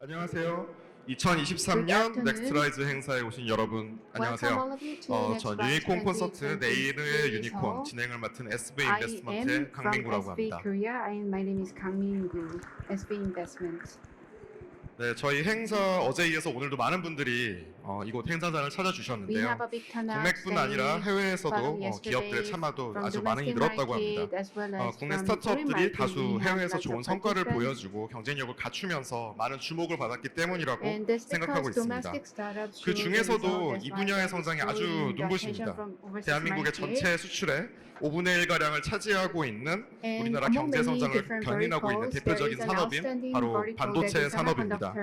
안녕하세요. 2023년 넥스트라이즈 행사에 오신 여러분 안녕하세요. 전 유니콘 콘서트 내일의 유니콘 진행을 맡은 SB 인베스트먼트의 강민구라고 합니다. 네, 저희 행사 어제에 이어서 오늘도 많은 분들이 이곳 행사장을 찾아주셨는데요. 국내뿐 아니라 해외에서도 기업들의 참여도 아주 많이 늘었다고 합니다. 국내 스타트업들이 다수 해외에서 좋은 성과를 보여주고 경쟁력을 갖추면서 많은 주목을 받았기 때문이라고 생각하고 있습니다. 그 중에서도 이 분야의 성장이 아주 눈부십니다. 대한민국의 전체 수출의 5분의 1가량을 차지하고 있는 우리나라 경제 성장을 견인하고 있는 대표적인 산업인 바로 반도체 산업입니다.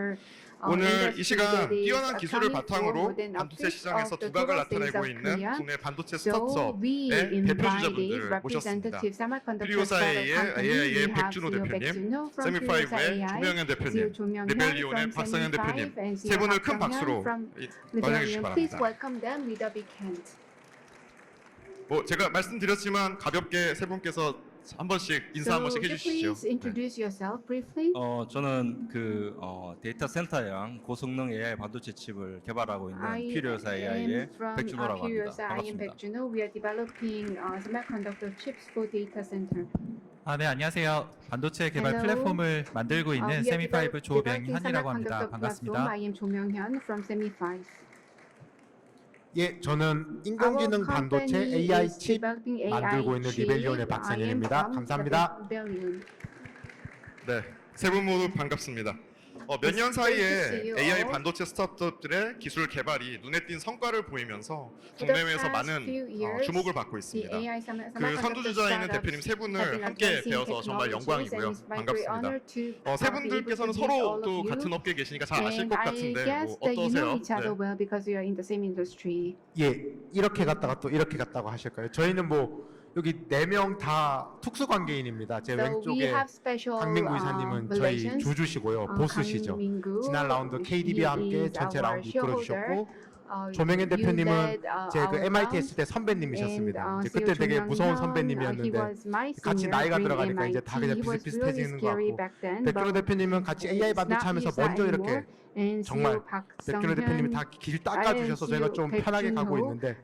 오늘 이 시간 뛰어난 기술을 바탕으로 반도체 시장에서 두각을 나타내고 있는 국내 반도체 스타트업의 대표주자분들을 모셨습니다. 트리오사의 AI의 백준호 대표님, 세미파이브의 조명현 대표님, 리벨리온의 박상현 대표님 세 분을 큰 박수로 환영해 주시기 바랍니다. 제가 말씀드렸지만 가볍게 세 분께서 한 번씩 인사 한 번씩 해주시죠. 저는 데이터 센터형 고성능 AI 반도체 칩을 개발하고 있는 퓨리오사 AI의 백준호라고 합니다. 반갑습니다. 네, 안녕하세요. 반도체 개발 플랫폼을 만들고 있는 세미파이브 조명현이라고 합니다. 반갑습니다. 예, 저는 인공지능 반도체 AI 칩 만들고 있는 리벨리온의 박상현입니다. 감사합니다. 네, 세 분 모두 반갑습니다. 몇 년 사이에 AI 반도체 스타트업들의 기술 개발이 눈에 띈 성과를 보이면서 국내외에서 많은 주목을 받고 있습니다. 그 선두주자인 대표님 세 분을 함께 뵈어서 정말 영광이고요. 반갑습니다. 세 분들께서는 서로 또 같은 업계에 계시니까 잘 아실 것 같은데 어떠세요? 예, 이렇게 갔다가 또 이렇게 갔다고 하실까요? 저희는 여기 4명 다 특수관계인입니다. 제 왼쪽에 강민구 이사님은 저희 조주시고요. 보스시죠. 지난 라운드 KDB와 함께 전체 라운드 이끌어주셨고 조명현 대표님은 제 MIT 했을 때 선배님이셨습니다. 이제 그때 되게 무서운 선배님이었는데 같이 나이가 들어가니까 이제 다 그냥 비슷비슷해지는 것 같고 백준호 대표님은 같이 AI 반도체 하면서 먼저 이렇게 정말 백준호 대표님이 다 길 닦아주셔서 저희가 좀 편하게 가고 있는데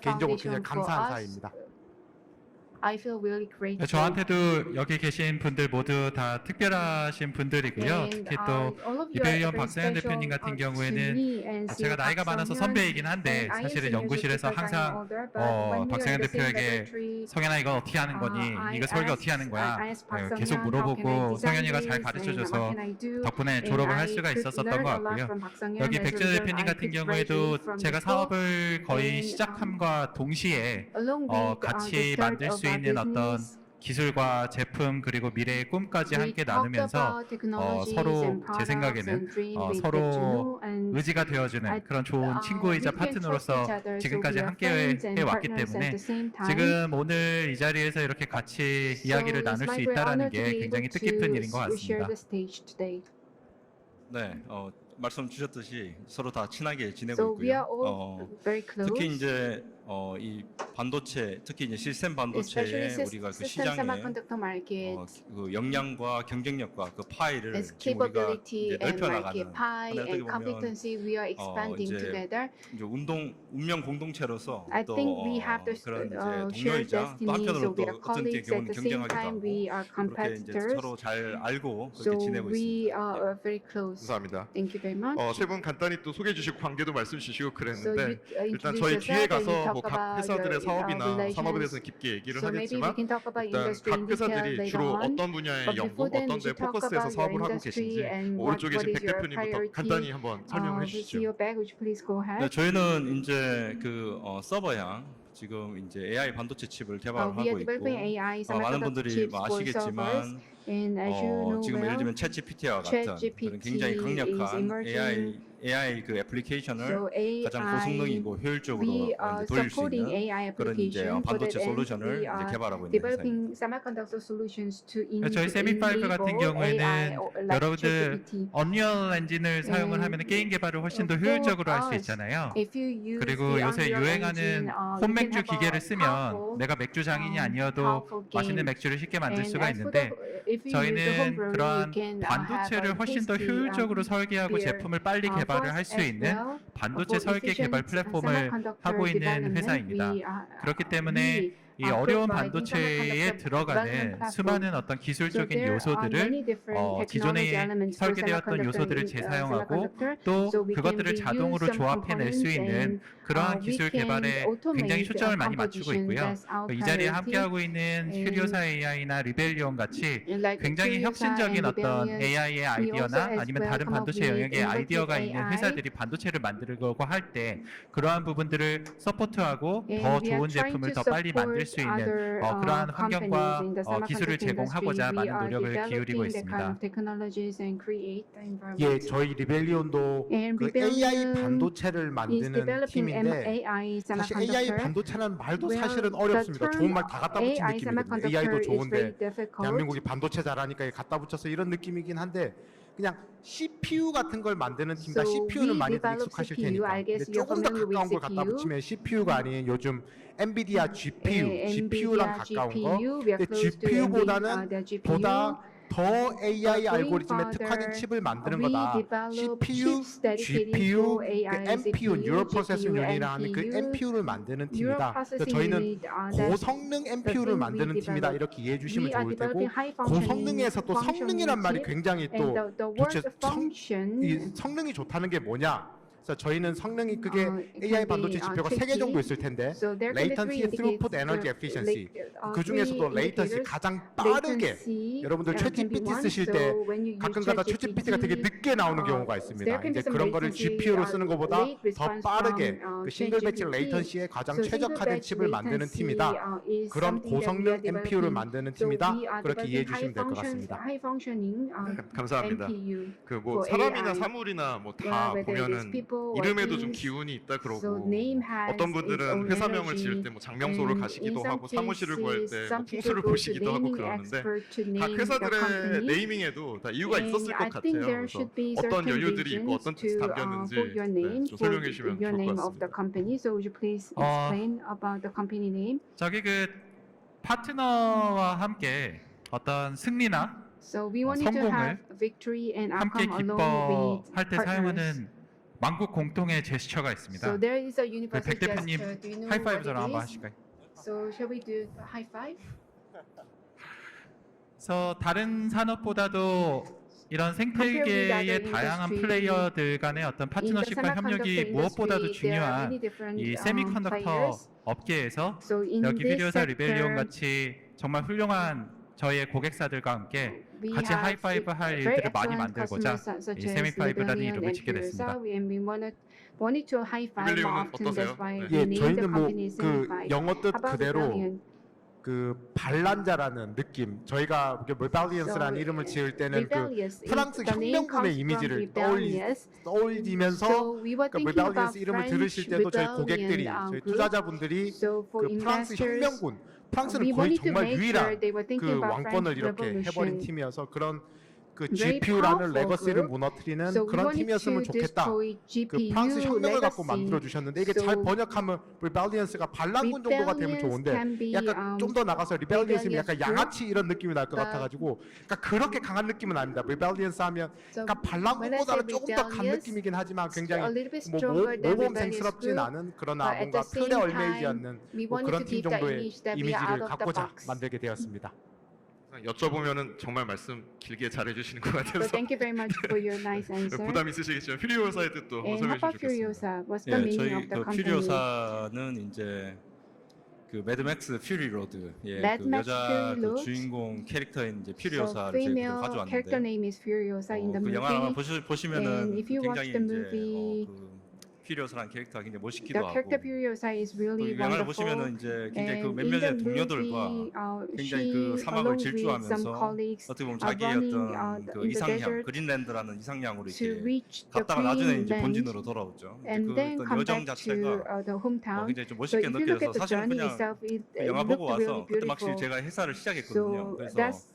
개인적으로 굉장히 감사한 사이입니다. 저한테도 여기 계신 분들 모두 다 특별하신 분들이고요. 특히 또 리벨리온 박상현 대표님 같은 경우에는 제가 나이가 많아서 선배이긴 한데 사실은 연구실에서 항상 박상현 대표에게 성현아 이거 어떻게 하는 거니? 이거 설계 어떻게 하는 거야? 계속 물어보고 성현이가 잘 가르쳐줘서 덕분에 졸업을 할 수가 있었던 것 같고요. 여기 백준호 대표님 같은 경우에도 제가 사업을 거의 시작함과 동시에 같이 만들 수 있는 어떤 기술과 제품 그리고 미래의 꿈까지 함께 나누면서 서로 제 생각에는 서로 의지가 되어주는 그런 좋은 친구이자 파트너로서 지금까지 함께 해왔기 때문에 지금 오늘 이 자리에서 이렇게 같이 이야기를 나눌 수 있다는 게 굉장히 뜻깊은 일인 것 같습니다. 네, 말씀 주셨듯이 서로 다 친하게 지내고 있고요. 특히 이제 이 반도체, 특히 이제 시스템 반도체에 우리가 그 시장의 그 역량과 경쟁력과 그 파이를 지금 우리가 이제 넓혀나가는 어떻게 보면 이제 운명 공동체로서 또 그런 이제 동료이자 또 한편으로 또 어떤 경우는 경쟁하기도 하고 그렇게 이제 서로 잘 알고 그렇게 지내고 있습니다. 감사합니다. 세 분 간단히 또 소개해 주시고 관계도 말씀 주시고 그랬는데 일단 저희 뒤에 가서 각 회사들의 사업이나 산업에 대해서 깊게 얘기를 하겠지만 일단 각 회사들이 주로 어떤 분야의 연구, 어떤 데 포커스해서 사업을 하고 계신지 오른쪽에 계신 백 대표님부터 간단히 한번 설명해 주시죠. 네, 저희는 이제 서버향 지금 이제 AI 반도체 칩을 개발하고 있고 많은 분들이 아시겠지만 지금 예를 들면 챗GPT와 같은 그런 굉장히 강력한 AI 그 애플리케이션을 가장 고성능이고 효율적으로 이제 돌릴 수 있는 그런 이제 반도체 솔루션을 이제 개발하고 있는 회사입니다. 저희 세미파이브 같은 경우에는 여러분들 언리얼 엔진을 사용을 하면 게임 개발을 훨씬 더 효율적으로 할 수 있잖아요. 그리고 요새 유행하는 홈맥주 기계를 쓰면 내가 맥주 장인이 아니어도 맛있는 맥주를 쉽게 만들 수가 있는데 저희는 그러한 반도체를 훨씬 더 효율적으로 설계하고 네. 제품을 빨리 개발을 할 수 있는 반도체 설계 개발 플랫폼을 하고 있는 회사입니다. 그렇기 때문에 이 어려운 반도체에 들어가는 수많은 어떤 기술적인 요소들을 기존에 설계되었던 요소들을 재사용하고 또 그것들을 자동으로 조합해낼 수 있는 그러한 기술 개발에 굉장히 초점을 많이 맞추고 있고요. 이 자리에 함께하고 있는 퓨리오사 AI나 리벨리온 같이 굉장히 혁신적인 어떤 AI의 아이디어나 아니면 다른 반도체 영역의 아이디어가 있는 회사들이 반도체를 만들려고 할 때 그러한 부분들을 서포트하고 더 좋은 제품을 더 빨리 만들 수 있는 그러한 환경과 기술을 제공하고자 많은 노력을 기울이고 있습니다. 예, 저희 리벨리온도 그 AI 반도체를 만드는 팀인데 사실 AI 반도체라는 말도 사실은 어렵습니다. 좋은 말 다 갖다 붙인 느낌이거든요. AI도 좋은데 대한민국이 반도체 잘하니까 갖다 붙여서 이런 느낌이긴 한데 그냥 CPU 같은 걸 만드는 팀이다. CPU는 많이들 익숙하실 테니까. 근데 조금 더 가까운 걸 갖다 붙이면 CPU가 아닌 요즘 엔비디아 GPU, GPU랑 가까운 거. 근데 GPU보다는 보다 더 AI 알고리즘에 특화된 칩을 만드는 거다. CPU, GPU, 그 NPU, Neural Processing Unit이라 하는 그 NPU를 만드는 팀이다. 그래서 저희는 고성능 NPU를 만드는 팀이다. 이렇게 이해해 주시면 좋을 테고 고성능에서 또 성능이란 말이 굉장히 또 도대체 이 성능이 좋다는 게 뭐냐? 그래서 저희는 성능이 그게 AI 반도체 지표가 3개 정도 있을 텐데 latency, throughput, energy efficiency 그 중에서도 latency 가장 빠르게 여러분들 챗GPT 쓰실 때 가끔가다 챗GPT가 되게 늦게 나오는 경우가 있습니다. 이제 그런 거를 GPU로 쓰는 것보다 더 빠르게 그 싱글 배치 레이턴시에 가장 최적화된 칩을 만드는 팀이다. 그런 고성능 NPU를 만드는 팀이다. 그렇게 이해해 주시면 될 것 같습니다. 감사합니다. 그 뭐 사람이나 사물이나 뭐 다 보면은 이름에도 좀 기운이 있다 그러고 어떤 분들은 회사명을 지을 때 뭐 장명소를 가시기도 하고 사무실을 구할 때 뭐 풍수를 보시기도 하고 그러는데 각 회사들의 네이밍에도 다 이유가 있었을 것 같아요. 그래서 어떤 연유들이 있고 어떤 뜻이 담겼는지 좀 설명해 주시면 좋을 것 같습니다. 저기 그 파트너와 함께 어떤 승리나 성공을 함께 기뻐할 때 사용하는 만국 공통의 제스처가 있습니다. 백 대표님 하이파이브 저랑 한번 하실까요? 그래서 다른 산업보다도 이런 생태계의 다양한 플레이어들 간의 어떤 파트너십과 협력이 무엇보다도 중요한 이 세미컨덕터 업계에서 여기 퓨리오사 리벨리온 같이 정말 훌륭한 저희의 고객사들과 함께 같이 하이파이브 할 일들을 많이 만들고자 이 세미파이브라는 이름을 짓게 됐습니다. 리벨리온은 어떠세요? 예, 저희는 뭐 그 영어 뜻 그대로 그 반란자라는 느낌. 저희가 르벨리언스라는 이름을 지을 때는 그 프랑스 혁명군의 이미지를 떠올리면서 그 르벨리언스 이름을 들으실 때도 저희 고객들이, 저희 투자자분들이 그 프랑스 혁명군, 프랑스는 거의 정말 유일한 그 왕권을 이렇게 해버린 팀이어서 그런 그 GPU라는 레거시를 무너뜨리는 그런 팀이었으면 좋겠다. 그 프랑스 혁명을 갖고 만들어 주셨는데 이게 잘 번역하면 rebellious가 반란군 정도가 되면 좋은데 약간 좀 더 나가서 rebellious면 약간 양아치 이런 느낌이 날 것 같아가지고 그러니까 그렇게 강한 느낌은 아닙니다. rebellious 하면 그러니까 반란군보다는 조금 더 간 느낌이긴 하지만 굉장히 뭐 모범생스럽진 않은 그러나 뭔가 틀에 얽매이지 않는 뭐 그런 팀 정도의 이미지를 갖고자 만들게 되었습니다. 여쭤보면은 정말 말씀 길게 잘 해주시는 것 같아서 Thank you very much for your nice answer. 부담 있으시겠지만 퓨리오사의 뜻도 And how 설명해 about 주시겠습니다. Furiosa? What's the 예, meaning 저희 of the 그 company? 퓨리오사는 이제 그 매드맥스 퓨리 로드, 예, 그 매드맥스 여자 퓨리 그 로드? 주인공 캐릭터인 이제 So 퓨리오사를 저희가 female character 가져왔는데, name is Furiosa in the 그 영화 movie. 보시면은 And if you watch 굉장히 the 이제 movie, 그 퓨리오사라는 캐릭터가 굉장히 The 멋있기도 하고, character Furiosa is really 그 영화를 wonderful. 보시면은 이제 굉장히 그 And in 몇몇의 the 동료들과 movie, 굉장히 she, 그 사막을 along with some 질주하면서 colleagues, 어떻게 보면 are 자기의 running 어떤 그 in the 이상향, desert 그린랜드라는 이상향으로 to 이렇게 reach the 갔다가 나중에 이제 Greenland 본진으로 돌아오죠. 근데 and 그 then 어떤 come 여정 back 자체가 to the hometown. 굉장히 좀 So 멋있게 if you look 느껴져서 at the 사실은 journey 그냥 itself, it 영화 looked 보고 really 와서 그때 막 beautiful. 제가 회사를 시작했거든요. So 그래서 that's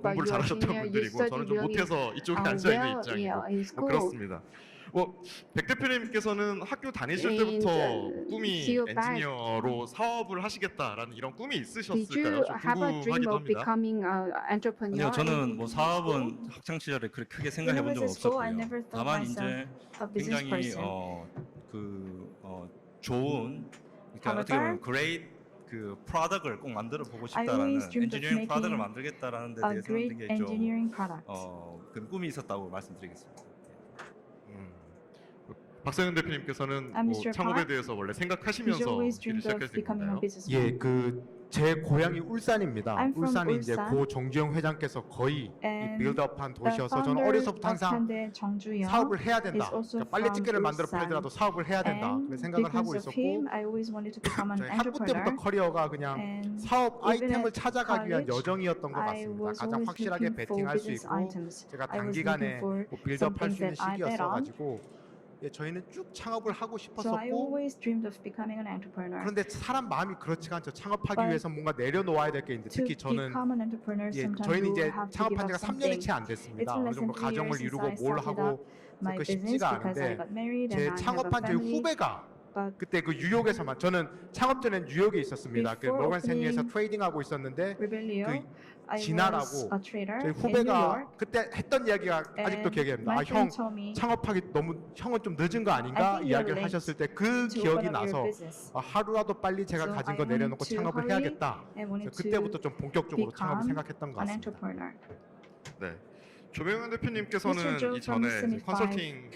but 공부를 you are 잘하셨던 senior, you 분들이고 저는 study 좀 really 못해서 이쪽에 앉아 있는 well, 입장이고 in 뭐 school. 그렇습니다. 백 대표님께서는 학교 다니실 And, 때부터 꿈이 see you back. 엔지니어로 사업을 하시겠다라는 이런 꿈이 Did 있으셨을까요? you 좀 have a dream 궁금하기도 of 합니다. becoming an entrepreneur? 아니요, 저는 in 뭐 school? 사업은 학창 시절에 그렇게 크게 생각해 본 When I 적은 was at school, I 없었고요. never thought 다만 myself 이제 a business 굉장히 person. 좋은 그러니까 어떻게 보면 great 그 프로덕트를 꼭 만들어 보고 I 싶다라는 always dreamed of 엔지니어링 프로덕트를 making 만들겠다라는 데 A 대해서는 great 되게 좀 engineering product. 그런 꿈이 있었다고 말씀드리겠습니다. 박성현 대표님께서는 뭐 Mr. 창업에 Park, 대해서 원래 Did 생각하시면서 you always 일을 dreamed of 시작하신 becoming a 건가요? businessman? 예, 그 제 고향이 울산입니다. I'm from 울산이 이제 울산. 고 정주영 회장께서 거의 이 And 빌드업한 The 도시여서 저는 founder 어려서부터 of 항상 Hyundai 정주영 사업을 해야 된다. is also 그러니까 빨래집게를 from 만들어 울산. 팔더라도 사업을 해야 된다. and 그런 생각을 하고 because of 있었고 him, I always wanted to become an 저희 학부 entrepreneur. 때부터 커리어가 그냥 And 사업 even 아이템을 at 찾아가기 위한 college, 여정이었던 것 I 같습니다. was 가장 always 확실하게 looking for 베팅할 수 business 있고 items. 제가 I was 단기간에 looking for 뭐 빌드업 할 수 있는 something that I bet on. 시기였어가지고 예, 저희는 쭉 창업을 하고 So I 싶었었고 always dreamed of becoming an entrepreneur. 그런데 사람 마음이 그렇지가 않죠. 창업하기 But 위해서 뭔가 내려놓아야 될 게 있는데 To 특히 저는 become an entrepreneur, 예, sometimes 저희는 you 이제 have to give 창업한 up 지가 3년이 something. 채 안 됐습니다. It's 어느 less 정도 than 3 가정을 years 이루고 since I 뭘 started 하고 up my 그 business 쉽지가 because I 않은데 got married 제 and I have a 창업한 저희 family. 후배가 But 그때 그 뉴욕에서만 저는 창업 전엔 뉴욕에 있었습니다. 그 Before 모건 스탠리에서 opening 트레이딩하고 있었는데 Rebellion, 그 I 진아라고 was a trader 저희 in New 후배가 York. 그때 했던 이야기가 아직도 And 기억이 납니다. my 아, 형 friend told me 창업하기 너무 형은 좀 늦은 거 I 아닌가 think you're 이야기를 late 하셨을 때 그 to 기억이 open up your 나서 business. 아, 하루라도 빨리 제가 So 가진 I 거 wanted 내려놓고 to 창업을 hurry 해야겠다. and wanted 그래서 그때부터 좀 본격적으로 창업을 become 생각했던 것 an 같습니다. entrepreneur. 네. 조명현 대표님께서는 Mr. Joe 이전에 from 이제 컨설팅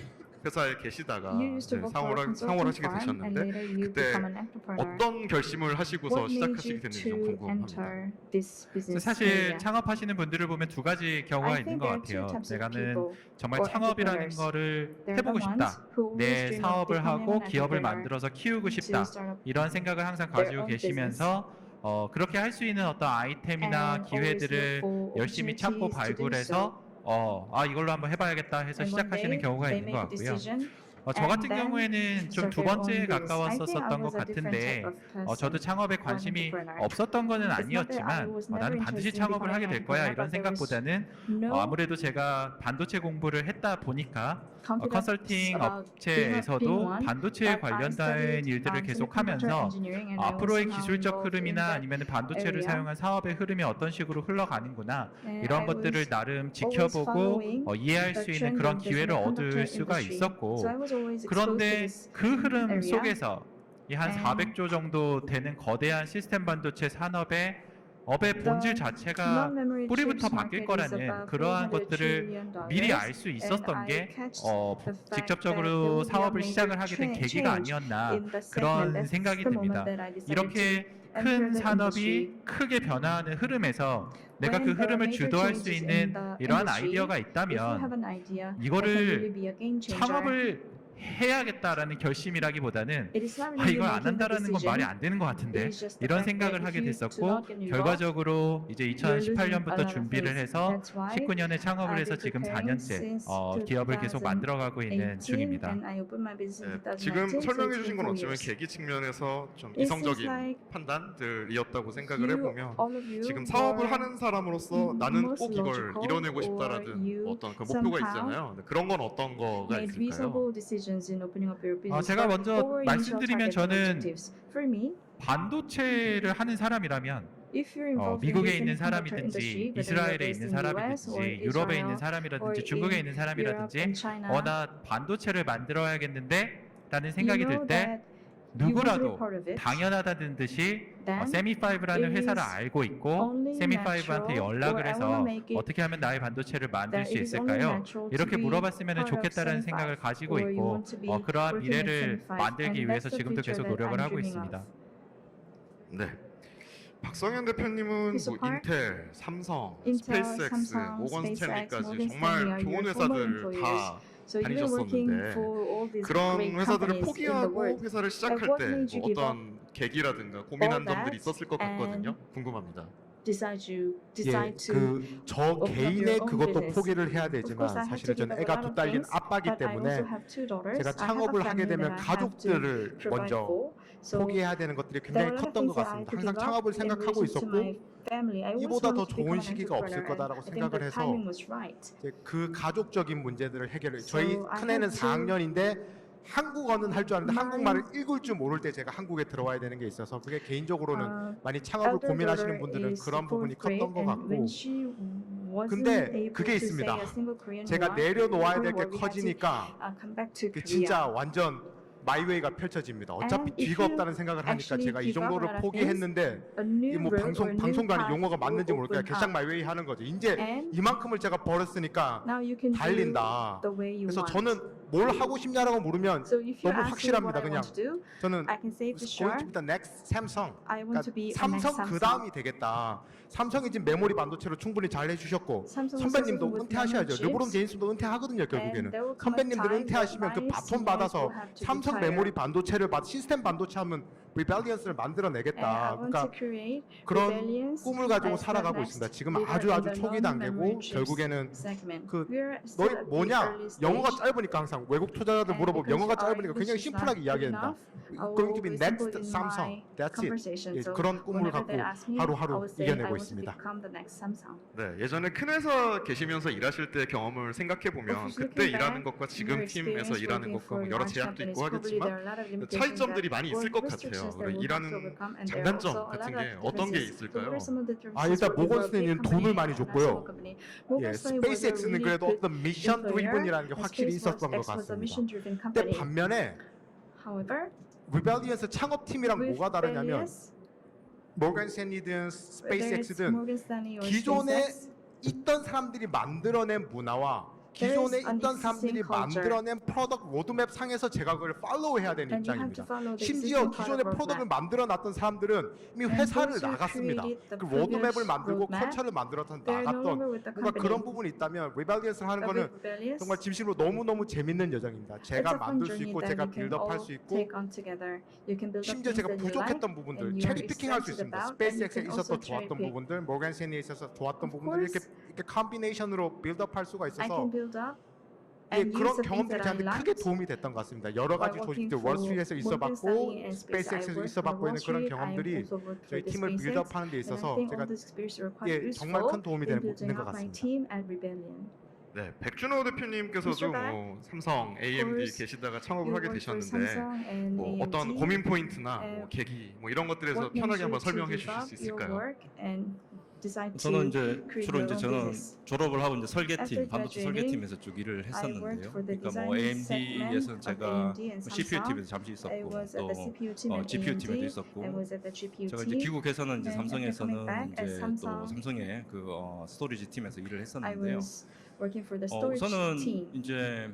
회사에 계시다가 You used to 이제 work for a 상호를 consulting 하시게 firm and 되셨는데 later you 그때 become an entrepreneur. 어떤 결심을 하시고서 What made 시작하시게 you 됐는지 좀 to 궁금합니다. enter this business 사실 area? 창업하시는 분들을 보면 두 가지 경우가 I 있는 think 것 there are two 같아요. types of 내가는 people. 정말 or 창업이라는 entrepreneurs. 거를 They're 해보고 the 싶다. ones who always 내 dream of 사업을 becoming 하고 an 기업을 entrepreneur, 만들어서 키우고 to 싶다. start up 이런 생각을 항상 their 가지고 own 계시면서 그렇게 할 수 있는 어떤 아이템이나 and always 기회들을 look for 열심히 찾고 opportunities to do 발굴해서 이걸로 한번 해봐야겠다 해서 And one 시작하시는 day 경우가 they 있는 make 것 a 같고요. decision 저 같은 and then 경우에는 좀 두 start their own 번째에 business. I think I 가까웠었던 것 was a different 같은데 type of person 저도 창업에 or 관심이 entrepreneur. 없었던 거는 It's not that I 아니었지만 was 나는 never 반드시 interested in 창업을 하게 becoming 될 an 거야 entrepreneur, 이런 but there was 생각보다는 no 아무래도 제가 반도체 공부를 했다 보니까 confidence 컨설팅 about 업체에서도 being one, 반도체에 but I 관련된 studied, 일들을 semiconductor 계속하면서 engineering and I was 앞으로의 somehow 기술적 involved in 흐름이나 that 아니면 반도체를 area. 사용한 사업의 흐름이 어떤 식으로 흘러가는구나 And 이런 I 것들을 was 나름 always 지켜보고 following 이해할 the 수 있는 trend 그런 of the 기회를 얻을 semiconductor 수가 industry. 있었고 So I was always exposed to 그런데 this 그 흐름 area. 속에서 이 한 And 400조 정도 되는 거대한 시스템 반도체 산업의 업의 본질 자체가 non-memory 뿌리부터 chips 바뀔 market is 거라는 about 그러한 $400 것들을 trillion. 미리 알 수 And 있었던 I 게 catched the fact that 직접적으로 there would be a 사업을 major 시작을 하게 된 change 계기가 아니었나 in the segment. 그런 That's 생각이 the 듭니다. moment that I decided to 이렇게 enter 큰 the 산업이 industry. 크게 변화하는 흐름에서 내가 그 When there are 흐름을 major 주도할 수 changes in 있는 the 이러한 industry, 아이디어가 If you have 있다면 an idea that 이거를 can really be a game changer, 창업을 해야겠다라는 결심이라기보다는 it is not really 이걸 안 you making the 한다라는 건 말이 decision. 안 되는 것 같은데 It is just the 이런 fact that 생각을 if 하게 you do 됐었고 not get involved, 결과적으로 이제 you're losing a 2018년부터 lot of 준비를 face. 해서 That's why 19년에 창업을 I've 해서 been 지금 preparing 4년째 since 기업을 계속 만들어가고 있는 2018, 중입니다. and I opened my business in 네, 지금 2019, so 설명해 it's 주신 been 건 4 어쩌면 years. 계기 측면에서 좀 It seems 이성적인 like 판단들이었다고 생각을 you, 해보면 all of you, 지금 사업을 were 하는 사람으로서 나는 most 꼭 이걸 logical 이뤄내고 or 싶다라는 you 어떤 그 목표가 somehow 있잖아요. 네, 그런 건 어떤 거가 made 있을까요? reasonable decisions in opening up your business. 제가 What 먼저 were your 말씀드리면 target 저는 objectives? For me, 반도체를 하는 사람이라면 if you're involved 미국에 in 있는 the semiconductor 사람이든지 industry, whether you're 이스라엘에 based 있는 in US or 사람이든지 유럽에 있는 Israel, 사람이라든지 or 중국에 in 있는 Europe 사람이라든지 and China, 나 반도체를 만들어야겠는데 라는 생각이 you 들 know 때 that you want to be 누구라도 part of it, 당연하다는 듯이 then 세미5라는 it 회사를 is 알고 있고 only 세미5한테 natural, 연락을 or I 해서 wanna make it 어떻게 하면 나의 반도체를 만들 that 수 it is only 있을까요? natural to 이렇게 be 물어봤으면 part of 좋겠다라는 Semi5, 생각을 가지고 or you 있고 want to be 그러한 working at 미래를 Semi5, 만들기 and 위해서 that's the 지금도 future 계속 that 노력을 I'm 하고 dreaming 있습니다. of. 네. 박성현 대표님은 Mr. 뭐 Park? 인텔, 삼성, Intel, 스페이스X, Samsung, 모건 SpaceX, 스탠리까지 Morgan 정말 Stanley are 좋은 your 회사들 former 다 So you've been working 다니셨었는데 for all these 그런 great 회사들을 companies in the 포기하고 world. 회사를 시작할 what 때 made you 뭐 give up 어떤 계기라든가 고민한 all that 점들이 있었을 것 같거든요. 궁금합니다. decide 예, to 저 open up 개인의 your own 그것도 business. 포기를 해야 Of 되지만 course, I had 사실은 to give 저는 up a 애가 lot 두 of 딸린 things, 아빠기 but I 때문에 also have two daughters. 제가 I have a 창업을 하게 family 되면 that I have to 가족들을 provide 먼저 for. So 포기해야 되는 것들이 there were 굉장히 a lot of 컸던 것 things that I had 같습니다. to 항상 give up 창업을 in 생각하고 relation to 있었고 my family. I always 이보다 더 wanted to become 좋은 an 시기가 없을 entrepreneur, 거다라고 and I think 생각을 the 해서 timing was right. 이제 그 가족적인 문제들을 해결해. So 저희 I 큰애는 had to- 4학년인데 한국어는 할 줄 아는데 My- 한국말을 읽을 줄 모를 때 제가 한국에 들어와야 되는 게 있어서 그게 개인적으로는 많이 창업을 elder 고민하시는 daughter 분들은 is 그런 부분이 fourth grade, 컸던 것 and 같고 when she wasn't 근데 able 그게 to say 있습니다. a single Korean 제가 word, 내려놓아야 될 게 we had to, 커지니까 come back to 그 Korea. 진짜 완전 마이웨이가 펼쳐집니다. 어차피 And if 뒤가 you 없다는 생각을 하니까 actually 제가 이 give up a lot 정도를 of 포기했는데 A new 이 뭐 road or a new 방송관이 path 용어가 맞는지 will 모르니까 open 개장 up. 마이웨이 하는 거죠. 이제 And 이만큼을 제가 벌었으니까 now you can do 달린다. the way you 그래서 want. 저는 뭘 하고 싶냐라고 물으면 So if you 너무 ask me 확실합니다. what I 그냥 want to do, 저는 I can say for It's going sure to be the next Samsung. I want to be 그러니까 a next 삼성 그 Samsung. 다음이 되겠다. 삼성이 지금 메모리 반도체로 충분히 잘 해주셨고 Samsung is 선배님도 successful with 은퇴하셔야죠. memory 르브론 chips. 제임스도 은퇴하거든요. 결국에는 And there will come a 선배님들 time 은퇴하시면 that 그 my 바톤 seniors 받아서 will have to 삼성 retire. 메모리 반도체를 받 시스템 반도체 하면 리벨리언스를 And I 만들어내겠다. want 그러니까 to create 그런 rebellions 꿈을 가지고 as the 살아가고 next 있습니다. 지금 leader 아주 in 아주 the 초기 non-memory 단계고 chips 결국에는 segment. 그 We are still 너희 at the 뭐냐 early stage. 영어가 짧으니까 항상 외국 투자자들 And 물어보면 because 영어가 our 짧으니까 굉장히 English is 심플하게 not 이야기한다. good enough, I will Going to be always next put in Samsung. my That's it. conversation. 예, So 그런 꿈을 whenever 갖고 they ask me, I 하루하루 will say I 이겨내고 want to 있습니다. become the next Samsung. 네, 예전에 큰 회사 계시면서 일하실 때 경험을 생각해 보면 Of course, 그때 looking 일하는 back, 것과 in 지금 your 팀에서 experience 일하는 working 것과 for 뭐 여러 large 제약도 있고 companies, probably there 하겠지만 are a lot of limitations 차이점들이 that 많이 or 있을 것 restrictions 같아요. that we'll have to 일하는 overcome, and there are 장단점 also a 같은 lot 게 of 어떤 게 differences. So 있을까요? what are some of the 아, differences 일단 working for a big 모건스탠리는 company 돈을 and 많이 a 줬고요. small company? Morgan 예, Stanley was a 스페이스X는 really 그래도 good 어떤 미션 employer, 드리븐이라는 게 and 확실히 있었던 것 SpaceX was a 같습니다. mission-driven 근데 company. 반면에 However, 리벨리언스 창업팀이랑 with 뭐가 다르냐면 Rebellious, 모건 스탠리든 whether it's 스페이스X든 Morgan Stanley or 기존에 SpaceX, 있던 사람들이 만들어낸 문화와 There is 기존에 an 있던 사람들이 existing culture. 만들어낸 프로덕트 로드맵 상에서 제가 그걸 팔로우해야 되는 and you have to 입장입니다. follow the 심지어 existing 기존의 product 프로덕트를 roadmap. 만들어놨던 사람들은 이미 And 회사를 those who 나갔습니다. created the 그 로드맵을 previous 만들고 roadmap, 컬처를 만들었던 They're no 나갔던 longer with the 뭔가 company. 그런 부분이 있다면 리벨리언스를 하는 But 거는 with Rebellious, 정말 진심으로 너무너무 재밌는 여정입니다. it's 제가 a fun 만들 수 journey 있고 that 제가 you can 빌드업 할 all 수 있고 take on together. You can build up 심지어 things 제가 that you like, 부족했던 부분들 and you are 체리피킹 할 수 excited 있습니다. about, and you 스페이스X에 can 있었던 also 좋았던 cherry pick. 부분들, 모건 스탠리에 있어서 좋았던 Of 부분들 이렇게 course, 컨비네이션으로 빌드업 할 수가 I 있어서 can build up 예, and use 그런 the things 경험들이 that I 저한테 크게 liked. 도움이 됐던 것 같습니다. 여러 가지 While working 조직들 for 월스트리트에서 Morgan 있어봤고 Stanley and SpaceX, I 스페이스X에서 worked for 있어봤고 Wall 있는 그런 Street. I 경험들이 also worked 저희 for the 팀을 SpaceX, 빌드업하는 데 and I 있어서 think 제가 all these experiences were quite 예, 정말 useful 큰 도움이 in 되는 building 것 up my 같습니다. team at Rebellion. 네, 백준호 대표님께서도 Mr. Back, 뭐 삼성, AMD course, 계시다가 You 창업을 하게 worked for 되셨는데 Samsung and 뭐 AMD. 어떤 고민 포인트나 뭐 and 계기 뭐 이런 것들에서 What 편하게 made 한번 you to 설명해 give 주실 up 수 your 있을까요? work and decide 저는 to 이제 create 주로 your 이제 own 저는 business? 졸업을 하고 이제 After 설계팀, 반도체 graduating, 설계팀에서 쭉 일을 I worked 했었는데요. for the 그러니까 뭐 design segment AMD에서는 of 제가 AMD and CPU Samsung. 팀에서 잠시 I 있었고 was at 또 the CPU team at GPU 팀에도 AMD. 있었고 I was at the GPU 제가 이제 team. 귀국해서는 이제 And after 삼성에서는 coming back at 이제 또 Samsung, 삼성의 그 스토리지 팀에서 일을 I 했었는데요. was working for the storage 우선은 team. 이제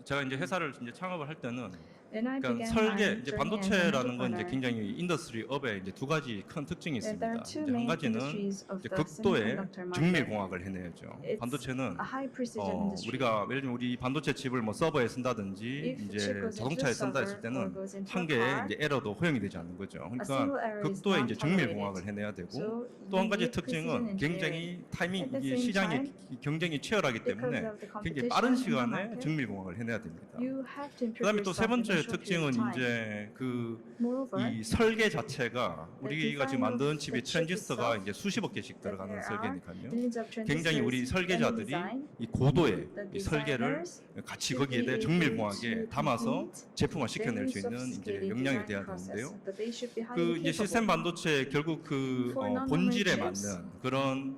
제가 이제 회사를 이제 창업을 할 때는 And I 그러니까 began 설계 my 이제 journey as an 반도체라는 건 이제 entrepreneur. 굉장히 인더스트리 업에 이제 두 가지 큰 특징이 And there 있습니다. are two 이제 한 main 가지는 industries of 이제 the 극도의 semiconductor 증밀 market. 공학을 해내야죠. It's 반도체는 a high precision industry. 우리가 예를 들면 우리 반도체 칩을 뭐 서버에 쓴다든지 If 이제 chip goes into 자동차에 쓴다 server 했을 or 때는 goes into 한 a 개의 car, 이제 에러도 허용이 되지 않는 거죠. a 그러니까 single error is 극도의 not 이제 증밀 tolerated. 공학을 해내야 되고 So 또 한 you 가지 need precision 특징은 engineering. 굉장히 타이밍 At the 이게 same 시장이 time, 경쟁이 치열하기 because 때문에 of the 굉장히 competition 빠른 in the 시간에 market, 증밀 공학을 해내야 됩니다. you have to improve 그다음에 또 세 yourself in a 번째 short period 특징은 of time. 이제 그 Moreover, 이 설계 자체가 우리가 지금 design 만드는 of 칩이 the chip 트랜지스터가 itself, 이제 수십억 개씩 들어가는 there are 설계니까요. millions of 굉장히 우리 transistors 설계자들이 in design. 이 고도의 The 이 설계를 designers 같이 should 거기에 be 대해 able 증밀 to 공학에 담아서 complete 제품화 시켜낼 very 수 있는 이제 sophisticated 역량이 design 돼야 process, 되는데요. but they should be 그 highly 이제 시스템 capable. 반도체 결국 그 For non-memory 본질에 chips, 맞는 그런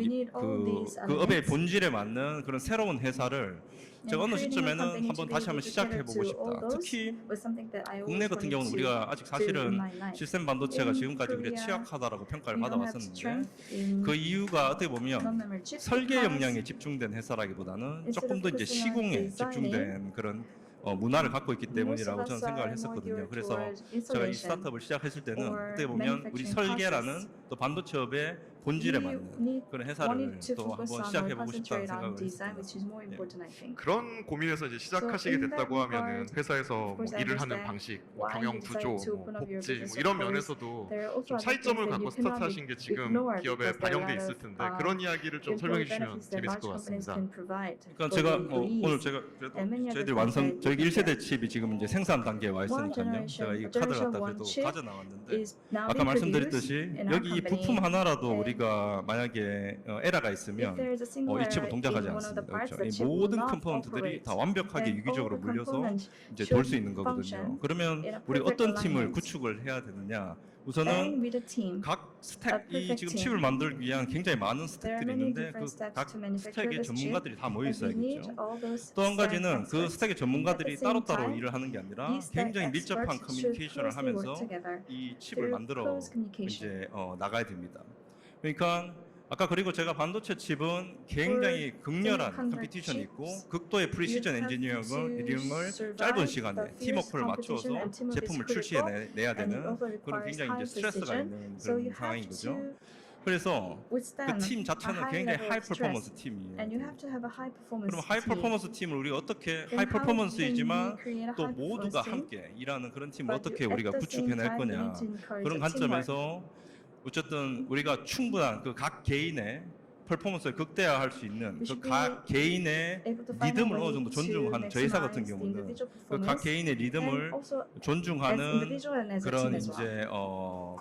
we need all these 그 업의 elements. 본질에 맞는 그런 새로운 회사를 제가 어느 creating a 시점에는 company 한번 to be 다시 한번 able to 시작해 cater 보고 to 싶다. all those 특히 was something that I always 국내 같은 wanted 경우는 to 우리가 아직 do in 사실은 my life. 시스템 반도체가 In 지금까지 우리가 Korea, 취약하다라고 평가를 We don't have 받아왔었는데 strength in 그 이유가 어떻게 보면 non-memory chips 설계 because 역량에 집중된 회사라기보다는 instead 조금 of 더 이제 focusing on 시공에 designing, 집중된 그런 문화를 갖고 있기 most 때문이라고 of 저는 us 생각을 are more 했었거든요. geared 그래서 towards 제가 이 installation 스타트업을 시작했을 때는 or 어떻게 보면 우리 manufacturing 설계라는 process. 또 반도체업의 본질에 we 맞는 그런 회사를 wanted to 또 focus 한번 on or 시작해보고 싶다는 concentrate on 생각을 design, 했습니다. which is more 예. important, I think. 그런 고민에서 이제 시작하시게 in that 됐다고 하면은 regard, 회사에서 of 뭐 course, I 일을 하는 understand 방식, 뭐 why 경영 you 구조, decided to 뭐 open up your 복지 business. 뭐 이런 Of course, 면에서도 there are also 좀 other things 차이점을 that 갖고 you cannot 스타트하신 게 지금 ignore 기업에 because there are a 반영돼 lot 있을 of 텐데 그런 이야기를 좀 설명해 employee 주시면 benefits that 재밌을 large 것 companies 같습니다. can provide 그러니까 for 제가 the employees. 오늘 제가 그래도 and many other 저희들 things 완성 that 저희 you 1세대 get. 칩이 지금 이제 생산 단계에 와 One 있으니까요. 제가 이 generation, 카드를 generation 갖다 one 그래도 chip 가져 나왔는데 is now 아까 being 말씀드렸듯이 produced in our 여기 이 company. 부품 하나라도 and 우리가 만약에 에러가 If 있으면 there is a single 이 칩은 error 동작하지 in one of the 않습니다. parts, 그렇죠? the 이 chip will 모든 not 컴포넌트들이 operate. 다 완벽하게 Then all 유기적으로 the 물려서 components 이제 should 돌 수 있는 거거든요. function 그러면 in a 우리 perfect 어떤 팀을 alignment. 구축을 해야 되느냐? And 우선은 with a team, 각 a 스택이 perfect 지금 team. 칩을 만들기 위한 굉장히 많은 There are 스택들이 many 있는데 different 그 steps 각 to manufacture 스택의 this chip, 전문가들이 다 모여 and we need 있어야겠죠. all those 또 한 stack 가지는 그 experts. 스택의 전문가들이 At the same 따로따로 time, 일을 하는 게 아니라 These stack 굉장히 밀접한 experts should 커뮤니케이션을 closely work 하면서 together 이 칩을 through 만들어 close communication. 이제 나가야 됩니다. 그러니까 아까 그리고 제가 반도체 칩은 굉장히 극렬한 semiconductor 컴피티션이 있고 chips, 극도의 프리시전 you have 엔지니어링을 to 짧은 survive 시간에 the fierce 팀워크를 맞춰서 competition, and teamwork is 제품을 critical, 출시해내야 and it 되는 also 그런 requires 굉장히 high 이제 스트레스가 precision. 있는 So you 그런 상황인 have 거죠. to 그래서 그 withstand 팀 a 자체는 high 굉장히 level 하이 of stress, 퍼포먼스 팀이에요. and you have to have a high performance 그럼 하이 team. 퍼포먼스 팀을 우리가 어떻게 Then 하이 how 퍼포먼스이지만 can we create a 또 high 모두가 performance team? 함께 일하는 그런 팀을 But 어떻게 at 우리가 the same 구축해낼 time, we 거냐 need to encourage 그런 a teamwork. 관점에서 어쨌든 우리가 충분한 그 각 개인의 퍼포먼스를 극대화할 수 있는 We 그 should be 각 개인의 able to find a 리듬을 way 어느 정도 to 존중하는 저희 회사 같은 maximize the 경우는 individual 그 각 performance 개인의 and 리듬을 also as 존중하는 individual and as a 그런 team as well. 이제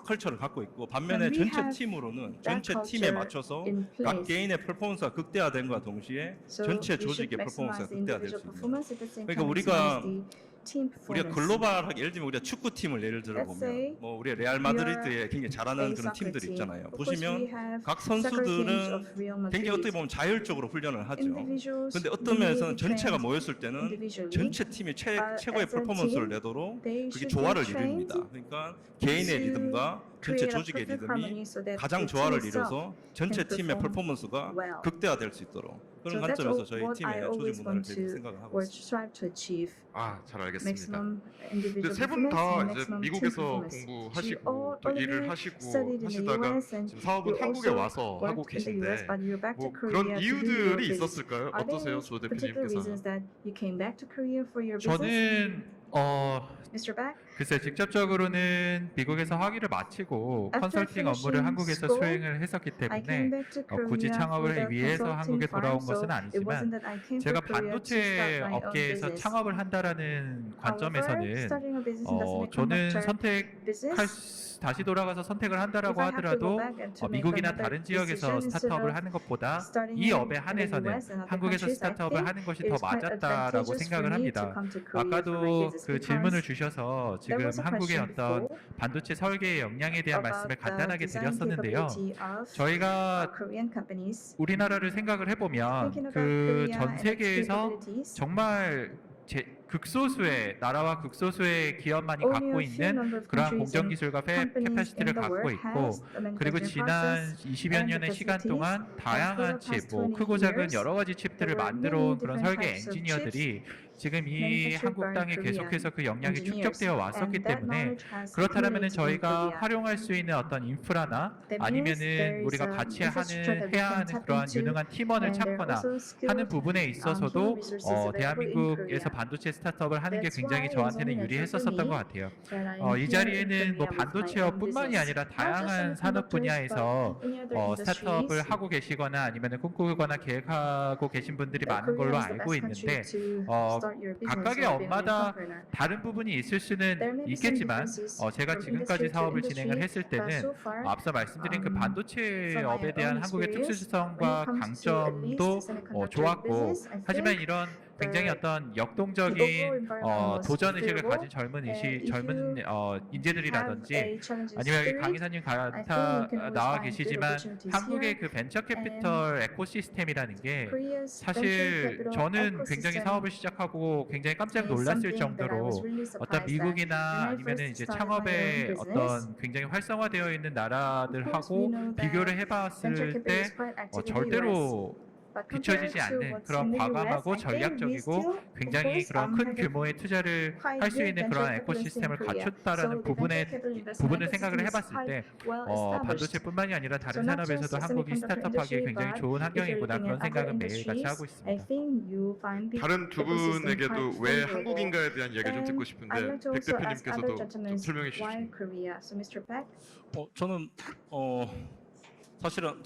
컬처를 갖고 있고 반면에 When we 전체 have 팀으로는 that 전체 팀에 culture 맞춰서 in 각 place. 개인의 퍼포먼스가 극대화된과 동시에 So 전체 we should 조직의 퍼포먼스가 maximize the 극대화될 individual 수 있는 performance at the same 그러니까 time 우리가 maximize the team 우리가 performance. 글로벌하게 예를 들면 우리가 축구팀을 예를 들어 Let's say 보면 뭐 우리 레알 마드리드에 굉장히 잘하는 a 그런 soccer 팀들이 team. 있잖아요. Of course, we 보시면 have 각 soccer teams 선수들은 of Real 굉장히 Madrid. 어떻게 보면 자율적으로 훈련을 하죠. Individuals 근데 어떤 면에서는 really 전체가 trained 모였을 때는 individually. 전체 팀이 최고의 as a 퍼포먼스를 team, 내도록 They 그게 should 조화를 be trained 이룹니다. 그러니까 개인의 to 리듬과 전체 create a 조직의 perfect 리듬이 harmony so that 가장 the team 조화를 itself 이뤄서 전체 can 팀의 perform 퍼포먼스가 well. 극대화될 수 있도록 그런 So that's 관점에서 저희 what I 팀의 always 조직 문화를 want 되게 to 생각을 하고 or 있습니다. strive to achieve. 잘 알겠습니다. Maximum 근데 individual 세 분 performance 다 and 이제 maximum team 미국에서 performance. 공부하시고 all 또 of 일을 you 하시고 studied in the 하시다가 US and 지금 사업은 you 한국에 also 와서 하고 worked in the US, 계신데 but you're back to 뭐 Korea 그런 to do your 이유들이 business. 있었을까요? Are there 어떠세요, any 조 particular 대표님께서는? reasons that you came back to Korea for your business? 저는 Mr. Back? 글쎄 직접적으로는 미국에서 학위를 마치고 After 컨설팅 업무를 finishing 한국에서 school, 수행을 했었기 I came 때문에 back to Korea 굳이 for 창업을 the 위해서 consulting 한국에 돌아온 firm, so 것은 it 아니지만 wasn't that I came to 제가 Korea to start 반도체 my own 업계에서 business. 창업을 한다라는 However, 관점에서는 starting a business in the 저는 semiconductor business, 다시 돌아가서 선택을 if 한다라고 I have to go 하더라도 back and to make 미국이나 another 다른 지역에서 decision instead 스타트업을 of 하는 것보다 starting 이 in 업에 the 한해서는 US and other 한국에서 countries, I 스타트업을 think 하는 것이 it 더 is quite 맞았다라고 advantageous 생각을 for me to 합니다. come to Korea for my 아까도 business 그 질문을 because 주셔서 there 지금 was a 한국의 question 어떤 before 반도체 설계의 역량에 대한 말씀을 about the 간단하게 design 드렸었는데요. capability of 저희가 Korean companies. 우리나라를 생각을 해보면 Thinking about 그 Korea 전 and its 세계에서 capabilities, 정말 극소수의 나라와 극소수의 기업만이 only 갖고 a few 있는 number of 그러한 countries 공정 and 기술과 companies 캐파시티를 in the 갖고 world 있고 has the 그리고 manufacturing 지난 process 20여 and 년의 the 시간 facilities. 동안 And for 다양한 the 칩, past 뭐 20 크고 작은 years, 여러 가지 칩들을 there were 만들어 온 many 그런 different 설계 types of 엔지니어들이 지금 이 manufactured 한국 by 땅에 Korean 계속해서 그 역량이 engineers. 축적되어 왔었기 And that 때문에 knowledge has 그렇다면 accumulated in 저희가 Korea. 활용할 수 있는 어떤 인프라나 That means there 아니면은 is 우리가 a 같이 infrastructure that we 해야 can 하는 tap 그러한 into, 유능한 팀원을 and there are 찾거나 also skilled 하는 부분에 human 있어서도 resources available in 대한민국에서 Korea. 반도체 스타트업을 하는 게 That's 굉장히 why it was 저한테는 only natural 유리했었던 for 것 me 같아요. that I am 이 here in 자리에는 뭐 Korea with my 반도체업뿐만이 own 아니라 business. 다양한 Not just 산업 semiconductors, 분야에서 but any other 스타트업을 industries. 하고 계시거나 아니면 꿈꾸거나 계획하고 계신 분들이 that 많은 걸로 Korea is the 알고 best 있는데 country to start your business 각각의 or being an 업마다 entrepreneur. 다른 부분이 있을 There 수는 may be some 있겠지만 differences 제가 from 지금까지 industry to 사업을 industry, 진행을 했을 but 때는 so far, 앞서 말씀드린 그 반도체 from my 업에 대한 own 한국의 experience, 특수성과 when it comes to at least 강점도 semiconductor 좋았고 business, I 하지만 think 이런 굉장히 the 어떤 overall 역동적인 environment was 도전 의식을 favorable. 가진 젊은 And if 젊은 have 인재들이라든지 a challenging 아니면 여기 spirit, 강의사님 I think you can always 나와 find good 계시지만 opportunities 한국의 here. 그 벤처 캐피털 에코시스템이라는 게 Korea's 사실 venture capital 저는 굉장히 ecosystem 사업을 시작하고 굉장히 깜짝 is 놀랐을 something that I 정도로 was really 어떤 surprised at. 미국이나 When I 아니면은 first 이제 started my 창업의 own 어떤 business, 굉장히 활성화되어 있는 of course we 나라들하고 know that 비교를 venture 해봤을 capital 때 is quite active in the US. 절대로 뒤처지지 않는 그런 과감하고 전략적이고 굉장히 그런 큰 규모의 투자를 할 수 있는 그런 에코시스템을 갖췄다라는 부분을 생각을 해봤을 때 반도체뿐만이 아니라 다른 산업에서도 한국이 스타트업하기에 굉장히 좋은 환경이구나 그런 생각은 매일같이 하고 있습니다. 다른 두 분에게도 왜 한국인가에 대한 이야기를 좀 듣고 싶은데 백 대표님께서도 좀 설명해 주시죠. 저는 사실은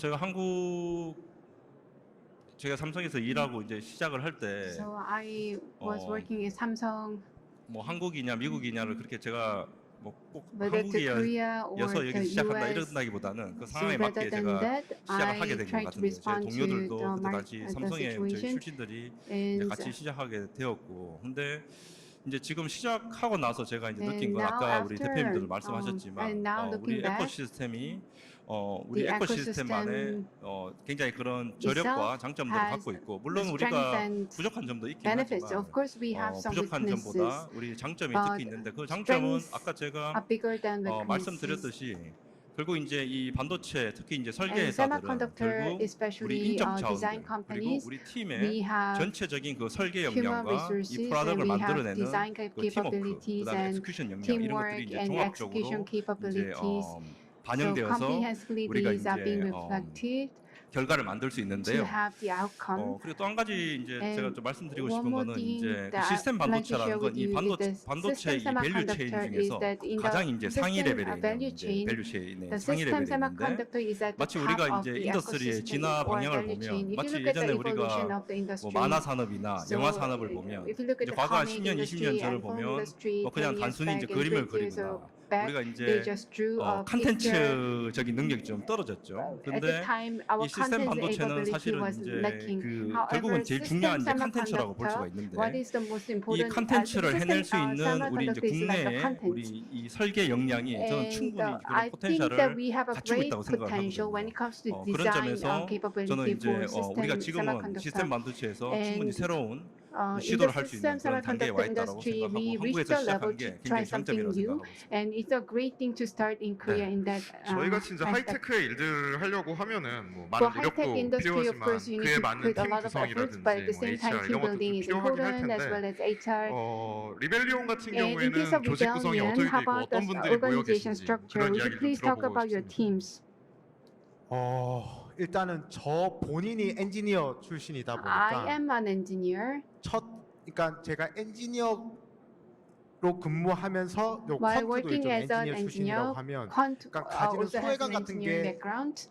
제가 삼성에서 일하고 이제 시작을 할 때 So I was 어, working in Samsung, 뭐 한국이냐 미국이냐를 그렇게 제가 뭐 꼭 whether to 한국이어서 Korea or to 여기 시작한다 US. 이런다기보다는 그 So 상황에 rather 맞게 than 제가 that, 시작을 하게 I 된 것 tried to 같은데 제 respond to 동료들도 the 그때 당시 the 삼성의 저희 situation. 출신들이 이제 And 같이 시작하게 되었고 근데 이제 지금 시작하고 나서 제가 이제 느낀 And 건 now 아까 우리 after, 대표님들도 and 말씀하셨지만 now 우리 looking back, 에코시스템이 우리 the 에코시스템 안에 ecosystem 굉장히 그런 저력과 장점들을 has 갖고 있고 the 물론 strengths 우리가 and 부족한 점도 있긴 benefits. 하지만 Of course, we have some 부족한 weaknesses, 점보다 우리 장점이 but 특히 있는데 그 장점은 strengths 아까 제가 are bigger than weaknesses. 말씀드렸듯이 결국 이제 이 반도체 특히 이제 And 설계회사들은 semiconductor, 결국 우리 especially 인적 design 자원들 그리고 companies, 우리 팀의 we have 전체적인 그 설계 human 역량과 이 resources and 프로덕트를 we have 만들어내는 design 그 팀워크, capabilities 그다음에 and 엑스큐션 역량 이런 teamwork 것들이 이제 and 종합적으로 execution 이제 capabilities. So 반영되어서 comprehensively 우리가 these are being 이제 reflected 결과를 만들 수 to 있는데요. have the outcome. 그리고 또 한 가지 이제 And 제가 좀 말씀드리고 one 싶은 more 거는 thing 이제 that 그 시스템 I'd like to share 반도체라는 건 with 이 you is the 반도체의 이 system 밸류 체인 semiconductor is 중에서 that in 가장 the 이제 상위 system 레벨에 value 있는 이제 chain, 밸류 체인의 the 상위 system 레벨에 있는데 semiconductor is at the 마치 top 우리가 of 이제 the 인더스트리의 ecosystem 진화 or 방향을 value chain. 보면 If 마치 you look at 예전에 the evolution 우리가 of the 뭐 industry, 만화 산업이나 so 영화 산업을 보면 if you look at 이제 the 과거 한 comic 10년, 20년 industry 전을 and film 보면 industry, 뭐 그냥 10 years 단순히 이제 back and 그림을 30 years 그리거나 back, 우리가 they 이제 just drew a picture. 컨텐츠적인 능력이 좀 떨어졌죠. At the 근데 time, our 이 시스템 content 반도체는 ability 사실은 was 이제 lacking. 그 However, 결국은 제일 중요한 이제 system 컨텐츠라고 볼 수가 semiconductor, 있는데 what is the most 이 important? 컨텐츠를 해낼 수 있는 우리 이제 semiconductor is like the 국내의 content. 우리 이 설계 역량이 저는 And 충분히 그런 I think that 포텐셜을 we have a 갖추고 great 있다고 생각을 potential when 하거든요. it comes to 그런 design 점에서 저는 capability 이제 for 우리가 system 지금은 시스템 semiconductor. 반도체에서 충분히 And 새로운 in 시도를 the 할 수 있는 system 그런 단계에 와 semiconductor 있다고 industry, 생각하고 we reached 한국에서 a level 시작한 to 게 try 굉장히 장점이라고 something new, 생각하고 있습니다. and it's a great thing to start in Korea in that 저희가 진짜 aspect. 하이테크의 일들을 하려고 하면은 뭐 For 많은 high-tech 노력도 industry, of 필요하지만 course, you 그에 need to 맞는 put a 팀 lot of efforts, but at the 구성이라든지 same 뭐 time, HR team 이런 것도 building 좀 is 필요하긴 할 important as 텐데 well as HR. 리벨리온 같은 And in 경우에는 case of 조직 구성이 rebellion, 어떻게 how 되고 about 어떤 the 분들이 모여 organization 계신지 structure? 그런 Would you 이야기를 좀 please talk 들어보고 about your 싶습니다. teams? 일단은 저 본인이 엔지니어 출신이다 I 보니까 am an engineer. 그러니까 제가 엔지니어로 근무하면서 요 While 퀀트도 working 일종 as an 엔지니어 engineer, 출신이라고 하면 Quant 그러니까 가지는 also has 소외감 an 같은 engineering 게 background.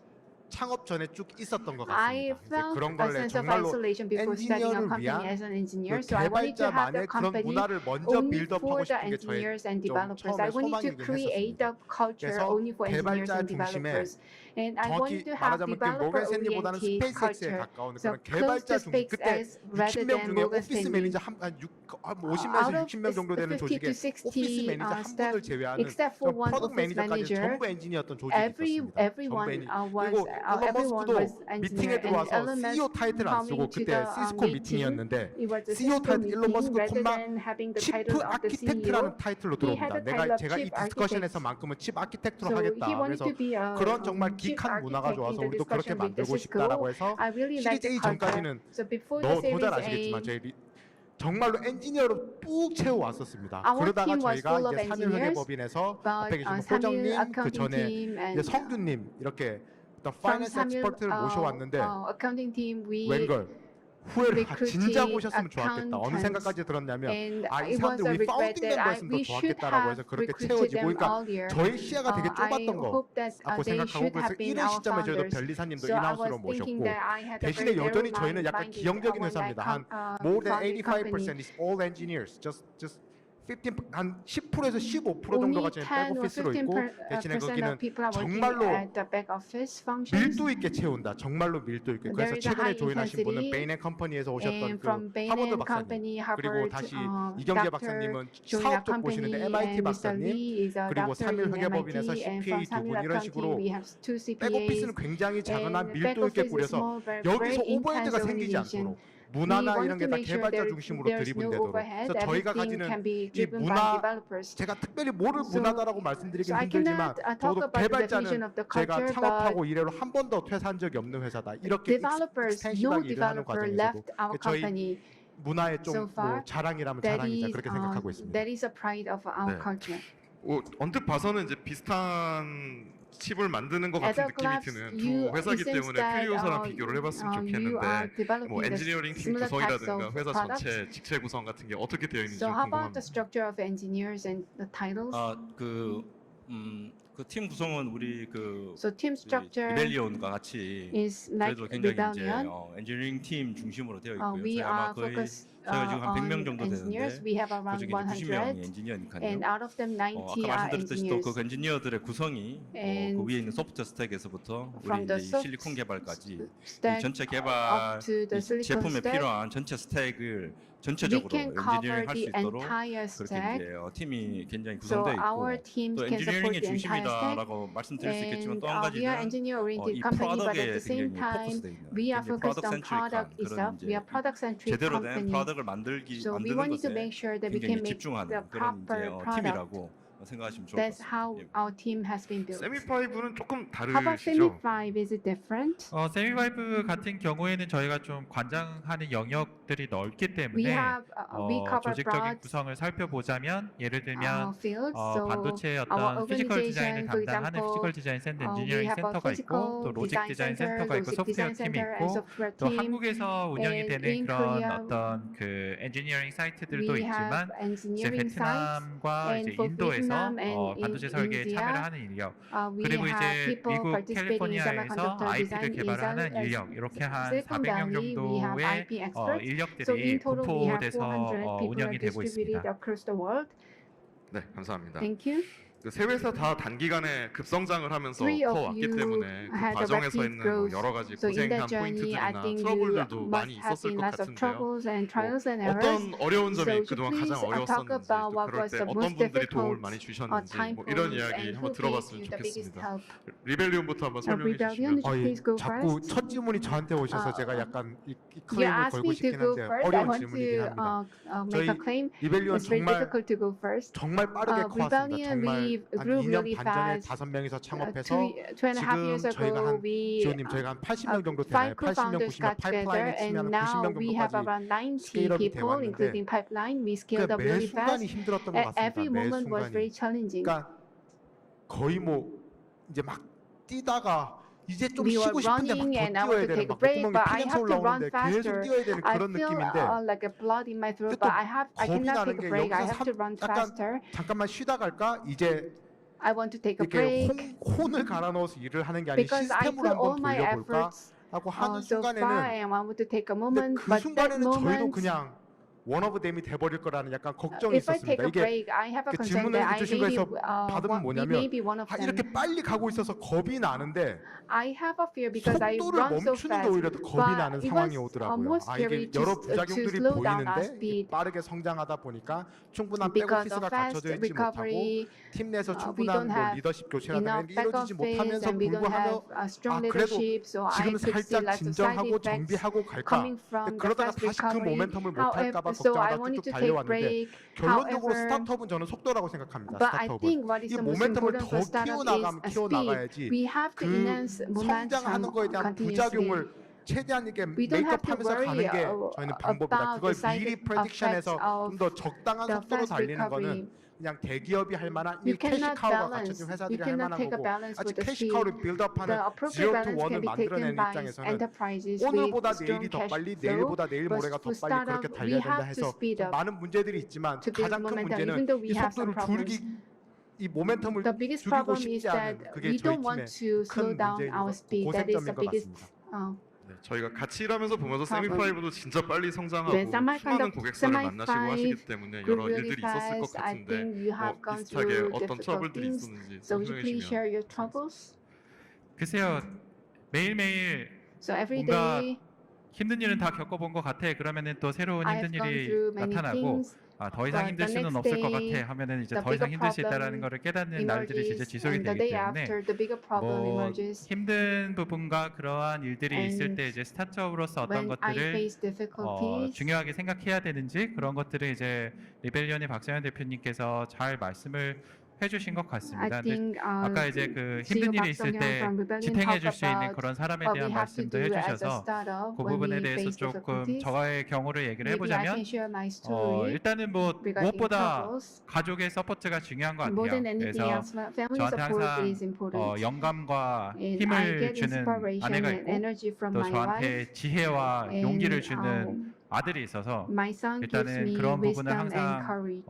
창업 전에 쭉 있었던 것 I 같습니다. 이제 felt 그런 a 걸 sense of 정말로 isolation before starting a 엔지니어를 company 위한 as an engineer. 그 So I wanted to have the 개발자만의 그런 company 문화를 먼저 only 빌드업하고 for the 싶은 게 저의 engineers and 좀 developers. I 처음에 wanted to 소망이긴 create 했었습니다. a culture 그래서 only for engineers 개발자 and 중심의 developers. And I 정확히 wanted to have 말하자면 그 모건 스탠리보다는 developer-oriented 스페이스X에 culture. 가까운 So 그런 close 개발자 to 중심 그때 SpaceX rather 60명 than 중에 Morgan 오피스 Stanley. 매니저 한 Out 50명에서 of 60명 정도 되는 50 조직에 to 60 오피스 매니저 한 staff, 분을 제외하는 except for one 프로덕트 office 매니저까지 manager, 전부 엔지니어였던 조직이 있었습니다. 전부 everyone 엔지니어. was 그리고 일론 everyone 머스크도 was 미팅에 engineer, and 들어와서 Elon CEO Musk 타이틀 안 쓰고 coming to 그때 the 시스코 meeting, 미팅이었는데 it was a CEO Cisco 타이틀 일론 meeting 머스크 rather 콤마 than having the 치프 title of the 아키텍트라는 CEO. 타이틀로 He 들어옵니다. had the title of 제가 이 chief 디스커션에서만큼은 칩 아키텍트로 So 하겠다. he wanted 그래서 to be a 그런 정말 chief 기한 문화가 architect 좋아서 in the 우리도 그렇게 discussion with the 만들고 Cisco. 싶다라고 해서 I really like 시리즈 A the culture. 전까지는 So before 너 the 더 잘 Series 아시겠지만 A, 저희 정말로 엔지니어로 뚝 채워왔었습니다. Our 그러다가 team was 저희가 full of 이제 engineers, 삼일회계법인에서 but 앞에 계신 Samil 호정님, 그 accounting 전에 team 이제 and 성규님 이렇게 어떤 from 파이낸스 Samil 엑스퍼트를 모셔왔는데 accounting team, we 웬걸 후회를 진작 오셨으면 좋았겠다. 어느 accountants. 생각까지 들었냐면 and 이 it was 사람들 a 우리 regret 파운딩 that 멤버였으면 더 we should 좋았겠다라고 해서 have 그렇게 recruited 채워지고 them 그러니까 earlier. 저희 시야가 되게 I 좁았던 hope that 거라고 they 생각하고 should 그래서 have been 이런 our 시점에 저희도 founders. 벨리사님도 So I was 인하우스로 thinking 모셨고 that I had a 대신에 very 여전히 저희는 narrow-minded 약간 minded 기형적인 when I 회사입니다. 한 more than founded company. 85% is all engineers. Just 15, 한 10%에서 15% 정도가 Only 지금 10 or 백오피스로 있고 15% 대신에 of 거기는 people are working 정말로 at the back office functions. 밀도 있게 채운다. 정말로 밀도 있게. There 그래서 is a 최근에 high 조인하신 분은 intensity, 베인 앤 컴퍼니에서 오셨던 And 그 from Bain 하버드 and 박사님 Company, 그리고 Harvard, 다시 이경재 Dr. 박사님은 joined 사업 our 쪽 company, 보시는데 MIT and Mr. 박사님 Lee is a 그리고 doctor 삼일 in 회계법인에서 MIT, and CPA from 두 Samil 분 이런 식으로 Accounting we have 2 백오피스는 CPAs. 굉장히 작으나 And 밀도 back 있게 office is 꾸려서 small, but 여기서 very 오버헤드가 intense 생기지 organization. 않도록 문화나 want 이런 게 to 다 make sure 개발자 there- 중심으로 there's no 드리븐되도록. overhead. 그래서 저희가 Everything 가지는 can be 이 driven by 문화 developers. 제가 특별히 뭐를 So- 문화다라고 말씀드리긴 So I 힘들지만 cannot talk 적어도 about the definition 개발자는 of the 제가 culture, 창업하고 but 이래로 한 번도 퇴사한 적이 없는 회사다. 이렇게 developers, no 익스텐시브하게 일을 하는 developer 과정에서도 left our 저희 company. 문화의 So 좀 far, 뭐 자랑이라면 That 자랑이자 is, 그렇게 생각하고 있습니다. that is a pride of our 네. culture. 언뜻 봐서는 이제 비슷한 칩을 만드는 것 같은 At a 느낌이 glance, 드는 you- 두 회사기 it seems 때문에 that, 퓨리오사랑 비교를 해봤으면 you are 좋겠는데 developing 뭐 the 엔지니어링 팀 similar types 구성이라든가 of 회사 products. 전체 직책 구성 같은 게 어떻게 되어 있는지 So how about 궁금합니다. the structure of engineers and the titles? 그 팀 구성은 우리 그 So team structure 리벨리온과 같이 is like 저희도 굉장히 이제 rebellion. 엔지니어링 팀 중심으로 되어 있고요. We 저희 아마 are 거의 focused 저희가 지금 한 100명 on 정도 engineers. 되는데 We have around 그중에 90명이 100, 엔지니어니까요. and out of them, 90 아까 are 말씀드렸듯이 또 engineers. 그 엔지니어들의 구성이 And 그 위에 있는 소프트 스택에서부터 From 우리 the 이제 이 soft 실리콘 개발까지 이 stack 전체 up 개발 to the 이 silicon 제품에 stack, 필요한 전체 스택을 we 전체적으로 can cover 엔지니어링 할 수 the 있도록 entire 그렇게 stack. 이제 팀이 굉장히 So 구성되어 our 있고 teams 또 can support 엔지니어링의 the entire stack. 중심이다라고 말씀드릴 수 있겠지만 And 또 한 we are 가지는 engineer-oriented 이 company, but at 프로덕트에 the same 굉장히 time, 포커스되어 있는 we are 굉장히 focused on 프로덕트 센트릭한 product 그런 itself. We 이제 are product-centric 제대로 된 company. 프로덕트를 So we 만드는 wanted to 것에 make sure that we 굉장히 can make 집중하는 the 그런 proper 이제 product. 팀이라고 생각하시면 좋을 것 That's how 같습니다. our team has been built. 세미5는 조금 How about 다르시죠? Semi5? Is it different? 세미바이브 같은 경우에는 저희가 좀 관장하는 영역들이 넓기 We 때문에 have we cover 조직적인 broad 구성을 살펴보자면 예를 들면 fields. So 반도체의 our 어떤 피지컬 디자인을 organization, for 담당하는 example, 피지컬 디자인 센터, we 엔지니어링 have a 센터가 있고 또 physical 로직 design 디자인 center, 센터가 있고 logic 소프트웨어 design 팀이 center, and 있고 software 또 team. 한국에서 운영이 And 되는 in 그런 Korea, 어떤 그 엔지니어링 사이트들도 We 있지만 have 이제 engineering sites. 베트남과 and 이제 for 인도에서 Vietnam and 반도체 in 설계에 India, 참여를 하는 인력 We 그리고 have 이제 people 미국 participating in 캘리포니아에서 semiconductor IP를 design in 개발하는 인력 이렇게 한 Silicon 400명 Valley. We have 정도의 IP experts. So 인력들이 in total, we have 분포돼서 400 people 운영이 are 되고 distributed 있습니다. across the world. 네, 감사합니다. Thank you. 그 세 회사 다 단기간에 급성장을 하면서 Three of 커왔기 you 때문에 그 had a 과정에서 rapid 있는 뭐 growth. 여러 가지 So in that 고생한 journey, I 포인트들이나 think you 트러블들도 must 많이 have 있었을 seen 것 lots of 같은데요. troubles and trials and errors. 어떤 어려운 점이 So 그동안 please 가장 talk 어려웠었는지 about 또 what 그럴 was 때 the 어떤 most 분들이 도움을 difficult 많이 주셨는지 time 뭐 이런 points 이야기 and 한번 who 들어봤으면 gave you the biggest 좋겠습니다. help. 리벨리온부터 한번 설명해 Rebellion, 주시면 please go 자꾸 first. 첫 질문이 저한테 오셔서 제가 약간 이 You 클레임을 asked 걸고 me to 싶긴 go 한데 first. I 어려운 want 질문이긴 to 합니다. make a 저희 claim. 리벨리온 It's very 정말 difficult to go first. 정말 빠르게 커왔습니다. Rebellion, 정말 we 한 grew 2년 really 반 전에 fast. 5명이서 창업해서 Two and a half years 지금 저희가 ago, 한 we 지호님 저희가 한 80명 정도 되나요? five 80명, co-founders 90명 got together, 파이프라인에 치면 and 한 now 90명 we have 정도까지 around 90 스케일업이 people, 돼왔는데 including pipeline. We scaled up 매 really 순간이 fast. 힘들었던 것 Every 같습니다. 매 moment was very 순간이. challenging. 그러니까 거의 뭐 이제 막 뛰다가 이제 좀 We were 쉬고 싶은데 running 막 and I 더 want 뛰어야 to 되는 take a 막 break, 목구멍에 but I 피냄새 have to run 올라오는데 계속 faster. 뛰어야 되는 I 그런 feel 느낌인데 like a blood in my throat, 또 but I 겁이 cannot 나는 take 게 a break. I 여기서 have to run 약간 faster. 잠깐만 쉬다 갈까 이제 I want to take a 이렇게 break 혼을 갈아 넣어서 일을 하는 게 아닌 because I 시스템으로 put all 한번 my 돌려볼까 efforts 하고 하는 so far, 순간에는 and I want to take a 근데 moment. 그 But that 순간에는 저희도 moment, 그냥 원 오브 댐이 돼버릴 거라는 약간 걱정이 if I take 있었습니다. a 이게 break, I have a 그 concern 질문을 that I 주신 maybe 거에서 받으면 we 뭐냐면 may be one of 이렇게 them. 빨리 가고 있어서 겁이 나는데 I have a fear because I 속도를 run so 멈추는 게 fast. 오히려 더 겁이 But 나는 it 상황이 was 오더라고요. more 아 scary 이게 to 여러 to 부작용들이 slow down our 보이는데 speed 빠르게 성장하다 보니까 충분한 because 백오피스가 of fast 갖춰져 있지 못하고 recovery. 팀 내에서 we 충분한 don't 뭐 have 리더십 교체라든가 이런 enough 게 back 이루어지지 office 못하면서 and we don't 불구하며 have a strong 그래도 leadership. So I 지금 could see 살짝 lots of side 진정하고 effects 정비하고 갈까 coming from 근데 the 그러다가 fast 다시 그 recovery. 모멘텀을 못 할까 봐 So I 걱정하다 wanted 쭉쭉 to take 달려왔는데 break. 결론적으로 However, 스타트업은 저는 속도라고 생각합니다. but I 스타트업은 think what is 이 the most 모멘텀을 important 더 for startup is a speed. 키워나가야지 We have to 그 enhance 성장하는 momentum 거에 대한 continuously. 부작용을 최대한 이렇게 We don't have to 메이크업하면서 worry 가는 게 저희는 방법이다. about 그걸 the side 미리 effects 프레딕션해서 of 좀 더 적당한 the 속도로 fast 달리는 거는 recovery. 그냥 대기업이 할 만한 이 You cannot 캐시카우가 balance. 갖춰진 You 회사들이 할 cannot 만한 take a 거고 balance 아직 with the speed. 캐시카우를 빌드업하는 The appropriate 0 to balance 1을 can be 만들어내는 taken by 입장에서는 enterprises 오늘보다 with strong 내일이 더 cash 빨리 flow. 내일보다 내일 But 모레가 더 for 빨리 그렇게 startup, we 달려야 된다 have to 해서 speed 좀 up 많은 문제들이 있지만 to build 가장 큰 momentum, 문제는 even though we 이 have some 속도를 problems. 이 모멘텀을 The biggest 죽이고 problem 싶지 is that 않은 그게 we 저희 don't 팀의 want to slow 큰 down 문제인 our speed. That is 고생점인 the 것 biggest. 같습니다. 네, 저희가 같이 일하면서 보면서 problem. 세미5도 진짜 빨리 성장하고 네, 수많은 semiconductor- 고객사를 만나시고 Semi5 하시기 때문에 grew 여러 really 일들이 있었을 것 fast. I 같은데 think you have gone 비슷하게 through 어떤 difficult 트러블들이 things. 있었는지 So would you 설명해 please 주시면 share your troubles? 글쎄요 매일매일 So every 뭔가 day 힘든 일은 다 겪어본 것 같아. 그러면은 또 새로운 I have 힘든 gone 일이 through many 나타나고 things. 더 이상 But 힘들 the 수는 next 없을 것 day, 같아 하면은 이제 the 더 이상 bigger 힘들 수 있다라는 problem 거를 깨닫는 날들이 이제 emerges, 지속이 and the 되기 day 때문에 after, the bigger problem 뭐 emerges. 힘든 부분과 그러한 일들이 있을 And 때 이제 스타트업으로서 어떤 When I 것들을 face difficulties, 중요하게 생각해야 되는지 그런 것들을 이제 리벨리언의 박상현 대표님께서 잘 말씀을 해주신 것 I 같습니다. 근데 think 아까 이제 그 힘든 일이 있을 때 지탱해 줄 수 있는 그런 사람에 what we 대한 have to 말씀도 do as a 해주셔서 startup 그 when 부분에 we 대해서 face 조금 difficulties. 저의 경우를 얘기를 Maybe I 해보자면 can share my story 일단은 뭐 regarding 무엇보다 troubles. 가족의 서포트가 중요한 것 More 같아요. than anything 그래서 else, family 저한테 support 항상 is important. 영감과 And I 힘을 get 주는 inspiration 아내가 and 있고 energy from 또 my 저한테 wife. 지혜와 And, 용기를 주는 아들이 있어서 My son gives 일단은 me 그런 부분을 wisdom and 항상 courage.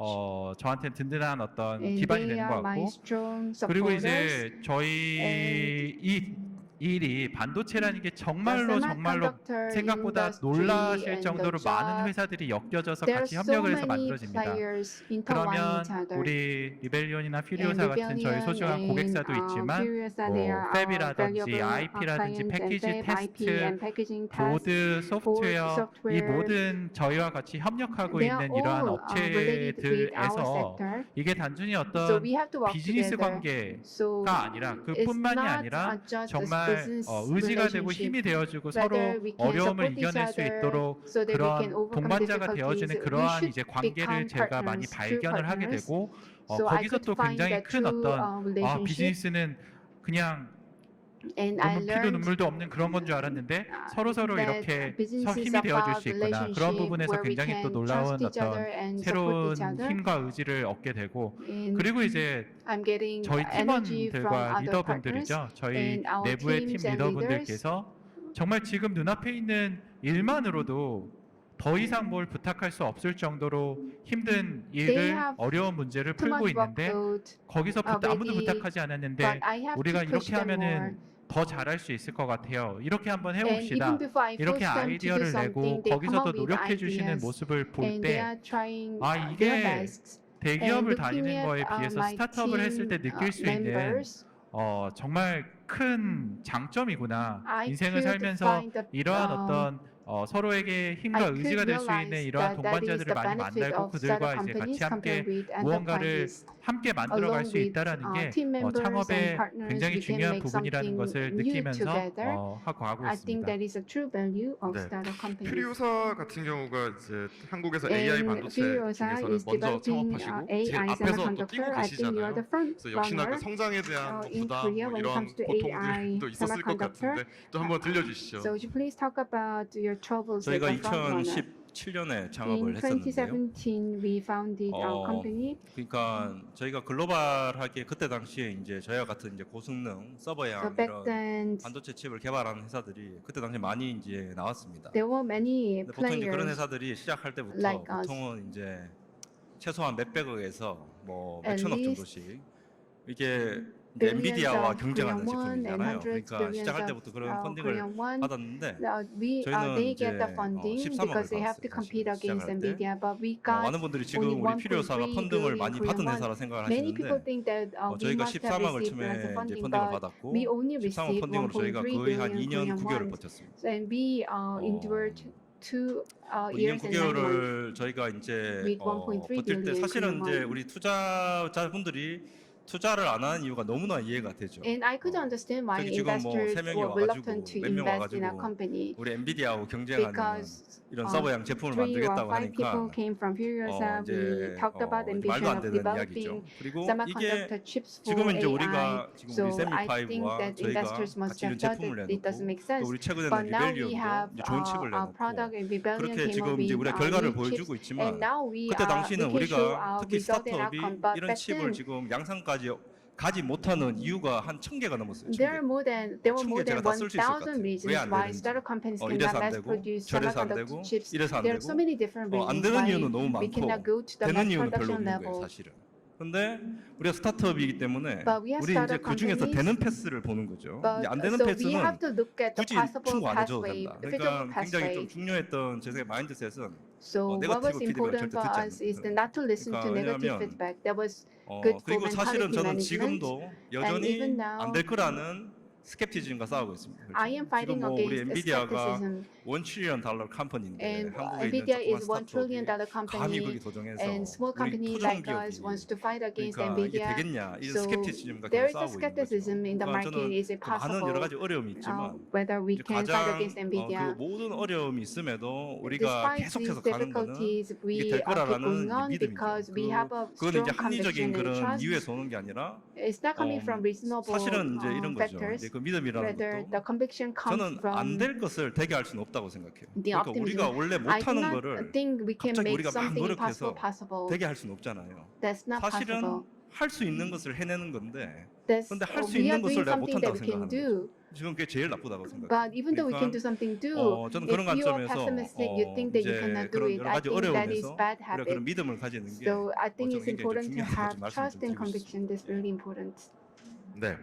저한테 든든한 어떤 And 기반이 they 되는 것 are my 같고 strong 그리고 supporters. 이제 저희 이 일이 반도체라는 게 정말로 semiconductor 생각보다 industry 놀라실 and 정도로 the 많은 job, 회사들이 엮여져서 There are 같이 so 협력을 해서 many 만들어집니다. players intertwine 그러면 each other. 우리 리벨리온이나 And 퓨리오사 같은 저희 Rebellion 소중한 and, 고객사도 있지만 Furiosa, 뭐 they are our 팹이라든지 valuable, IP라든지 clients 패키지 and Fab, IP 테스트, and packaging test, 보드, 소프트웨어 이 software. 모든 저희와 같이 협력하고 They are 있는 이러한 all related with our 업체들에서 sector. 이게 단순히 So 어떤 we have to work 비즈니스 together. 관계가 So 아니라 it's 그뿐만이 not 아니라 just a 정말 business 의지가 되고 relationship. 힘이 되어주고 Rather, 서로 we can 어려움을 support each 이겨낼 수 other 있도록 so that we can 그런 overcome 동반자가 difficulties. 되어주는 We 그러한 should 이제 관계를 become 제가 많이 partners, true 발견을 하게 partners. 되고 So I 거기서 could 또 find 굉장히 that 큰 true 어떤 relationship. 비즈니스는 그냥 And I 피도 learned 눈물도 없는 그런 건 줄 알았는데 서로 that 이렇게 business is 힘이 되어줄 about 수 있구나. 그런 부분에서 relationship where we 굉장히 또 can 놀라운 trust each other 어떤 and 새로운 support each other. 힘과 의지를 얻게 되고 And 그리고 이제 I'm getting 저희 energy from 팀원들과 other 리더분들이죠. partners 저희 and our 내부의 팀 teams and 리더분들께서 정말 지금 눈앞에 있는 일만으로도 더 이상 뭘 부탁할 수 없을 정도로 힘든 They 일을 have 어려운 문제를 too 풀고 much 있는데 workload, 거기서 아무도 already, 부탁하지 않았는데 but I have 우리가 to push 이렇게 them more. 하면은 더 잘할 수 있을 것 같아요. 이렇게 한번 And 해봅시다. even before I 이렇게 force them to do 아이디어를 내고 something, they come 거기서도 up with 노력해 주시는 ideas. 모습을 볼 And they 때 are trying 아, 이게 their best. 대기업을 And 다니는 looking 거에 at 비해서 my 스타트업을 했을 때 team 느낄 수 있는 members, 정말 큰 장점이구나. I 인생을 could 살면서 find the, 이러한 어떤 서로에게 힘과 I could 의지가 될 수 있는 realize 이러한 that that is 동반자들을 the 많이 benefit 만나고 of 그들과 startup 이제 companies 같이 함께 compared with 무언가를 enterprises. 함께 만들어갈 Along 수 with 있다라는 게 team members and 창업의 partners, 굉장히 we can 중요한 make 부분이라는 something 것을 new 느끼면서 together. 하고 I think 있습니다. that is a true value of 네. startup companies. 퓨리오사 같은 경우가 이제 한국에서 And AI 반도체 Furiosa 중에서는 is 먼저 developing 창업하시고 AI 제일 앞에서 또 뛰고 semiconductor. I think you are 계시잖아요. the front 그래서 역시나 그 runner 성장에 대한 뭐 in 부담 Korea 뭐 when it 이런 comes to AI 고통들도 있었을 것 semiconductor. 같은데 또 한번 들려주시죠. So would you please talk about your troubles as 저희가 a front runner? 2017년에 In 창업을 했었는데요. 2017, we founded our company. 그러니까 저희가 글로벌하게 그때 당시에 이제 저희와 같은 이제 고성능 So 서버양 back 이런 then, 반도체 칩을 개발하는 회사들이 그때 당시에 많이 이제 나왔습니다. there were many 근데 보통 이제 그런 players. 회사들이 시작할 때부터 like us. 보통은 이제 최소한 몇백억에서 뭐 At 몇천억 least 정도씩 이게 이제 billions 엔비디아와 of 경쟁하는 Korean won and 제품이잖아요. hundreds 그러니까 billions 시작할 of 때부터 그런 펀딩을 Korean won. 받았는데 They 저희는 get the 이제, funding 13억을 because they have to 받았어요, compete 사실 against 시작할 때. Nvidia, but we got 많은 분들이 지금 only 우리 1.3 필요사가 펀딩을 billion 많이 Korean 받은 won. 회사라 생각을 Many people 하시는데 think that we 저희가 must have 13억을 received 처음에 lots of 이제 funding, 펀딩을 but 받았고 we only 13억 received 펀딩으로 저희가 1.3 거의 한 billion 2년 Korean 9개월을 won. 버텼습니다. And we endured 2 2년 years and 9 months. 9개월을 저희가 이제 with 1.3 버틸 때 billion 사실은 Korean 이제 won. 우리 투자자분들이 투자를 안 하는 이유가 너무나 이해가 되죠. And I could understand why 저기 지금 뭐 investors 3명이 were reluctant to 와가지고 몇 명 invest in our 와가지고 company 우리 엔비디아하고 경쟁하는 because 이런 서버양 제품을 3 or 만들겠다고 5 people 하니까 came from Furiosa. We 이제 talked about 말도 ambition 안 of 되는 이야기죠. developing 그리고 이게 semiconductor chips for 지금은 이제 AI. 우리가 지금 So 우리 I think 세미5와 that 저희가 investors must 같이 이런 have thought 제품을 that it doesn't 내놓고 make 또 sense. 우리 최근에는 But now we 리벨리온도 have 이제 좋은 칩을 our product 내놓고 and Rebellion 그렇게 came up 지금 이제 with 우리가 결과를 new chips. 보여주고 And 있지만 now we 그때 당시는 can show 우리가 our 특히 result in our 스타트업이 but 이런 back 칩을 then 지금 양산까지 가지 못하는 이유가 한 1000개가 넘었어요. 1000개. there were more than 제가 다 쓸 수 있을 것 1,000 같아요. reasons 왜안 why 되는지. startup companies cannot 이래서 안 mass 되고 produce 저래서 안 semiconductor 되고 chips. 이래서 안 There are so 되고 many different 안 reasons 되는 why 이유는 너무 we cannot 많고 go to the 되는 mass 이유는 별로 production 없는 거예요, level. 사실은. 근데 우리가 스타트업이기 때문에 But we are 우리 이제 startup 그 중에서 companies. 되는 패스를 보는 거죠. But 이제 안 되는 so we 패스는 have to look at the 굳이 possible 충고 안 해줘도 pathway, 된다. feasible 그러니까 굉장히 좀 pathway. 중요했던 제 생각에 마인드셋은 So what was 네거티브 피드백을 important 절대 for 듣지 us is 않는 not to listen to 그러니까 negative 왜냐하면 feedback. That was good for 그리고 사실은 mentality 저는 management. 지금도 여전히 even now, 안 될 거라는 스캡티즘과 싸우고 있습니다. 그렇죠? I am fighting 지금 뭐 우리 against 엔비디아가 skepticism. $1 trillion 컴퍼니인데 And 한국에 있는 Nvidia is $1 조그만 trillion 스타트업이 감히 company, 거기 도전해서 and small 우리 company 토종 like 기업이 us wants to fight against 그러니까 이게 Nvidia. 되겠냐 이런 So 스캡티즘과 there 계속 is a 싸우고 있는 거죠. skepticism in the 그러니까 market. 저는 Is it 그 많은 여러 possible 가지 어려움이 있지만 whether we 이제 can fight 가장 against 그 Nvidia? 모든 어려움이 있음에도 우리가 Despite 계속해서 these 가는 거는 difficulties, 이게 we 될 keep 거라는 going on 믿음이죠. because we have a 그거는 이제 strong conviction 합리적인 and 그런 trust. 이유에서 오는 게 아니라 It's not coming from reasonable 사실은 이제 이런 거죠. factors. 이제 그 믿음이라는 Rather, 것도 the conviction comes 저는 from 안 될 것을 되게 할 수는 없다고 생각해요. the 그러니까 optimism. 우리가 원래 I do 못하는 not 거를 think we can 갑자기 make 우리가 막 something 노력해서 impossible possible. 되게 할 수는 없잖아요. That's not 사실은 possible. 할 수 있는 것을 해내는 건데 That's, 근데 할 수 we 있는 are doing 것을 내가 something 못한다고 that we can 생각하는 do. 거죠. 지금 그게 제일 나쁘다고 생각해요. But even though we can do 그러니까 something do, 저는 if 그런 you are 관점에서 pessimistic, you think that you 이제 cannot do 그런 it. 여러 I 가지 think that is 어려움에서 bad 우리가 habit. 그런 믿음을 가지는 게 So I think 저는 it's 굉장히 important to 중요하다고 have 말씀을 trust and 드리고 conviction. That's really important. 네.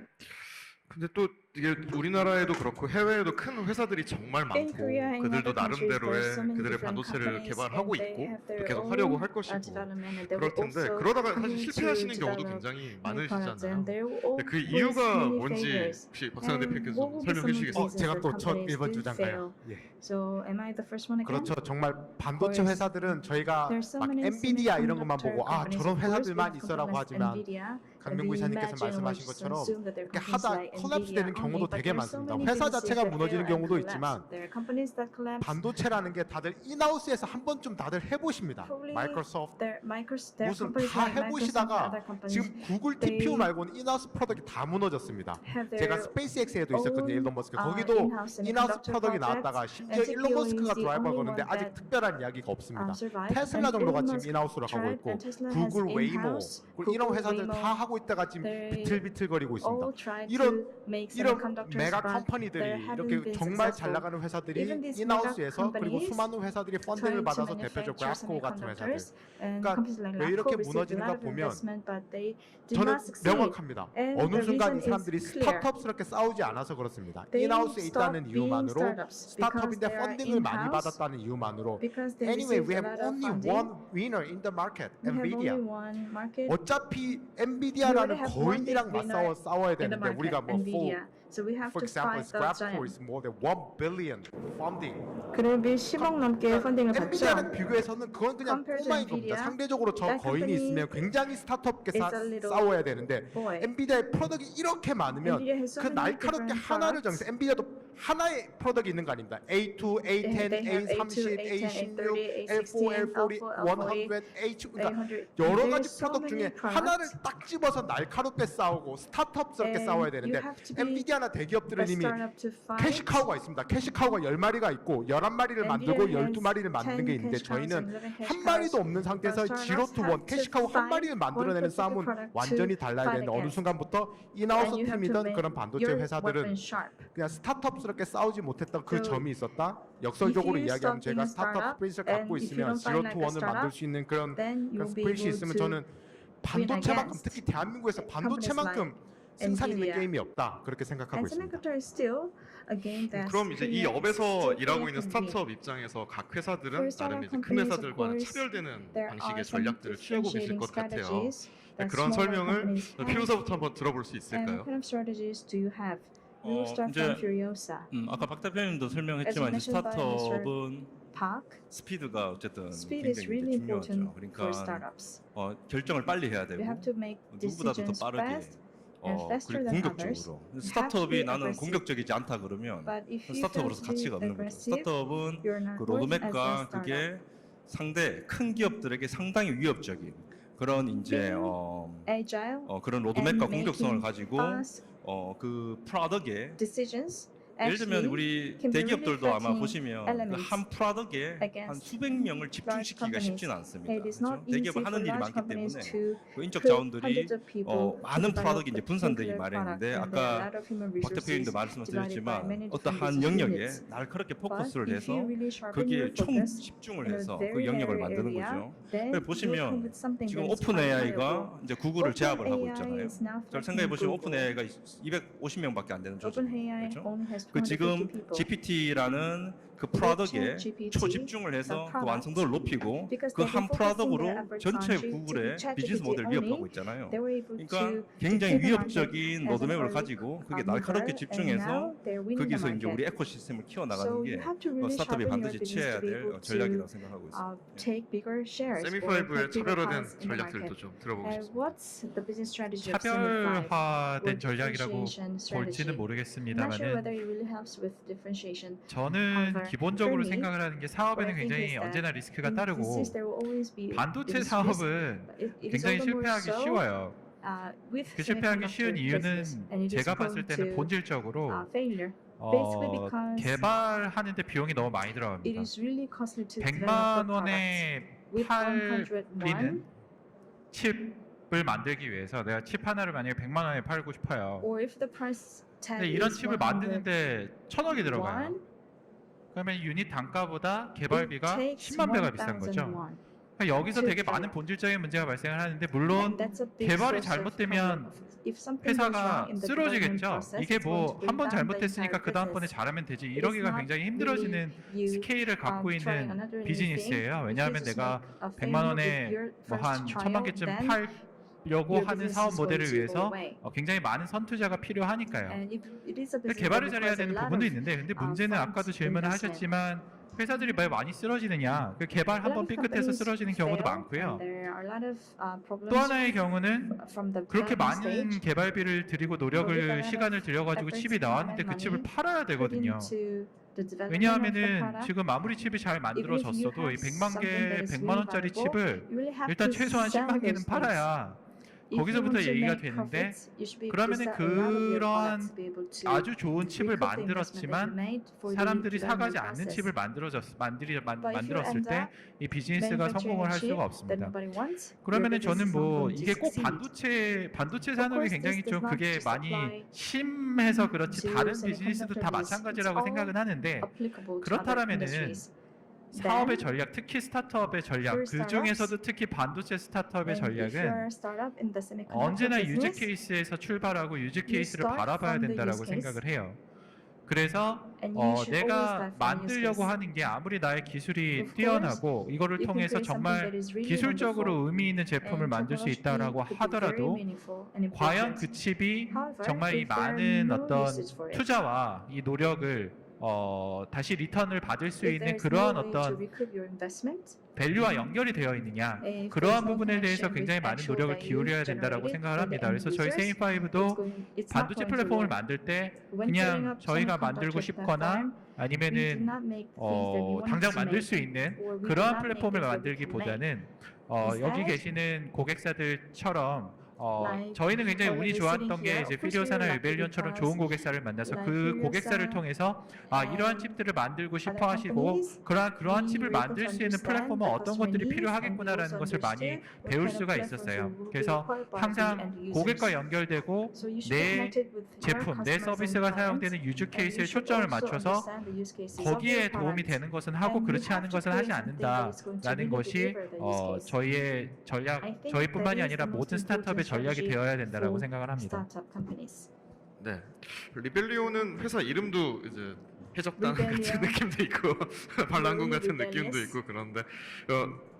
근데 또 이게 우리나라에도 그렇고 해외에도 큰 회사들이 정말 많고 In Korea and 그들도 other countries, 나름대로의 there's so many 그들의 different 반도체를 companies 개발하고 and they 있고 have 또 their 계속 own 하려고 할 것이고 development and they 그럴 will 텐데 also 그러다가 사실 continue to 실패하시는 경우도 develop 굉장히 new products 많으시잖아요. and they will all 근데 그 face 이유가 many 뭔지 failures. 혹시 박상현 And 대표께서 what will be 설명해 some of 주시겠어요? these 제가 또 첫 companies 1번 do 주장가요. fail? 예. So am I the first one again? 그렇죠. 정말 반도체 course, 회사들은 저희가 There's so 막 many 엔비디아 이런 것만 semiconductor 보고 아 companies, 저런 of course, we 회사들만 have 있어라고 companies 하지만 Nvidia, 강민구 we 이사님께서 imagine 말씀하신 or 것처럼 assume that they're 이렇게 companies 하다 like 콜랩스되는 Nvidia 경우도 only, but 되게 there's so 많습니다. many 회사 businesses 자체가 that 무너지는 fail and 경우도 collapse. 있지만 There are companies that collapse. 반도체라는 게 다들 인하우스에서 한 번쯤 다들 해보십니다. Probably 마이크로소프트 there are 무슨 companies 다 like Microsoft and 해보시다가 other companies 지금 구글 they TPU 말고는 인하우스 프로덕트 다 무너졌습니다. have 제가 their 스페이스X에도 있었거든요. own, 일론 머스크. uh, 거기도 in-house 인하우스 semiconductor 프로덕트이 projects, 나왔다가 심지어 and 일론 CPU 머스크가 is the 드라이버 only 거는데 one 아직 that 특별한 이야기가 없습니다. survived. 테슬라 And 정도가 Elon 지금 Musk 인하우스로 하고 tried, 있고 and Tesla has 구글 웨이모 in-house, 그리고 이런 Google, 회사들 Waymo, 다 하고 있다가 지금 they 비틀비틀거리고 있습니다. all tried 이런 to make 이런 semiconductors, 메가 but 컴퍼니들이 they haven't 이렇게 been 정말 잘 successful. 나가는 회사들이 Even these 인하우스에서 mega 그리고 companies 수많은 회사들이 펀딩을 trying to 받아서 대표적으로 manufacture 라코 같은 회사들. semiconductors, and 그러니까 companies like 왜 이렇게 Laco received a 무너지는가 lot of 보면 investment, but they did 저는 not succeed. 명확합니다. And 어느 the 순간 이 reason is 사람들이 clear. 스타트업스럽게 싸우지 않아서 그렇습니다. They 인하우스에 stopped 있다는 being 이유만으로 startups 스타트업인데 because they are 펀딩을 많이 in-house, 받았다는 이유만으로 because they Anyway, received we a have lot of only funding. one winner in the market, We have Nvidia. only one market. 어차피 We 엔비디아라는 already have one big 거인이랑 winner 싸워야 in the 되는데 market, 우리가 뭐 Nvidia. So we have for to example, fight the Graphcore giant. is more than 1 billion funding. 그룹이 10억 넘게 펀딩을 받죠. 엔비디아랑 비교해서는 그건 그냥 Compared to 꼬마인 겁니다. Nvidia, 상대적으로 저 that 거인이 company 있으면 굉장히 스타트업계 is a little 싸워야 되는데 boy. 엔비디아의 프로덕트가 이렇게 많으면 Nvidia has so 그 many 날카롭게 different 하나를 products. 정해서 엔비디아도 하나의 프로덕트 있는 거 아닙니다. A2, A10, They have A30, A2, A16, A30, L4, L40, L40, 100, H 그러니까 800. 여러 가지 There's so 프로덕트 중에 many products. 하나를 딱 집어서 날카롭게 싸우고 스타트업스럽게 And 싸워야 you 되는데 have to be 엔비디아나 the 대기업들은 이미 startup to fight. 캐시카우가 있습니다. 캐시카우가 10마리가 있고 11마리를 만들고 Nvidia has 12마리를 만드는 게 10 있는데 cash cows 저희는 and 11 cash 한 마리도 cows. 없는 상태에서 The 지로 startups 투 원 have to 캐시카우 한 마리를 fight 만들어내는 one 싸움은 particular product 완전히 to 달라야 fight 되는데 어느 against. 순간부터 And 인하우스 you have to 팀이든 make 그런 반도체 your 회사들은 weapon sharp. 그냥 스타트업스럽게 싸우지 못했던 그 So 점이 있었다. 역설적으로 if you 이야기하면 stop 제가 being a 스타트업 startup 스프릿을 and 갖고 if you 있으면 don't 지로 find 투 like a 원을 만들 startup, 수 있는 그런 then you'll be 스프릿이 able 있으면 to 저는 반도체만큼 against 특히 대한민국에서 companies 반도체만큼 승산 있는 Nvidia. 게임이 없다. 그렇게 생각하고 And 있습니다. semiconductor is still a game that's 그럼 이제 이 Korea 업에서 still 일하고 Korea 있는 can win. 스타트업 입장에서 각 For 회사들은 startup 나름 이제 큰 companies, of 회사들과는 course, 차별되는 there 방식의 are some 전략들을 취하고 계실 differentiating 것 같아요. strategies that 그런 smaller 설명을 companies have. 피우서부터 한번 들어볼 수 And 있을까요? what kind of strategies do you have? We will start 이제 from Furiosa. 아까 박 대표님도 설명했지만 이제 mentioned by 스타트업은 Park. 스피드가 어쨌든 Speed is 굉장히 really 이제 중요하죠. important for 그러니까 startups. 결정을 빨리 해야 되고 You have to make 누구보다도 더 decisions 빠르게 fast and faster 그리고 than others. 공격적으로. You have to 스타트업이 be 나는 aggressive. 공격적이지 않다 그러면 But if you fail 스타트업으로서 to be 가치가 없는 거죠. aggressive, 스타트업은 you're not 그 worth as a 로드맵과 startup. 그게 상대 큰 기업들에게 상당히 위협적인 그런 이제 Agile 그런 로드맵과 and 공격성을 making 가지고 fast 그 프로덕트에 decisions. 예를 들면 Actually, 우리 can be 대기업들도 really 아마 threatening 보시면 그 elements 한 프로덕트에 한 against 수백 명을 집중시키기가 large 쉽지는 않습니다. It is 그렇죠? not easy 대기업은 for 하는 일이 large 많기 companies 때문에 to 그 인적 put 자원들이 hundreds of people to 많은 develop 프로덕트 이제 the 분산되기 nuclear 마련인데 product. And there are a 아까 lot of human 박 대표님도 resources 말씀하셨지만 divided by many different 어떠한 business 영역에 units. 날카롭게 But 포커스를 if 해서 you really sharpen 거기에 your 총 focus 집중을 in a 해서 very 그 영역을 narrow 만드는 area, 거죠. then 그래서 보시면 you'll come with something 지금 that is 오픈 quite AI가 valuable. 이제 구글을 제압을 하고 OpenAI 있잖아요. is now 잘 생각해 보시면 threatening 오픈 AI가 250명밖에 안 되는 Google. 조직이에요. OpenAI 그렇죠? only has 그 지금 250 people. GPT라는 그 프로덕트에 GPT, 초집중을 해서 the 그 product, 완성도를 높이고 because 그 they've 한 been focusing 프로덕트로 their efforts 전체 on 구글의 ChatGPT 비즈니스 모델을 only, 위협하고 있잖아요. they were able 그러니까 to 굉장히 take advantage 위협적인 as an 로드맵을 early 가지고 그게 mover, 날카롭게 and 집중해서 now they're winning 거기서 the 이제 우리 market. 에코시스템을 키워나가는 So 게 you have to really 스타트업이 sharpen your 반드시 business 취해야 to be 될 able 전략이라고 to 생각하고 있습니다. take bigger shares or 세미5의 take bigger 차별화된 parts in the 전략들도 market. 좀 들어보고 싶습니다. What's the business strategy of Semi5? 차별화된 or 전략이라고 differentiation strategy? 볼지는 I'm not sure 모르겠습니다만은 whether it really helps with differentiation. 저는 However, 기본적으로 for me, 생각을 하는 게 What I 사업에는 think 굉장히 is that 언제나 리스크가 in 따르고 business there will always be 반도체 business risk, 사업은 but it is 굉장히 all the more 실패하기 so, 쉬워요. with 그 실패하기 쉬운 semiconductor 이유는 business, and it is 제가 봤을 prone 때는 to 본질적으로 failure. Basically because 개발하는데 비용이 너무 많이 it 들어갑니다. is really costly to 100만 develop the product. 원에 With 100 팔리는 칩을 만들기 위해서 내가 칩 하나를 만약에 100만 원에 팔고 싶어요. or if the price tag 근데 이런 is 칩을 100 만드는데 1,000억이 들어가요. won, 그러면 유닛 단가보다 it 개발비가 takes 10만 배가 비싼 1,000 거죠. won. 그러니까 여기서 to 되게 많은 fail. 본질적인 문제가 발생을 하는데 And 물론 that's a big 개발이 source of 잘못되면 problem. If something goes wrong 회사가 in the development 쓰러지겠죠. process, 이게 it's going 뭐 to 한 번 bring down the 잘못했으니까 entire 그 다음번에 business. 잘하면 되지 It is 이러기가 not 굉장히 really 힘들어지는 you 스케일을 갖고 trying 있는 another new 비즈니스예요. thing. 왜냐하면 If you just 내가 make a 100만 failure 원에 with your 뭐 한 first 1,000만 trial, 개쯤 then 팔려고 your 하는 business 사업 is going 모델을 to go 위해서 away. 굉장히 많은 선투자가 필요하니까요. And if it is a 근데 business 개발을 that 잘해야 requires a 되는 lot 부분도 of 있는데 근데 문제는 funds 아까도 질문을 investment. 하셨지만 회사들이 왜 많이 쓰러지느냐? 그 개발 A lot 한번 of 삐끗해서 companies 쓰러지는 경우도 fail, 많고요. and there are a lot of, problems 또 하나의 경우는 from the 그렇게 development 많은 stage. 개발비를 들이고 노력을 development 시간을 들여가지고 efforts, 칩이 나왔는데 그 time and 칩을 money 팔아야 put 되거든요. into the development of the 왜냐하면은 product. 지금 아무리 칩이 잘 만들어졌어도 이 100만 개, something that is 100만 really 원짜리 valuable, 칩을 You really have 일단 to 최소한 sell 10만 개는 those things. 팔아야 If you 거기서부터 want to 얘기가 make 되는데 profits, you should be able to 그러면은 sell a lot of your 그러한 products to be able to 아주 좋은 칩을 recoup the investment that you 만들었지만 made for the 사람들이 development 사가지 않는 process. 칩을 But if you 만들었을 end 때 up 이 비즈니스가 manufacturing 성공을 할 a chip 수가 that 없습니다. nobody wants, your 그러면은 business 저는 is not 뭐 going to 이게 꼭 succeed. 반도체 Of 산업이 course, 굉장히 this does 좀 not 그게 just 많이 apply 심해서 그렇지 to 다른 비즈니스도 다 semiconductor business. 마찬가지라고 It's 생각은 하는데 applicable to other 그렇다라면은 industries. 사업의 전략, 특히 스타트업의 전략, for 그 중에서도 특히 반도체 스타트업의 And if you're 전략은 a startup in the semiconductor 언제나 유즈 business, 케이스에서 출발하고 유즈 케이스를 start 바라봐야 from the 된다라고 use case. 생각을 해요. 그래서 and you should always 내가 start from use 만들려고 case. 하는 게 아무리 나의 기술이 Of course, 뛰어나고 이거를 You can 통해서 create something 정말 that is really 기술적으로 wonderful 의미 있는 제품을 and 만들 수 technologically 있다라고 could be very 하더라도 meaningful and 과연 important. 그 칩이 However, 정말 이 if there are 많은 no 어떤 usage for it, 투자와 이 노력을 다시 리턴을 받을 수 if 있는 there is 그러한 no way to 어떤 recoup your investment, 밸류와 연결이 되어 있느냐 if 그러한 there's no 부분에 대해서 connection 굉장히 with 많은 actual 노력을 value 기울여야 된다라고 generated 생각을 for the 합니다. end 그래서 저희 users, 세미파이브도 it's not 반도체 going to 플랫폼을 work. 만들 때 When setting 그냥 up 저희가 semiconductor 만들고 싶거나 platform, we do 아니면은 not make things that we want 당장 to 만들 make, 수 있는 or we do 그러한 not make 플랫폼을 things that we can make. 만들기보다는 여기 Instead, 계시는 고객사들처럼 like 저희는 굉장히 운이 already 좋았던 sitting 게 here, 이제 of course 피리오사나 we were lucky 리벨리온처럼 because 좋은 고객사를 만나서 like 그 Furiosa 고객사를 통해서 이러한 and 칩들을 만들고 싶어 other 하시고 companies, 그러한 we 칩을 were able 만들 to 수 있는 understand 플랫폼은 the 어떤 customer 것들이 needs, and we 필요하겠구나라는 also 것을 많이 understood what 배울 kind of 수가 platforms 있었어요. will be 그래서 required by the 항상 end users. 고객과 연결되고 So you should be 내 connected with your 제품, 내 customers 서비스가 and clients, 사용되는 유즈 and 케이스에 you should 초점을 also 맞춰서 understand the use cases of 거기에 your 도움이 product. 되는 것은 하고 And 그렇지 you 않은 have to 것은 하지 create something that is going to 않는다라는 really 것이 deliver the use case. 저희의 전략, I think 저희뿐만이 that is 아니라 the most 모든 스타트업의 important 전략이 strategy 되어야 된다라고 for 생각을 합니다. startup companies. 네, 리벨리오는 회사 이름도 이제 해적단 같은 리벨리온. 느낌도 있고 반란군 같은 느낌도 rebellious. 있고 그런데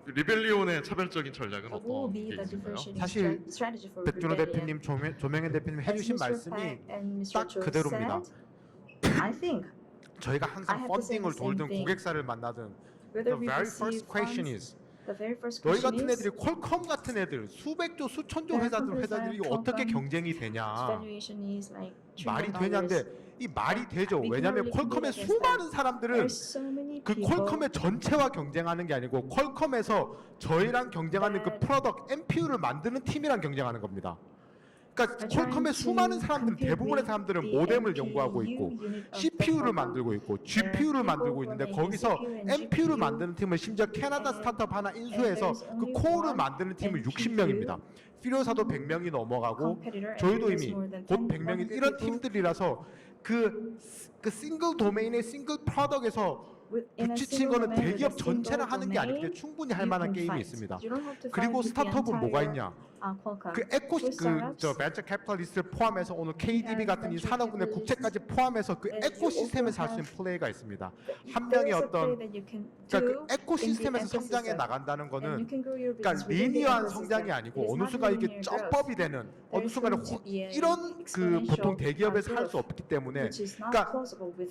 리벨리온의 차별적인 전략은 What will 어떤 be 게 the 있을까요? differentiating 사실 strategy for 백준호 rebellion? 대표님, 조명현 대표님 해주신 As Mr. 말씀이 Park and Mr. 딱 Cho 그대로입니다. said, I think 저희가 I 항상 have to say 펀딩을 the same 돌든 thing. 고객사를 만나든 whether The we very receive first question funds, is the very first 너희 question 같은 is 애들이 퀄컴 같은 애들 수백조 수천조 There are 회사들이 companies 어떻게 like 경쟁이 its 되냐 valuation is like 말이 $1 trillion. 되냐인데 이 말이 되죠. We 왜냐하면 cannot 퀄컴의 really compete against 수많은 사람들은 There's so many 그 people 퀄컴의 전체와 경쟁하는 게 아니고 퀄컴에서 저희랑 경쟁하는 그 프로덕트 MPU를 만드는 팀이랑 경쟁하는 겁니다. 그러니까 are trying 퀄컴의 to 수많은 사람들은 compete 대부분의 with 사람들은 the 모뎀을 NPU 연구하고 있고 unit of the CPU를 program. 만들고 있고 There are GPU를 people 만들고 who are 있는데 making 거기서 CPU and MPU를 GPU, 만드는 팀을 심지어 캐나다 and 스타트업 하나 인수해서 there's 그 only 코어를 one 만드는 팀을 NPU 60명입니다. 필요사도 100명이 넘어가고 competitor, and 저희도 there's 이미 more than 곧 10, 100명이 100 이런 people. 팀들이라서 그 싱글 도메인의 싱글 프로덕트에서 부딪힌 거는 대기업 전체를 하는 게 아니기 때문에 충분히 할 만한 게임이 있습니다. 그리고 스타트업은 뭐가 있냐? 그 저 벤처 캐피탈리스트를 포함해서 오늘 KDB 같은 이 산업은행 국채까지 포함해서 그 에코시스템에서 할 수 있는 플레이가 있습니다. 한 명의 어떤 그러니까 그 에코시스템에서 성장해 나간다는 거는 그러니까 리니어한 성장이 아니고 어느 순간 이게 점법이 되는 어느 순간에 이런 그 보통 대기업에서 할 수 없기 때문에 그러니까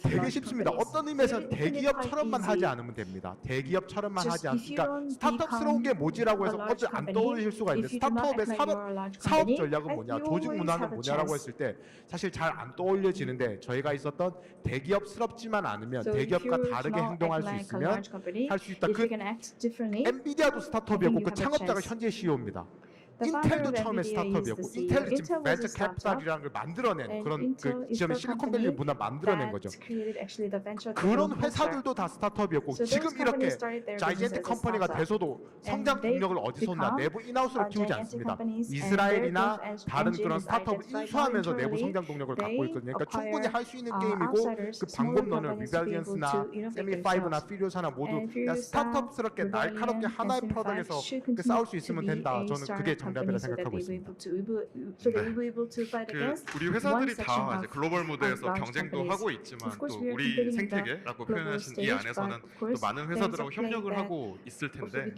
되게 쉽습니다. 어떤 의미에서 대기업처럼만 하지 않으면 됩니다. 대기업처럼만 하지 않으니까 스타트업스러운 게 뭐지라고 해서 어째 안 떠올릴 수가 있는데 스타트업의 사업 전략은 뭐냐, 조직 문화는 뭐냐라고 했을 때 사실 잘 안 떠올려지는데 저희가 있었던 대기업스럽지만 않으면 대기업과 다르게 행동할 수 있으면 할 수 있다. 그 엔비디아도 스타트업이었고 그 창업자가 현재 CEO입니다. 인텔도 처음에 스타트업이었고 인텔이 지금 벤처 캐피탈이라는 걸 만들어낸 그런 그 지금 실리콘밸리 문화 만들어낸 거죠. 그런 회사들도 다 스타트업이었고 지금 이렇게 자이언트 컴퍼니가 돼서도 성장 동력을 어디서 나 내부 인하우스로 키우지 않습니다. 이스라엘이나 다른 그런 스타트업을 인수하면서 내부 성장 동력을 갖고 있거든요. 그러니까 충분히 할 수 있는 게임이고 그 방금 너는 리벨리언스나 세미5나 피리오사나 모두 그냥 스타트업스럽게 날카롭게 하나의 프로덕트에서 싸울 수 있으면 된다. 저는 그게 정답이라 생각하고 있습니다. 그 우리 회사들이 다 이제 글로벌 무대에서 경쟁도 하고 있지만 또 우리 생태계라고 표현하신 이 안에서는 또 많은 회사들하고 협력을 하고 있을 텐데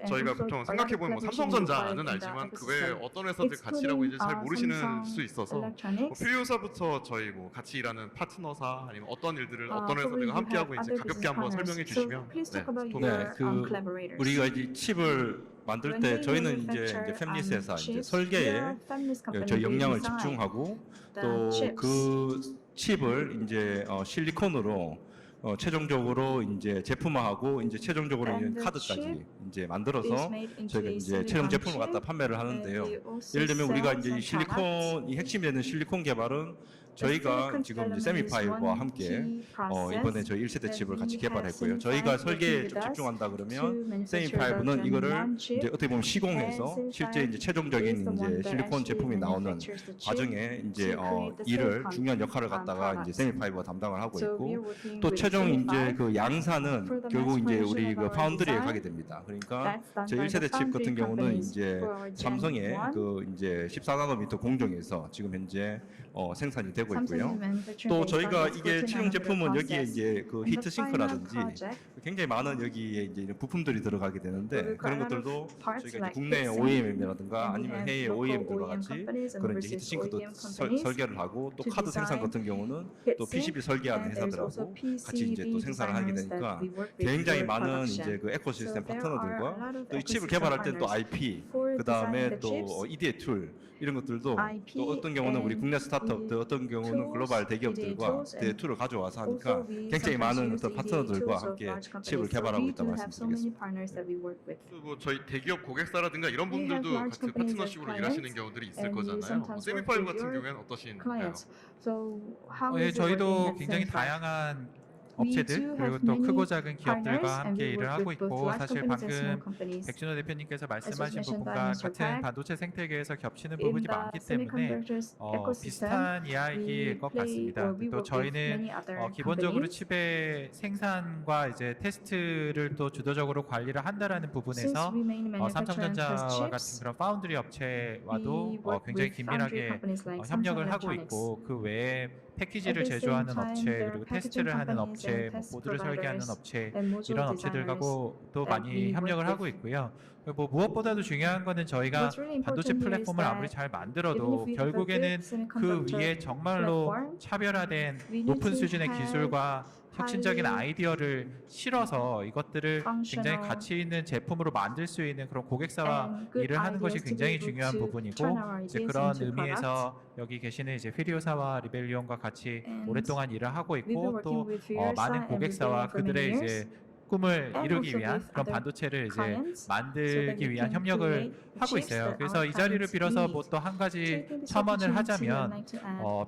저희가 보통 생각해 보면 뭐 삼성전자는 알지만 그 외에 어떤 회사들 같이 일하고 있는지 잘 모르시는 수 있어서 뭐 필요사부터 저희 뭐 같이 일하는 파트너사 아니면 어떤 일들을 어떤 회사들과 함께 하고 있는지 가볍게 한번 설명해 주시면 도움이 우리가 이제 칩을 만들 때 저희는 이제 팹리스에서 이제 설계에 저희 역량을 집중하고 또 그 칩을 이제 실리콘으로 최종적으로 이제 제품화하고 이제 최종적으로 이제 카드까지 이제 만들어서 저희가 이제 최종 제품을 갖다 판매를 하는데요. 예를 들면 우리가 이제 이 실리콘이 핵심이 되는 실리콘 개발은 저희가 지금 이제 세미5와 함께 이번에 저희 1세대 칩을 같이 개발했고요. 저희가 설계에 좀 집중한다 그러면 세미5는 이거를 이제 어떻게 보면 시공해서 실제 이제 최종적인 이제 실리콘 제품이 나오는 과정에 이제 일을 중요한 역할을 갖다가 이제 세미5가 담당을 하고 있고 또 최종 이제 그 양산은 결국 이제 우리 그 파운드리에 가게 됩니다. 그러니까 저희 1세대 칩 같은 경우는 이제 삼성의 그 이제 14나노미터 공정에서 지금 현재 생산이 되고 있고요. 또 저희가 이게 최종 제품은 여기에 이제 그 히트 싱크라든지 굉장히 많은 여기에 이제 이런 부품들이 들어가게 되는데 그런 것들도 저희가 이제 국내 OEM이라든가 아니면 해외 OEM들과 같이 그런 이제 히트 싱크도 설계를 하고 또 카드 생산 같은 경우는 또 PCB 설계하는 회사들하고 같이 이제 또 생산을 하게 되니까 굉장히 많은 이제 그 에코시스템 파트너들과 또 이 칩을 개발할 때 또 IP 그 다음에 또 EDA 툴 이런 것들도 또 어떤 경우는 우리 국내 스타트업들 어떤 경우는 글로벌 대기업들과 툴을 가져와서 하니까 굉장히 많은 어떤 파트너들과 함께 칩을 개발하고 있다고 말씀드리겠습니다. 뭐 저희 대기업 고객사라든가 이런 분들도 같은 파트너십으로 일하시는 경우들이 있을 거잖아요. 뭐 세미5 같은 경우에는 어떠신가요? 예, 저희도 굉장히 다양한 업체들 그리고 또 크고 작은 기업들과 함께 일을 하고 있고 사실 방금 백준호 대표님께서 말씀하신 부분과 같은 반도체 생태계에서 겹치는 부분이 많기 때문에 비슷한 이야기일 것 같습니다. 또 저희는 기본적으로 칩의 생산과 이제 테스트를 또 주도적으로 관리를 한다라는 부분에서 삼성전자와 같은 그런 파운드리 업체와도 굉장히 긴밀하게 협력을 하고 있고 그 외에 패키지를 제조하는 업체 그리고 테스트를 하는 업체, 뭐 보드를 설계하는 업체 이런 업체들하고 또 많이 협력을 하고 있고요. 뭐 무엇보다도 중요한 거는 저희가 반도체 플랫폼을 아무리 잘 만들어도 결국에는 그 위에 정말로 차별화된 높은 수준의 기술과 혁신적인 아이디어를 실어서 이것들을 굉장히 가치 있는 제품으로 만들 수 있는 그런 고객사와 일을 하는 것이 굉장히 중요한 부분이고 이제 그런 의미에서 여기 계시는 이제 휘리오사와 리벨리온과 같이 오랫동안 일을 하고 있고 또 많은 고객사와 그들의 이제 꿈을 이루기 위한 그런 반도체를 이제 만들기 위한 협력을 하고 있어요. 그래서 이 자리를 빌어서 뭐 또 한 가지 첨언을 하자면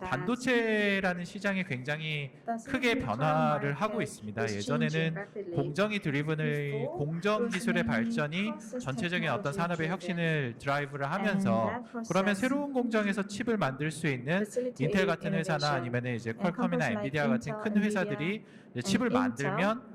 반도체라는 시장이 굉장히 크게 변화를 하고 있습니다. 예전에는 공정이 드리븐의 공정 기술의 발전이 전체적인 어떤 산업의 혁신을 드라이브를 하면서 그러면 새로운 공정에서 칩을 만들 수 있는 인텔 같은 회사나 아니면 이제 퀄컴이나 엔비디아 같은 큰 회사들이 이제 칩을 만들면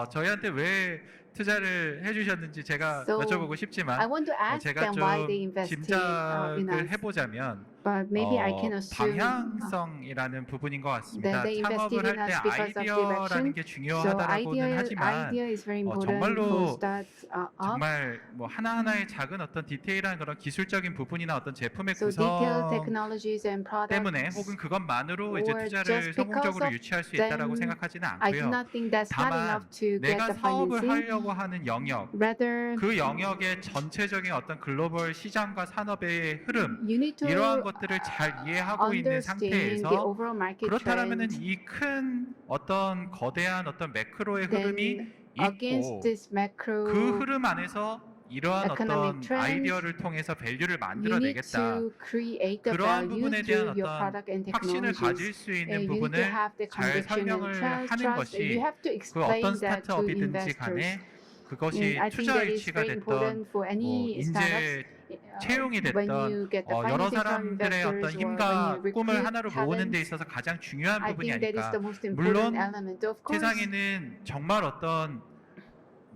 저희한테 왜 투자를 해주셨는지 제가 So, 여쭤보고 I 싶지만 want to ask 제가 them why 좀 they invested in 짐작을 us. 해보자면 but maybe I can assume 방향성이라는 부분인 것 같습니다. that they 창업을 invested in 할 때 us because of 아이디어라는 direction. 게 So 중요하다고는 하지만 idea is very important 정말로 for start up. 정말 뭐 하나하나의 작은 어떤 디테일한 그런 기술적인 부분이나 어떤 제품의 So detailed 구성 technologies and 때문에 products. 혹은 그것만으로 이제 or 투자를 just because 성공적으로 of 유치할 수 them, 있다라고 생각하지는 I do 않고요. not think that's not 다만 enough to get 내가 the 사업을 financing. 하려고 하는 영역, Rather, 그 영역의 전체적인 어떤 글로벌 시장과 산업의 흐름, you need to 이러한 것들을 잘 이해하고 있는 understand the 상태에서 overall market 그렇다면은 trend. 이 큰 어떤 거대한 어떤 매크로의 흐름이 Then against 있고 this macro, 그 흐름 안에서 이러한 economic 어떤 trend, 아이디어를 통해서 밸류를 you need 만들어내겠다. to create the 그러한 value 부분에 대한 through your 어떤 product and 확신을 가질 technologies. 수 있는 And you need to 부분을 have the 잘 conviction 설명을 and 하는 trust. 것이 You have to 그 explain 어떤 that to 스타트업이든지 investors. 간에 그것이 And I think 투자 that is 유치가 very 됐던 important for 뭐 any startups. 인재 채용이 When 됐던 you get the 여러 financing from 사람들의 어떤 investors or 힘과 when you 꿈을 recruit 하나로 모으는 데 talents, 있어서 가장 중요한 I 부분이 think that is 아닐까. the most 물론 important element. Of course, 세상에는 정말 어떤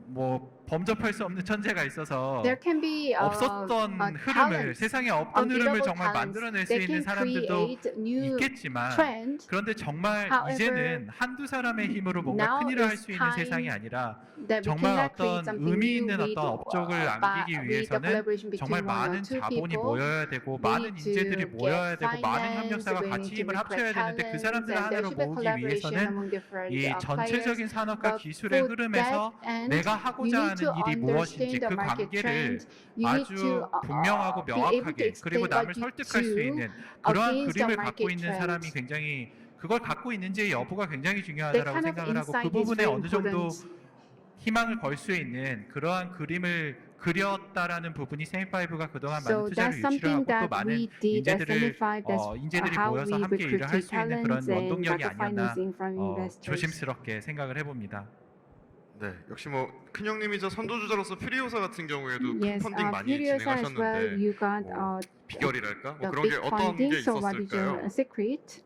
뭐 범접할 수 없는 천재가 있어서 there can be 없었던 흐름을 talents, 세상에 없던 흐름을 unbeatable 정말 talents 만들어낼 수 that 있는 can 사람들도 create new 있겠지만 trend 그런데 정말 However, 이제는 한두 사람의 힘으로 뭔가 now 큰일을 할 is 수 있는 time 세상이 아니라 that we 정말 cannot create 어떤 something 의미 new 있는 with, 어떤 업적을 with 안기기 the 위해서는 collaboration between 정말 one or 많은 two 자본이 people. 모여야 되고 We 많은 need to 인재들이 get 모여야 되고 많은 finance, 협력사가 we 같이 need to 힘을 합쳐야 recruit 되는데 그 talents, 사람들을 and there 하나로 should be 모으기 collaboration 위해서는 among different 이 players. 전체적인 산업과 But 기술의 for 흐름에서 that end, 내가 you 하고자 need 하는 to 일이 무엇인지 understand the 그 market 관계를 trend. You need 아주 to 분명하고 be able to 명확하게 그리고 explain 남을 what you 설득할 수 do 있는 그러한 against the 그림을 갖고 market 있는 trend. 사람이 굉장히 그걸 갖고 있는지의 여부가 굉장히 That 중요하다고 kind of 생각을 하고 그 insight is 부분에 very 어느 정도 important. 희망을 걸 수 있는 그러한 그림을 그렸다라는 부분이 세미파이브가 그동안 So 많은 투자를 that's 유치를 something 하고 또 that 많은 we did at 인재들을 Semify. That's 인재들이 how 모여서 we 함께 일을 할 recruited 수 있는 그런 talents and got 원동력이 the 아니었나 financing from investors. 조심스럽게 생각을 해봅니다. 네, 역시 뭐 큰형님이자 선도주자로서 퓨리오사 같은 경우에도 큰 Yes, 펀딩 많이 Furiosa as well. 진행하셨는데 You got 뭐 비결이랄까? 뭐 the 그런 big 게 어떤 funding. 게 So what is your 있었을까요? secret?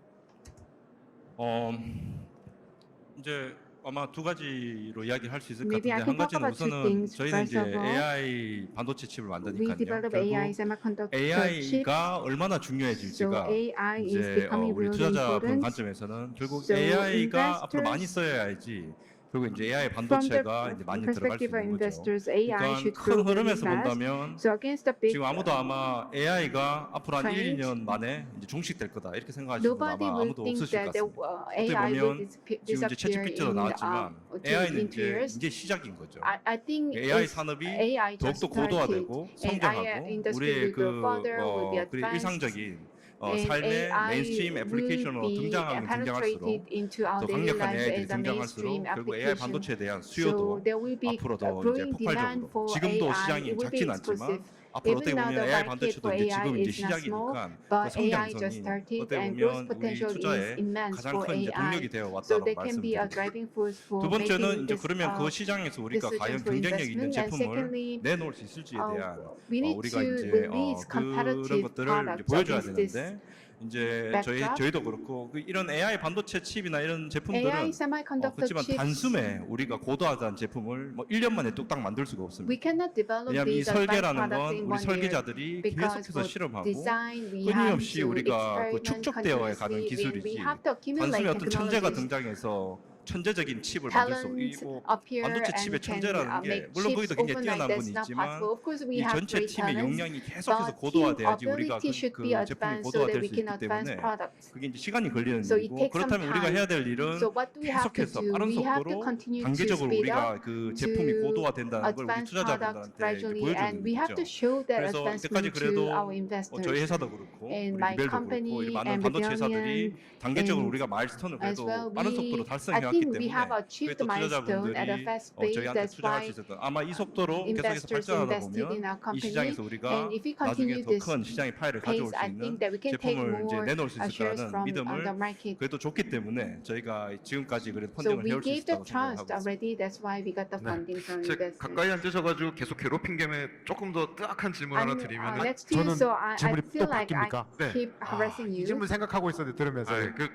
이제 아마 두 가지로 이야기할 수 있을 것 Maybe I 같은데 can 한 talk 가지는 about two 우선은 things. 저희는 First 이제 of all, AI 반도체 칩을 We 만드니까요. develop 결국 AI semiconductor chips. AI가 얼마나 So 중요해질지가 AI is 이제 becoming 우리 really 투자자분 important. 관점에서는 결국 So AI가 앞으로 많이 investors- 써야지 결국 이제 AI From the 반도체가 이제 많이 들어갈 수 perspective of 있는 거죠. investors, AI 그러니까 should 큰 grow really 흐름에서 fast. 본다면 So against the big, 지금 아무도 아마 AI가 앞으로 한 1, trend, 2년 만에 이제 종식될 거다 이렇게 생각하시는 분 nobody 아마 will 아무도 think 없으실 that 것 같습니다. AI will 보면 지금 이제 disappear 채찌피티도 in 나왔지만 AI는 in 2 years. 이제 시작인 거죠. I think AI it's 산업이 AI just 더욱더 started, 고도화되고 and AI 성장하고 industry 우리의 will go further, will be 그 advanced. 일상적인 And 삶의 AI 메인스트림 will 애플리케이션으로 be 등장할수록 penetrated into our 더 daily 강력한 lives AI들이 as a 등장할수록 mainstream 결국 AI application. 반도체에 대한 So 수요도 there will be 앞으로 더 a 이제 growing demand 폭발적으로 for 지금도 AI. 시장이 It will be 작진 않지만 exclusive. 앞으로 어떻게 Even now 보면 the AI market 반도체도 for 이제 AI 지금 이제 is not small, 시작이니까 그 but AI just 성장성이 started 어떻게 and 보면 growth 우리 potential is 투자의 immense 가장 for 큰 이제 동력이 AI. 되어 So 왔다고 they can be a 말씀드립니다. driving force for 두 번째는 making 이제 this 그러면 그 시장에서 우리가 과연 decisions for 경쟁력 있는 investment. And 제품을 secondly, 내놓을 수 있을지에 대한 we need 우리가 to 이제 release 그런 competitive 것들을 이제 products 보여줘야 against this 되는데 이제 backdrop. 저희도 그렇고 그 이런 AI 반도체 칩이나 이런 제품들은 AI semiconductor 그렇지만 chips. 단숨에 우리가 고도화한 제품을 뭐 1년 만에 뚝딱 만들 수가 없습니다. We cannot develop 왜냐하면 이 these advanced 설계라는 products 건 in 우리 1 year. 설계자들이 Because 계속해서 for 실험하고 design, we have 끊임없이 to 우리가 그 experiment 축적되어 가는 continuously. 기술이지 We have to accumulate 단순히 어떤 천재가 technologies. 등장해서 천재적인 칩을 만들 수 Talent 뭐 appear 반도체 and 칩의 can 천재라는 게 make 물론 거기도 chips 굉장히 overnight. 뛰어난 분이 That's not 있지만 possible. Of course, we 이 have 전체 great 팀의 talents, 역량이 계속해서 but team 고도화돼야지 우리가 ability should 그 be 제품이 advanced so 고도화될 that we 수 can 있기 advance 때문에 products. 그게 이제 시간이 걸리는 So it 일이고 takes some 그렇다면 우리가 time. 해야 될 일은 So what do we have to 계속해서 do? 빠른 We have to 속도로 continue to 단계적으로 speed up 우리가 그 제품이 to 고도화된다는 걸 우리 advance products 투자자분들한테 이제 gradually, 보여주는 and we have to 거죠. show that 그래서 이때까지 advancement 그래도 to our investors. 저희 회사도 그렇고 And 우리 my 리벨도 그렇고 company 우리 많은 and 반도체 회사들이 Brilliant 단계적으로 and 우리가 마일스톤을 as 그래도 well, 빠른 속도로 I 달성해왔기 think we 때문에 have 그게 achieved 또 the milestone at a 투자자분들이 fast pace. 저희한테 That's 투자할 why 수 있었던 아마 이 속도로 계속해서 investors 발전하다 invested in 보면 our 이 company. 시장에서 우리가 And if we 나중에 continue 더 this 큰 시장의 파일을 pace, 가져올 수 I 있는 think that we can take 제품을 이제 more 내놓을 수 있을 shares 거라는 from the 믿음을 market. 그래도 줬기 때문에 저희가 지금까지 그래도 So 펀딩을 we 해올 수 gave the 있다고 생각을 trust 하고 있습니다. already. That's why we got the 네. funding from 제 investors. 가까이 앉으셔가지고 계속 괴롭힌 김에 조금 더 뜨악한 질문 하나 드리면 next to you, 저는 so I 질문이 feel 또 like I 바뀝니까? 네. keep harassing 이 you. 질문 생각하고 있었는데 들으면서 그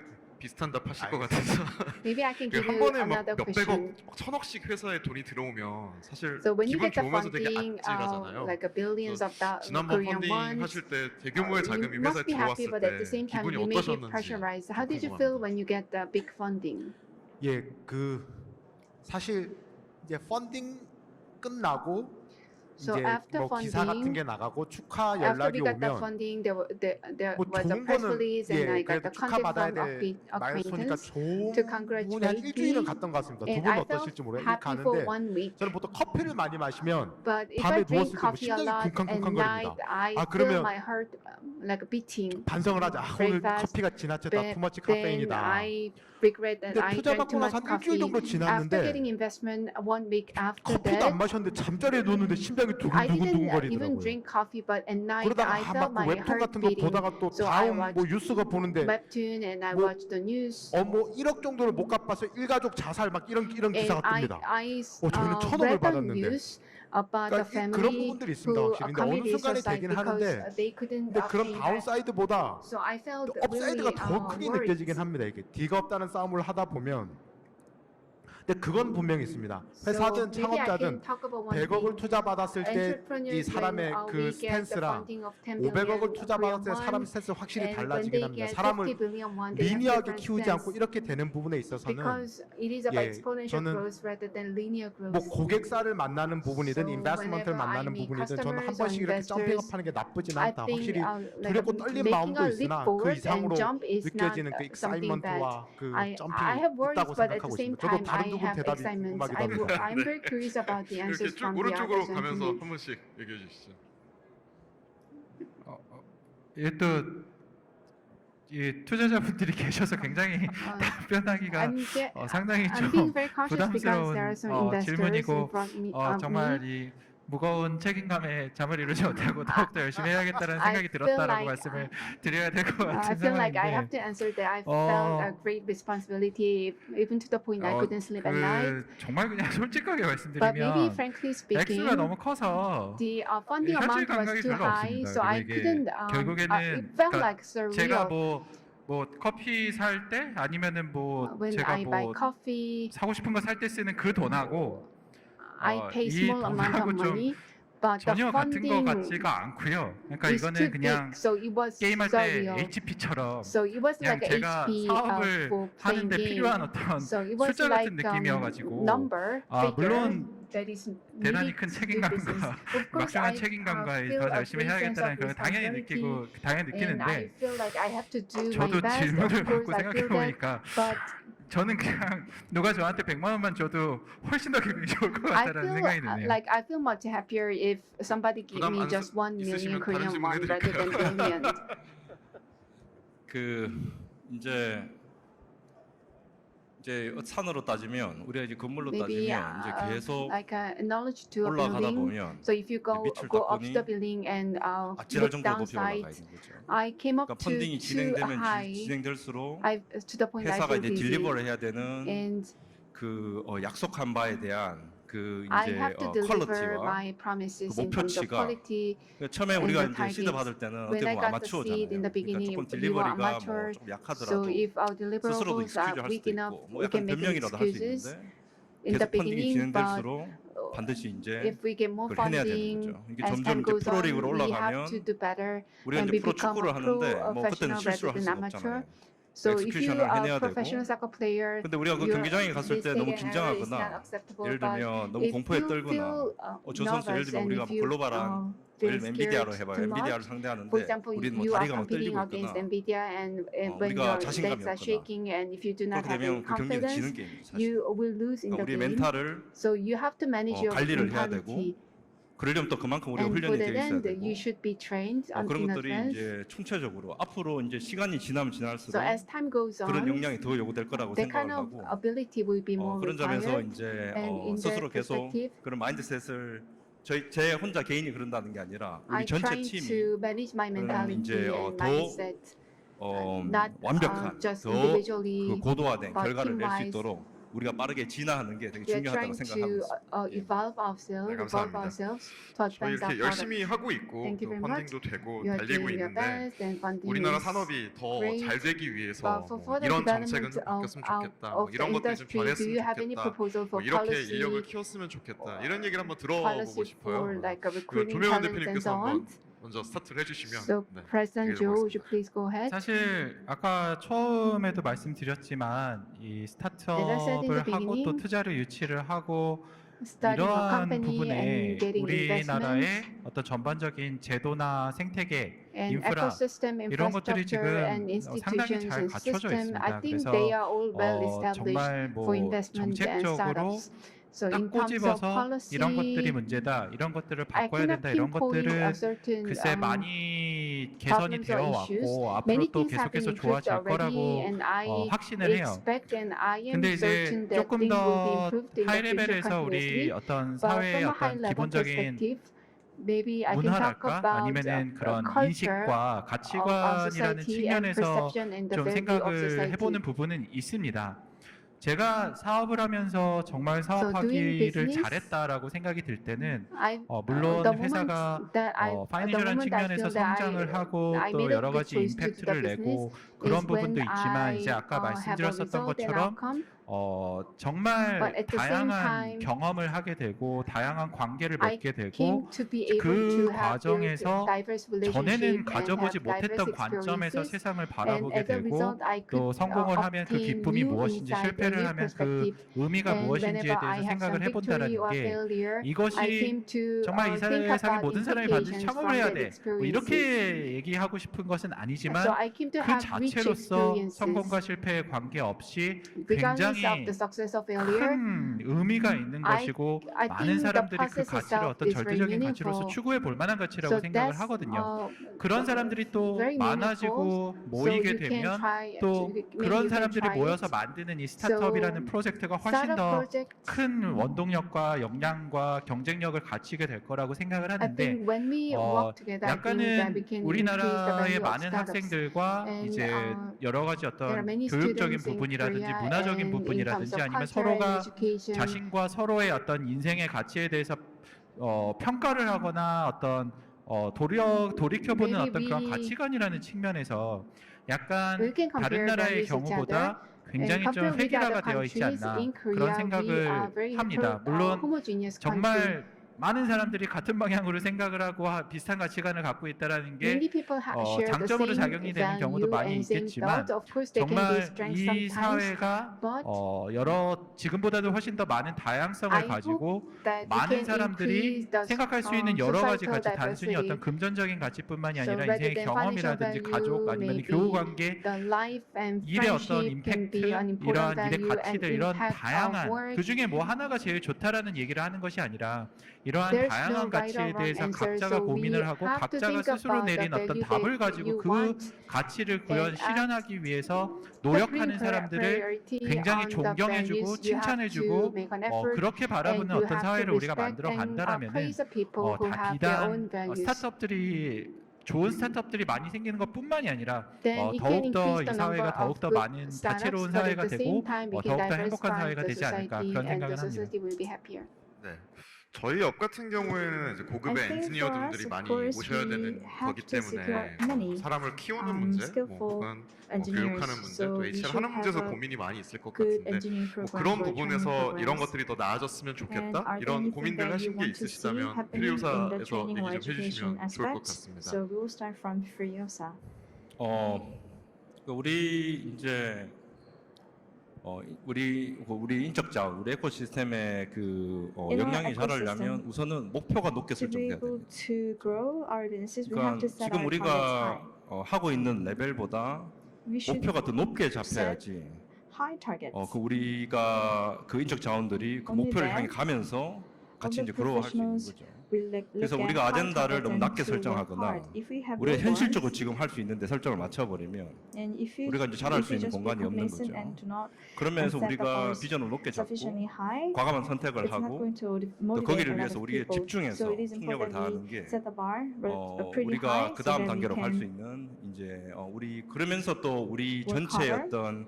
비슷한 답 하실 알겠습니다. 것 같아서 Maybe I can give 한 you 번에 막 another 몇백억, question. 천억씩 회사에 돈이 들어오면 사실 So when you 기분 get the 좋으면서 되게 funding, 아찔하잖아요. like a billions of 지난번 Korean 펀딩 won, 하실 때 대규모의 자금이 you must 회사에 be happy, 들어왔을 but at the 때 same time, 기분이 you may be 어떠셨는지 pressurized. 좀 How did you feel 궁금합니다. when you get the big funding? 예, 그 사실 이제 펀딩 끝나고 So 이제 after 뭐 기사 같은 funding, 게 나가고 축하 after 연락이 we got the 오면 funding, there 뭐 was a 좋은 press 거는 release, and 예 I got 그래도 the 축하 contact 받아야 from 될 말소니까 acquaintance 좋은 to 부분이 한 congratulate 일주일은 me, 갔던 것 같습니다. 두 and 분 I felt 어떠실지 모르겠는데 happy for 가는데 1 week. 저는 보통 커피를 많이 마시면 But if 밤에 I 누웠을 drink 때 뭐 coffee a 심장이 lot at 쿵쾅쿵쾅거립니다. night, I 아, feel 그러면 my heart like beating 반성을 하자. 아, very 오늘 fast. 커피가 지나쳤다. 투머치 Then 카페인이다. I regret that 근데 I 투자 drank too 받고 much 나서 한 일주일 coffee. 정도 After 지났는데 getting investment 1 week after 커피도 안 that, 마셨는데 잠자리에 누웠는데 심장이 I didn't even 두근두근거리더라고요. drink coffee, but at night 그러다가 I 막 felt my 웹툰 heart 같은 거 beating. 보다가 또 So I 다음 뭐 watched 뉴스가 보는데 webtoon and I 뭐 watched the news. 뭐 1억 정도를 못 갚아서 일가족 자살 막 이런 기사가 And 뜹니다. I 저희는 1,000억을 read the 받았는데. news about the 그러니까 그런 family 부분들이 있습니다, who 확실히. 근데 어느 committed 순간에 suicide 되긴 because 하는데 they couldn't 근데 그런 pay back. 다운사이드보다 So I felt 또 really 업사이드가 더 크게 worried. 느껴지긴 합니다. 이게 D가 없다는 싸움을 하다 보면 근데 그건 분명히 있습니다. 회사든 So maybe I 창업자든 can talk about one 100억을 thing. 투자받았을 때 이 Entrepreneurs, 사람의 when 그 we get the 스탠스랑 funding of 10 billion 500억을 투자받았을 때 Korean 사람 won, 스탠스 확실히 and when 달라지긴 they 합니다. get 50 사람을 billion won, they have 리니어하게 different 키우지 않고 stance. 이렇게 되는 부분에 있어서는 Because it is about 예, exponential 저는 growth rather than linear 뭐 growth. 고객사를 만나는 부분이든 So 인베스트먼트를 whenever I 만나는 meet 부분이든 저는 한 customers or 번씩 이렇게 점핑업하는 investors, 게 나쁘진 I 않다. think 확실히 like 두렵고 떨린 making 마음도 a leap 있으나 그 forward and 이상으로 jump is not 느껴지는 그 something bad. 익사이먼트와 그 I 점핑이 have worries, 있다고 but at the 생각하고 same 있습니다. 저도 time 다른 I 두 분 have 대답이 excitement. 궁금하기도 합니다. I'm very curious about the 이렇게 answers 쭉 from the other 오른쪽으로 가면서 gentlemen. 한 번씩 얘기해 주시죠. 이 투자자분들이 계셔서 굉장히 답변하기가 상당히 I'm 좀 being very cautious because 부담스러운 there are some investors in 질문이고 front of 정말 me. 이 무거운 책임감에 잠을 이루지 못하고 더욱더 열심히 해야겠다는 I 생각이 feel 들었다라고 like, 말씀을 드려야 될 것 I 같은 feel like I have 상황인데 to answer that I felt a great responsibility, even to the point I couldn't sleep at night. 정말 그냥 솔직하게 But maybe 말씀드리면 frankly 액수가 speaking, 너무 커서 the funding 현실 amount was 감각이 too 별로 high, 없습니다. so I 이게 couldn't. 결국에는 It felt 그러니까 like 제가 surreal 뭐 커피 살 때 아니면은 뭐 when 제가 I buy 뭐 coffee. 사고 싶은 거 살 때 쓰는 그 돈하고 I pay 이 small amount of 돈하고 좀 money, but the 전혀 같은 거 funding 같지가 않고요. 그러니까 is too 이거는 그냥 big, so it was 게임할 때 surreal. HP처럼 So it was 그냥 like a 제가 HP 사업을 for playing 하는데 game. 필요한 어떤 So it was 숫자 같은 like 느낌이어가지고 number figure 물론 that is 대단히 needed 큰 to do business. 책임감과 Of course, 막중한 I 책임감과 feel 더 a 열심히 great sense 해야겠다는 of 걸 당연히 responsibility, 느끼고 당연히 and I 느끼는데 feel like I have to do my 저도 best. Of 질문을 course, 받고 I 생각해 feel that, 보니까 but 저는 그냥 누가 저한테 100만 원만 줘도 훨씬 더 기분이 좋을 것 I 같다는 feel 생각이 드네요. like I feel much happier if somebody give 부담 me 안 just 1 million 있으시면 다른 Korean 질문 won rather than 해드릴까요? billion. 이제 산으로 따지면 우리가 이제 건물로 Maybe 따지면 이제 계속 like knowledge to a 올라가다 building. 보면 So if you go 밑을 go 딱 up to 보니 the building and 아찔할 look 정도로 높이 올라가 downside, 있는 거죠. I came up 그러니까 to 펀딩이 too 진행되면 high. 진행될수록 To the point I 회사가 feel 이제 dizzy. 딜리버를 해야 되는 And 그 약속한 바에 대한 그 I 이제 have to deliver 퀄리티와 my promises 그 in terms of 목표치가 quality. 그러니까 처음에 and 우리가 the 이제 시드 targets. 받을 때는 When 어떻게 I 보면 got the seed 아마추어잖아요. in the 그러니까 beginning, 조금 we were 딜리버리가 뭐 amateur. 좀 So 약하더라도 if our 스스로도 deliverables 익스큐즈 are 할 weak 수도 enough, 있고 뭐 we 약간 can make 변명이라도 할 수 excuses 있는데 in the 계속 펀딩이 beginning, but 진행될수록 반드시 이제 if we get more 그걸 해내야 되는 funding 거죠. 이게 as 점점 time 이제 goes on, 프로리그로 we have 올라가면 to do better 우리가 and 이제 we 프로 become 축구를 a 하는데 뭐 그때는 professional 실수를 할 rather than 수가 amateur. 없잖아요. So if you execution을 are 해내야 a professional 되고 soccer player, 근데 우리가 그 your 경기장에 갔을 때 너무 mistake and error is not 긴장하거나 acceptable, 예를 but 들면 너무 if 공포에 you 떨거나 feel 저 선수 예를 nervous 들면 and 우리가 if 뭐 you 글로벌한 feel 예를 들면 엔비디아로 scared 해봐요. too 엔비디아를 much, 상대하는데 for example, 우리는 뭐 you are 다리가 막 competing 떨리고 against 있거나 Nvidia and when 우리가 your 자신감이 legs are 없거나 shaking and if you do not 그렇게 have 되면 any 그 경기는 지는 confidence, 게임이죠. 사실. you will lose in 그러니까 the 우리 game. 멘탈을 So you have to manage your 관리를 해야 되고 mentality. 그러려면 또 그만큼 우리가 And for 훈련이 that 되어 있어야 end, 되고 you should be trained 그런 in 것들이 advance. 이제 총체적으로 앞으로 이제 시간이 지나면 지날수록 So as time goes 그런 on, 역량이 더 요구될 거라고 that kind 생각을 of 하고 ability will be more 그런 점에서 required. 이제 And in 스스로 that 계속 perspective, 그런 마인드셋을 제 혼자 개인이 그런다는 게 아니라 우리 I 전체 try 팀이 to manage my 그런 mentality 이제 and 더 mindset, not 완벽한 just 더 individually, 그 고도화된 but 결과를 낼 수 team-wise. 있도록 우리가 빠르게 진화하는 게 되게 We are 중요하다고 trying 생각하고 to 있습니다. 예. evolve ourselves, 네, evolve 감사합니다. ourselves to 저희 advance our 이렇게 열심히 product. 하고 있고 Thank you 또 very much. 펀딩도 되고 You are 달리고 doing your 있는데 best and funding 우리나라 is 산업이 더 great. 잘 되기 위해서 But for 뭐 further 이런 정책은 development 좀 바뀌었으면 좋겠다. 뭐 of 이런 the 것들이 좀 industry, do 변했으면 you have any 좋겠다. proposal 뭐 for 이렇게 policy, 인력을 키웠으면 좋겠다. 이런 얘기를 한번 들어보고 policy 싶어요. for like 그 recruiting 조명현 talent and 대표님께서 so on? 한번 먼저 스타트를 해주시면 So 네, President 얘기해 Joe, would you 보겠습니다. please go ahead? 사실 아까 처음에도 말씀드렸지만 이 As I said in 스타트업을 the 하고 또 beginning, 투자를 유치를 하고 starting a 이러한 company 부분에 and getting 우리나라의 investment 어떤 전반적인 제도나 생태계, and 인프라 ecosystem 이런 것들이 infrastructure and 지금 상당히 institutions 잘 and 갖춰져 system, I 있습니다. think 그래서 they are all well established 정말 for 뭐 investment and 정책적으로 startups. So 딱 in terms of 꼬집어서 이런 것들이 policy, 문제다, 이런 것들을 I 바꿔야 cannot 된다, 이런 pinpoint a 것들은 certain 글쎄 많이 개선이 problems 되어 or issues. 왔고 앞으로 Many 또 things have been 계속해서 improved 좋아질 already, 거라고 and I 확신을 해요. expect and I am 근데 이제 certain that 조금 things will be 더 improved in 하이 the future 레벨에서 우리 continuously. 어떤 But 사회의 from a high 어떤 level 기본적인 perspective, maybe I can talk 문화랄까 about 아니면은 그런 culture 인식과 of our 가치관이라는 society and 측면에서 perception and the 좀 value of 생각을 society. 해보는 부분은 있습니다. 제가 사업을 하면서 정말 doing 사업하기를 business, 잘했다라고 생각이 들 때는 I, 물론 the moment 회사가 that the 파이낸셜한 moment I 측면에서 feel that 성장을 하고 I 또 made a 여러 good 가지 choice to do the 임팩트를 내고 그런 is 부분도 when 있지만 이제 I 아까 have a 말씀드렸었던 result and 것처럼 outcome. 정말 But at the same 다양한 time, 경험을 하게 되고 다양한 관계를 I 맺게 되고 came to be able 그 to have 과정에서 built diverse relationship 전에는 and 가져보지 have 못했던 diverse 관점에서 experiences. 세상을 And 바라보게 as a 되고 result, I 또 could 성공을 하면 그 obtain 기쁨이 new 무엇인지 insight and 실패를 new 하면 그 perspective. 의미가 And 무엇인지에 whenever I 대해서 have 생각을 some 해본다라는 victory or 게 failure, I 이것이 came to 정말 이 think 세상의 about 모든 사람이 반드시 implications 창업을 from 해야 that 돼. 뭐 experiences. 이렇게 얘기하고 싶은 것은 So 아니지만 I came to 그 have rich 자체로서 experiences. 성공과 실패에 관계없이 Regardless of 굉장히 the success or failure, 큰 의미가 있는 것이고 I 많은 think the 사람들이 그 process 가치를 itself 어떤 is very 절대적인 가치로서 meaningful. 추구해 볼 만한 가치라고 So 생각을 that's 하거든요. 그런 사람들이 또 very 많아지고 meaningful. 모이게 So you can 되면 try, 또 maybe 그런 you can 사람들이 try 모여서 it. 만드는 이 스타트업이라는 프로젝트가 훨씬 Startup 더 project, 큰 원동력과 역량과 경쟁력을 갖추게 될 거라고 생각을 I 하는데 think when we work together, I think that we 약간은 can increase the 우리나라의 value of 많은 startups. 학생들과 And, 이제 여러 가지 There are 어떤 many 교육적인 students in 부분이라든지 Korea 문화적인 and in terms 부분이라든지 of 아니면 culture and 서로가 education. 자신과 서로의 어떤 인생의 가치에 대해서 평가를 하거나 어떤 돌이켜보는 Maybe 어떤 그런 we- 가치관이라는 측면에서 약간 We can 다른 compare 나라의 values each other. 경우보다 굉장히 좀 compared with 획일화가 other 되어 있지 countries, 않나 in Korea, 그런 we are 생각을 very 합니다. 물론 homogeneous country. 정말 많은 사람들이 같은 방향으로 생각을 하고 비슷한 가치관을 갖고 있다라는 게 Many people share the 장점으로 same 작용이 되는 경우도 value 많이 and same 있겠지만 thought. Of course, there can be 정말 strengths 이 sometimes, 사회가 but 지금보다도 훨씬 더 많은 다양성을 I 가지고 that we 많은 can 사람들이 increase the 생각할 수 있는 여러 가지 societal 가치, 단순히 diversity. 어떤 금전적인 가치뿐만이 So 아니라 rather 인생의 than 경험이라든지 financial 가족 value, 아니면 maybe 교우 관계, the life and 일의 어떤 friendship can 임팩트, be an important 이러한 일의 value and 가치들, 이런 impact 다양한 of work. 그 중에 뭐 하나가 제일 좋다라는 얘기를 하는 것이 아니라 이러한 There's 다양한 no right 가치에 or wrong 대해서 answer. 각자가 So we 고민을 하고 have to 각자가 think 스스로 about the 내린 어떤 value 답을 that 가지고 you 그 want 가치를 and 실현하기 위해서 putting 노력하는 사람들을 priority 굉장히 on the 존경해주고 values. You have to 칭찬해주고 make an effort 그렇게 and 바라보는 you 어떤 have to 사회를 우리가 respect 만들어 and 간다라면은 praise the people who 다 have their own 비단 values. 스타트업들이 좋은 스타트업들이 많이 생기는 것뿐만이 아니라 Then it can 더욱더 increase 이 the 사회가 number of 더욱더 good 많은 startups, 다채로운 but at 사회가 the 되고 same time we can 더욱더 행복한 diversify 사회가 the 되지 않을까 society 그런 and 생각을 the 합니다. society will be happier. 네. 저희 업 같은 경우에는 이제 I 고급의 think for 엔지니어들이 us, of 많이 course, 오셔야 we 되는 have 거기 to secure 때문에 many, 사람을 키우는 문제, 뭐 skillful 혹은 engineers. 교육하는 문제, So 또 we HR should 하는 문제에서 have a 고민이 많이 있을 것 good 같은데 engineering 뭐 program 그런 for training 부분에서 이런 programs. 것들이 더 나아졌으면 And 좋겠다 are there 이런 anything 고민들 that you 하신 게 want to see 있으시다면 happening in the 프리우사에서 training or 얘기 좀 education 해주시면 좋을 것 aspect? 같습니다. So we will start from Friosa. 우리 이제 우리 인적 자원, 우리 에코시스템의 그 In our 역량이 자라려면 ecosystem, 우선은 목표가 높게 To be 설정돼야 able 됩니다. to grow our businesses, we have 그러니까 to set 지금 our targets 우리가 high. 하고 있는 레벨보다 We should 목표가 더 높게 잡혀야지. high targets. 그 우리가 그 인적 자원들이 그 Only 목표를 then 향해 가면서 같이 all the 이제 그로워할 수 있는 professionals 거죠. 그래서 우리가 아젠다를 너무 낮게 설정하거나 우리가 현실적으로 지금 할 수 있는데 설정을 맞춰버리면 우리가 이제 잘할 수 있는 공간이 없는 거죠. 그런 면에서 우리가 비전을 높게 잡고 과감한 선택을 하고 또 거기를 위해서 우리가 집중해서 폭력을 다하는 게 우리가 그 다음 단계로 갈 수 있는 이제 우리 그러면서 또 우리 전체의 어떤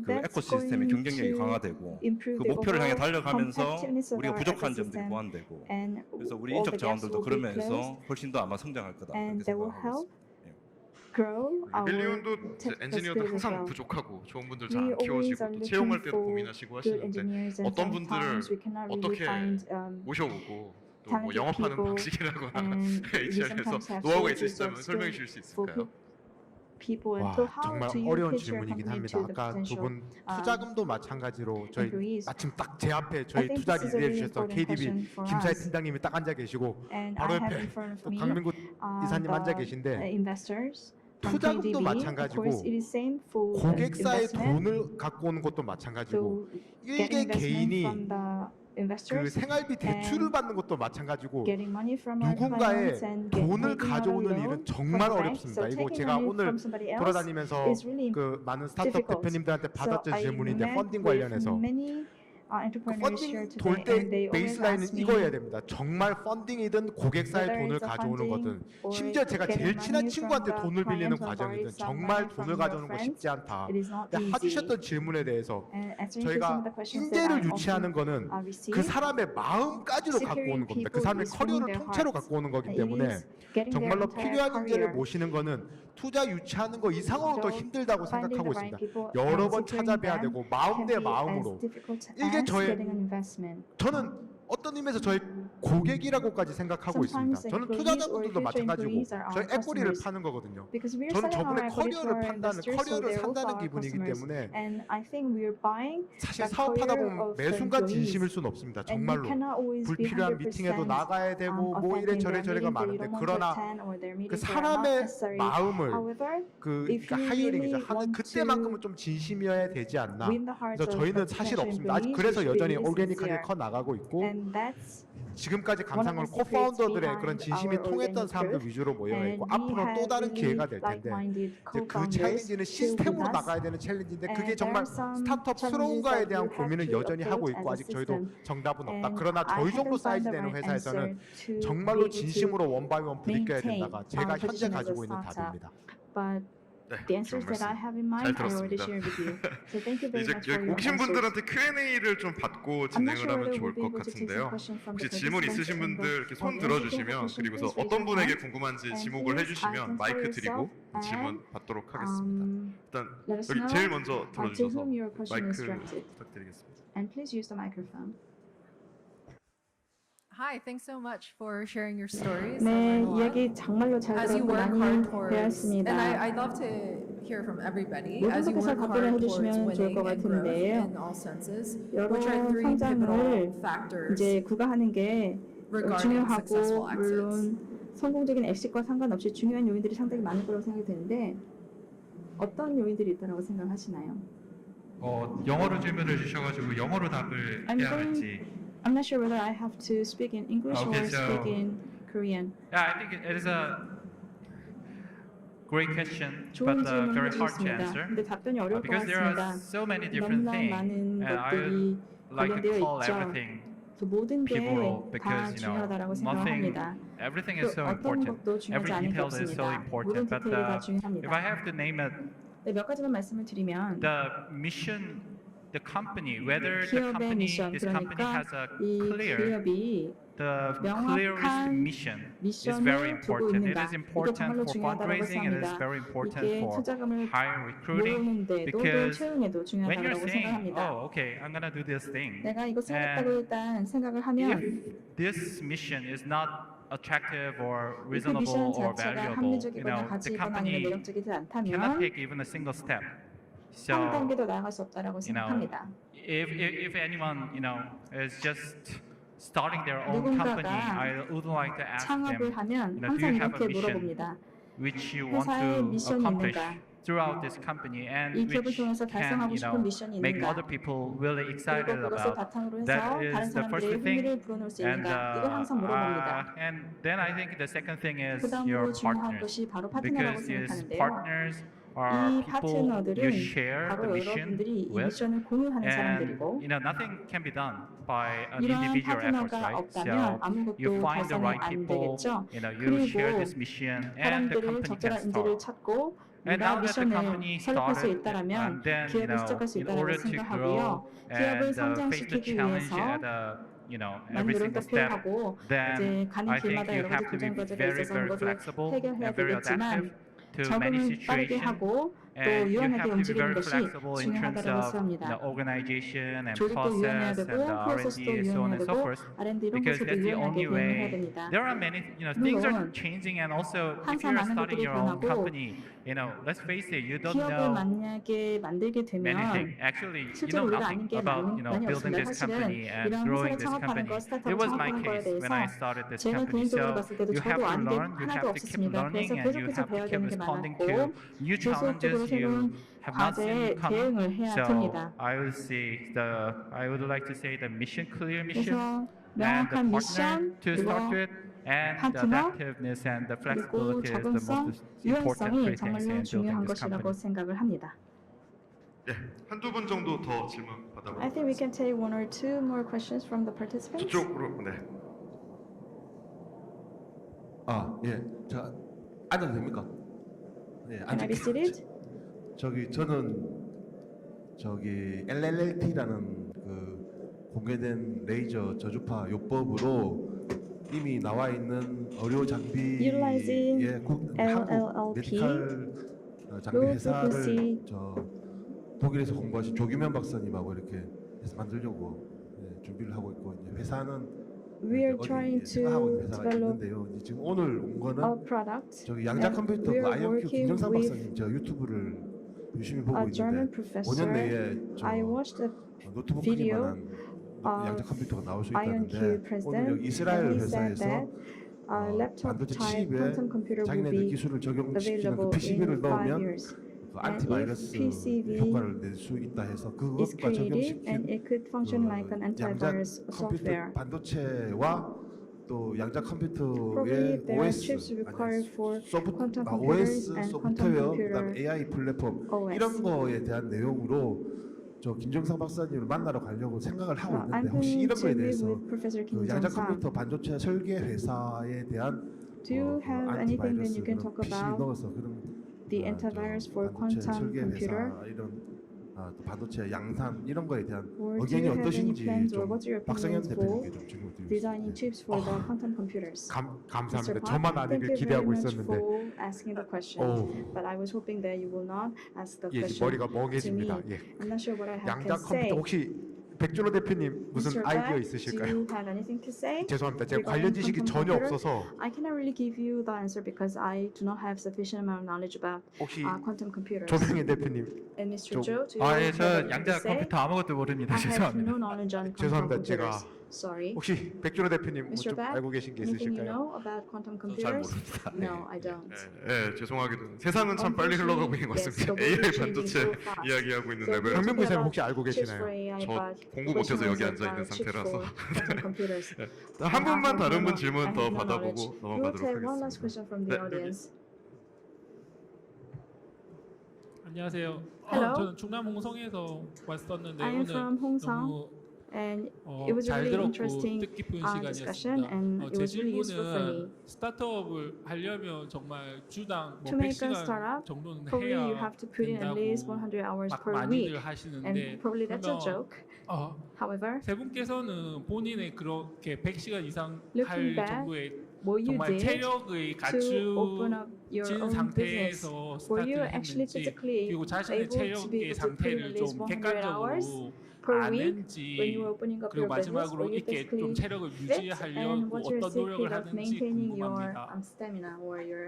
그 에코시스템의 경쟁력이 강화되고 그 목표를 향해 달려가면서 우리가 부족한 점들이 보완되고 그래서 우리 인적 자원들도 그러면서 훨씬 더 아마 성장할 거다 그렇게 생각하고 있습니다. 리빌리온도 엔지니어도 항상 부족하고 좋은 분들 잘 안 키워지고 또 채용할 때도 고민하시고 하시는데 어떤 분들을 어떻게 모셔오고 또 뭐 영업하는 방식이라거나 HR에서 노하우가 있으시다면 설명해 주실 수 있을까요? 와, 정말 어려운 질문이긴 합니다. 아까 두 분 투자금도 마찬가지로 저희 마침 딱 제 앞에 저희 투자 리드해 주셨던 KDB 김사희 팀장님이 딱 앉아 계시고 바로 옆에 또 강민구 이사님 앉아 계신데 투자금도 마찬가지고 고객사의 돈을 갖고 오는 것도 마찬가지고 일개 개인이 그 생활비 대출을 받는 것도 마찬가지고 누군가의 돈을 가져오는 일은 정말 어렵습니다. 이거 제가 오늘 돌아다니면서 그 많은 스타트업 대표님들한테 받았던 질문인데 펀딩 관련해서 그 펀딩 돌 때 베이스라인은 이거여야 됩니다. 정말 펀딩이든 고객사의 돈을 가져오는 거든 심지어 제가 제일 친한 친구한테 돈을 빌리는 과정이든 정말 돈을 가져오는 거 쉽지 않다. 근데 하주셨던 질문에 대해서 저희가 인재를 유치하는 거는 그 사람의 마음까지도 갖고 오는 겁니다. 그 사람의 커리어를 통째로 갖고 오는 거기 때문에 정말로 필요한 인재를 모시는 거는 투자 유치하는 거 이상으로도 힘들다고 생각하고 있습니다. 여러 번 찾아뵈야 되고 마음 대 마음으로 이게 저는 어떤 의미에서 저희 고객이라고까지 생각하고 있습니다. 저는 투자자분들도 마찬가지고 저희 에코리를 파는 거거든요. 저는 저분의 커리어를 산다는 기분이기 때문에 사실 사업하다 보면 매 순간 진심일 수는 없습니다. 정말로 불필요한 미팅에도 나가야 되고 뭐 이래저래 저래가 많은데 그러나 그 사람의 마음을 그러니까 하이어링이죠. 하는 그때만큼은 좀 진심이어야 되지 않나. 그래서 저희는 사실 없습니다. 아직 그래서 여전히 오르게닉하게 커 나가고 있고 지금까지 감상을 코파운더들의 그런 진심이 통했던 사람들 위주로 모여 있고 앞으로 또 다른 기회가 될 텐데 이제 그 챌린지는 시스템으로 나가야 되는 챌린지인데 그게 정말 스타트업스러운가에 대한 고민을 여전히 하고 있고 아직 저희도 정답은 없다. 그러나 저희 정도 사이즈 되는 회사에서는 정말로 진심으로 원바이원 부딪혀야 된다가 제가 현재 가지고 있는 답입니다. 네, 좋은 말씀 잘 들었습니다. 이제 여기 오신 분들한테 Q&A를 좀 받고 진행을 하면 좋을 것 같은데요. 혹시 질문 있으신 분들 이렇게 손 들어주시면 그리고서 어떤 분에게 궁금한지 지목을 해주시면 마이크 드리고 질문 받도록 하겠습니다. 일단 여기 제일 먼저 들어주셔서 마이크 부탁드리겠습니다. And please use the microphone. Hi, thanks so much for sharing your stories. 네, 이야기 정말로 잘 As you 들었고 work 많이 hard towards, 배웠습니다. and I'd love to hear from everybody. 모든 As you 분께서 work 답변을 hard towards 해주시면 좋을 winning 것 and growth 같은데요. in all senses, 여러 which are three 성장을 pivotal factors 이제 구가하는 게 regarding 중요하고 successful exits. 물론 성공적인 엑시트과 상관없이 중요한 요인들이 상당히 많을 거라고 생각이 드는데 어떤 요인들이 있다고 생각하시나요? 영어로 질문을 주셔가지고 영어로 답을 해야 할지. I'm not sure whether I have to speak in English Okay, or so- speak in Korean. Yeah, I think it is a great question, 좋은 but 질문 very hard to 해주셨습니다. answer 근데 답변이 어려울 것 because there are 같습니다. so many different 너무나 things, 많은 and I 것들이 like to 관련되어 call 있죠. everything 그 모든 게 pivotal 다 because 중요하다라고 nothing, 생각합니다. everything 그 is so 어떤 important. 것도 중요하지 Every 않은 게 detail is so 없습니다. important. 모든 But 디테일이 다 if 중요합니다. I have to name it, 네, 몇 가지만 말씀을 드리면 the mission, the company, whether the 기업의 company, 미션, this company 그러니까 has a 이 clear, 기업이 the 명확한 clearest mission is very 미션을 두고 important. It 있는가. is 이게 important 정말로 for 중요하다고 fundraising. It is 생각합니다. very important 이게 for 투자금을 higher recruiting. 모으는데도 또 because 채용에도 When 중요하다고 you're saying, 생각합니다. "Oh, okay, I'm gonna do this thing," 내가 이거 하겠다고 일단 생각을 if 하면 this mission is not attractive or 그 reasonable 미션 or 자체가 valuable, 합리적이거나 the 가치 있거나 아니면 company 매력적이지 cannot 않다면 take even a single step. 한 So, 단계도 나아갈 수 없다라고 생각합니다. if anyone, is just starting their own 누군가가 company, I would like to ask 창업을 them, 하면 do you 항상 have a 이렇게 mission 물어봅니다. which you want 회사에 to 미션이 accomplish 있는가? throughout this company and 이 기업을 which 통해서 can, 달성하고 싶은 미션이 make 있는가? other people really excited 그리고 그것을 about. 바탕으로 해서 That 다른 is the first 사람들의 thing. 흥미를 불어넣을 수 And, 있는가? 이걸 항상 물어봅니다. and then I think the second thing is 그 your 다음으로 중요한 partners. 것이 바로 파트너라고 Because these 생각하는데요. partners 이 are people you 파트너들은 share the 바로 mission 여러분들이 이 with. 미션을 공유하는 And 사람들이고 nothing can be done by an 이러한 individual efforts, 파트너가 right? 없다면 So 아무것도 you find the 달성이 right 안 people, 되겠죠. you share 그리고 this mission, and the 사람들을 company can 적절한 인재를 start. 찾고 And 우리가 now that the 미션을 company 설립할 수 started, 있다라면 and then 기업을 시작할 수 in 있다고 order to 생각하고요. grow 기업을 and face the 성장시키기 challenge 위해서 at every 많은 single 노력도 step, 필요하고 이제 then 가는 I think 길마다 you 여러 have 가지 to be 도전 과제가 very, 있어서 very 그것을 flexible 해결해야 and very 되겠지만 adaptive to many 적응을 빠르게 situations. 하고 또 And you 유연하게 have to be 움직이는 very 것이 flexible in terms 중요하다고 of 생각합니다. the organization and 조직도 유연해야 process and 되고 the 프로세스도 R&D and so on 유연해야 and so 되고 forth. R&D 이런 Because 것도 that's the 유연하게 only 대응을 해야 way. 됩니다. There are many, things are 물론 changing, and also if 항상 you're 많은 starting 것들이 your own 변하고 company, let's face it, you don't 기업을 know 만약에 만들게 many 되면 things. Actually, you 실제로 know 우리가 nothing 아는 게 about 많이 building 없습니다. this 사실은 company and 이런 growing 회사를 this 창업하는 company. 거, It 스타트업을 was my 창업하는 거에 case when I 대해서 started this 제가 company. 개인적으로 So 봤을 때도 you have 저도 to 아는 게 learn, you 하나도 have to keep 없었습니다. learning, 그래서 and you 계속해서 have to 배워야 keep 되는 게 responding 많았고 to new challenges 계속적으로 you 새로운 have not seen 과제에 coming. 대응을 해야 So 됩니다. I would like to say the mission, clear mission, 그래서 and the 명확한 partner 미션 to 그리고 start with, and the 파트너, adaptiveness and the 그리고 flexibility is the 적응성, most important 유연성이 three things 정말로 in 중요한 building this 것이라고 company. 생각을 합니다. 예, 한두 분 정도 더 질문 I think we 받아보겠습니다. can take one or two more questions from the participants. 저쪽으로 네. 예. 자, 앉아도 됩니까? 네, Can I be seated? 저는 LLLT라는 그 공개된 레이저 저주파 요법으로 이미 나와 있는 의료 장비의 Utilizing 한국 LLLP, 메디칼 장비 low 회사를 frequency 독일에서 공부하신 조규면 박사님하고 이렇게 해서 만들려고 준비를 하고 있고 이제 회사는 We are 어디 trying 생각하고 있는 to 회사가 develop 있는데요. 이제 지금 오늘 온 거는 a product. 저기 양자 and 컴퓨터 we 그 are IMQ working 김정삼 with 박사님 저 유튜브를 유심히 보고 a German 있는데 professor. 5년 내에 저 I watched a 노트북 video 크기만한 양자 컴퓨터가 나올 수 IonQ 있다는데 오늘 president, 여기 이스라엘 and he said 회사에서 that a laptop 반도체 type 칩에 quantum computer will 자기네들 be 기술을 적용시키는 그 available PCB를 in 5 넣으면 years. 그 And 안티바이러스 if PCB 효과를 낼 수 있다 해서 It's 그것과 created and 적용시킨 it could function 그 like an 양자 antivirus 컴퓨터 software. 반도체와 또 양자 Probably 컴퓨터의 there are OS chips required for quantum OS computers and quantum 소프트웨어 computer 그다음에 AI 플랫폼 OS. 이런 거에 대한 내용으로 저 김정상 박사님을 만나러 가려고 생각을 하고 I'm 있는데 혹시 going 이런 to 거에 meet 대해서 with Professor 그 Kim 양자 Jong-sam. 컴퓨터 반도체 설계 회사에 대한 Do you have anything that you can talk PCB about 넣어서 그런 the antivirus for 반도체 quantum 설계 computer? 회사 이런 또 반도체 양산 이런 거에 대한 Or do 의견이 you have any 어떠신지 plans or 좀 what's your 박성현 opinions for 대표님께 좀 질문 드리겠습니다. designing chips for the quantum computers? 감사합니다. Mr. Park, 저만 thank 아니길 you very 기대하고 much 있었는데 for asking the question. But I was hoping that you will not ask the 예, question 머리가 to 멍해집니다. me. 예. I'm not sure what I 양자 can say. 컴퓨터 혹시 백준호 대표님 무슨 Mr. 아이디어 Park, do 있으실까요? you have anything to say? 죄송합니다. 제가 regarding 관련 지식이 quantum 전혀 computer? 없어서 I cannot really give you the answer because I do not have sufficient amount of knowledge about 혹시 quantum computers. 조명희 대표님 And Mr. 좀- Joe, do you 예, have 저 anything to 양자 say? 컴퓨터 아무것도 모릅니다. I have 죄송합니다. no knowledge on quantum 죄송합니다. computers. 제가 Sorry. 혹시 백준호 대표님 뭐 Mr. 좀 Beck, 알고 계신 게 anything you 있으실까요? know about quantum 잘 computers? 모릅니다. No, I don't. 예, 죄송하게도 세상은 참 빨리 흘러가고 있는 것 같습니다. AI 반도체 이야기하고 있는 레벨. 강명구 이사님 혹시 알고 Chips 계시나요? for AI, 저 but 공부 the 못해서 question 여기 was 앉아 있는 about chips 상태라서. for quantum computers. 한 분만 I 다른 분 have 질문 no 더 knowledge. 받아보고 We will 넘어가도록 take one last 하겠습니다. question from the 네, audience. 안녕하세요. Hello. 저는 충남 홍성에서 왔었는데 I am 오늘 from Hongsang, 너무 and it was a 잘 really 들었고 interesting 뜻깊은 discussion, 시간이었습니다. and it 제 was really useful for me. 질문은 스타트업을 하려면 정말 주당 To 뭐 make a 100시간 startup, 정도는 Probably you 해야 have to put in at least 된다고 100 hours 막 per 많이들 week, 하시는데 and probably that's a 그러면 joke. However, 세 분께서는 본인의 그렇게 100시간 이상 할 Looking back, 정도의 what you 정말 did 체력의 to open up your 갖추진 own business, 상태에서 were you 스타트를 actually 했는지 physically 그리고 자신의 able to be 체력의 able to put in at 상태를 least 좀 100 hours? 객관적으로 per week when you 아는지 were opening up 그리고 your business? 마지막으로 Were you 이렇게 좀 physically 체력을 fit? And 유지하려고 what's your 어떤 노력을 secret of 하는지 maintaining your 궁금합니다. stamina or your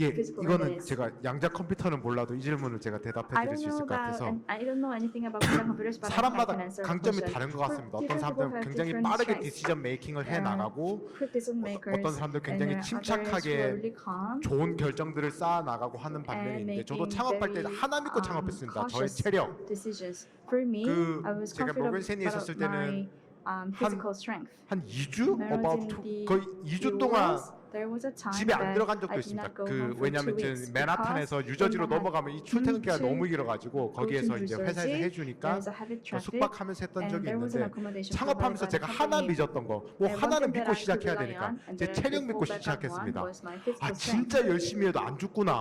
예, physical 이거는 readiness? 제가 양자 컴퓨터는 몰라도 이 질문을 제가 대답해 I 드릴 don't 수 know 있을 것 about, 같아서 and I don't know anything about quantum computers, but I think I 사람마다 can answer the 강점이 question. 다른 것 같습니다. 어떤 Different 사람들은 people have 굉장히 different 빠르게 strengths. 디시전 메이킹을 해 나가고 quick decision makers, 어떤 사람들 and 굉장히 there are others who are 침착하게 really calm 좋은 결정들을 쌓아 나가고 하는 반면이 and 있는데 저도 making 창업할 때 very, 하나 믿고 창업했습니다. 저의 cautious 체력. decisions. For me, 그 I was 제가 confident 모건스탠리에 about 있었을 때는 my physical strength. 한 2주? When I was about in the 거의 2주 동안 US, there was a time 집에 안 that 들어간 적도 I did 있습니다. not go 그 home for 왜냐하면 2 weeks 저는 맨하탄에서 because 유저지로 when I had 넘어가면 이 출퇴근기가 to 너무 길어가지고 go to 거기에서 New 이제 회사에서 Jersey, 해주니까 there was a heavy 저 traffic, 숙박하면서 했던 and 적이 there was an 있는데 accommodation 창업하면서 provided by 제가 the 하나 company. 믿었던 거 뭐 And one 하나는 thing that 믿고 I could 시작해야 rely 되니까 on and 제 that I 체력 could 믿고 fall back on 시작했습니다. was my physical 아 strength. 진짜 열심히 해도 안 죽구나.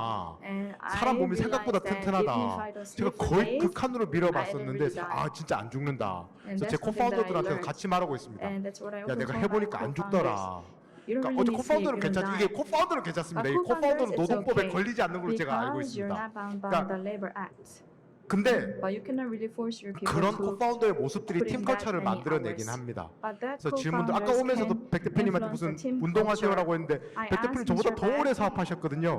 And 사람 I 몸이 생각보다 realized that 튼튼하다. if I don't 제가 sleep for 거의 days, 극한으로 밀어봤었는데 I 아 진짜 안 죽는다. And 그래서 제 that's something that I 코파운더들한테 learned. 같이 말하고 있습니다. And that's what I 야 often 내가 tell my 해보니까 안 co-founders. 죽더라. You don't 그러니까 어제 really need 코파운더는 sleep, you 괜찮죠. don't 이게 die. 코파운더는 괜찮습니다. 이 But 코파운더는 co-founders, it's 노동법에 okay 걸리지 않는 걸로 제가 알고 because you're 있습니다. not bound by 그러니까 the Labor Act. 근데 But you cannot really force your people 그런 to 코파운더의 모습들이 put 팀 in 컬처를 that many 만들어내긴 hours. 합니다. But that 그래서 질문도 아까 co-founders 오면서도 can 백 대표님한테 influence 무슨 the team 운동하세요라고 culture. 했는데 I 백 대표님 asked 저보다 Mr. 더 오래 Beck 사업하셨거든요.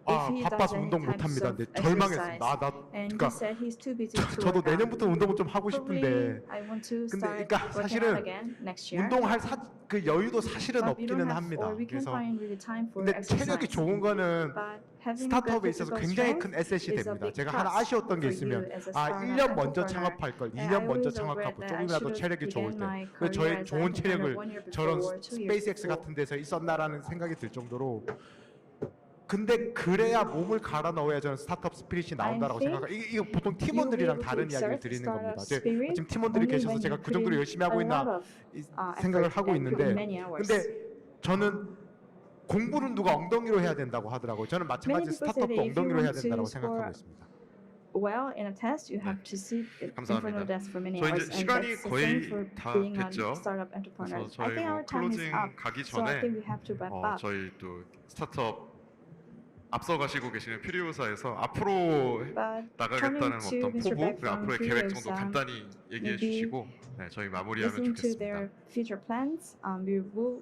아 if he 바빠서 does any 운동 types 못합니다. of 근데 절망했습니다. exercise. 나 And 그러니까 he said he's too busy to 저도 work out. 내년부터 운동을 좀 하고 Probably 싶은데 I want to 근데 start 그러니까 working out 사실은 again next year. 운동할 그 여유도 사실은 But we don't 없기는 have, 합니다. or we can 그래서 find really time for 근데 exercise. 체력이 좋은 거는 But having 스타트업에 good 있어서 physical 굉장히 strength 큰 에셋이 is a 됩니다. big 제가 하나 plus 아쉬웠던 게 for 있으면 you as a 아 startup 1년 먼저 entrepreneur. 창업할 걸 And 2년 I 먼저 always 창업하고 regret that I 조금이라도 should have 체력이 좋을 began my 때 왜 저의 career as 좋은 an entrepreneur 체력을 1 year 저런 before, 2 years 스페이스X before. 같은 데서 있었나라는 생각이 들 정도로 근데 그래야 몸을 갈아 넣어야 저는 스타트업 스피릿이 나온다라고 생각해요. 이거 보통 팀원들이랑 다른 이야기를 드리는 겁니다. 지금 팀원들이 계셔서 제가 그 정도로 열심히 하고 있나 생각을 하고 있는데 근데 저는 공부는 누가 엉덩이로 해야 된다고 하더라고요. 저는 마찬가지 스타트업도 엉덩이로 해야 된다고 생각하고 있습니다. Well, in a test, you have to sit in front of the desk for many 저희 hours, 이제 and 시간이 that's the 거의 same for 다 being a 됐죠. startup entrepreneur. 그래서 I 저희 think 뭐 our time is 클로징 up, 가기 so I 전에 think we have to wrap up. 저희 또 스타트업 앞서 가시고 계시는 퓨리오사에서 앞으로 But 나가겠다는 coming to 어떤 Mr. 포부, Beck 그 from 앞으로의 계획 정도 Furiosa, 간단히 얘기해 maybe 주시고 네, 저희 마무리하면 listening to 좋겠습니다. their future plans, we will.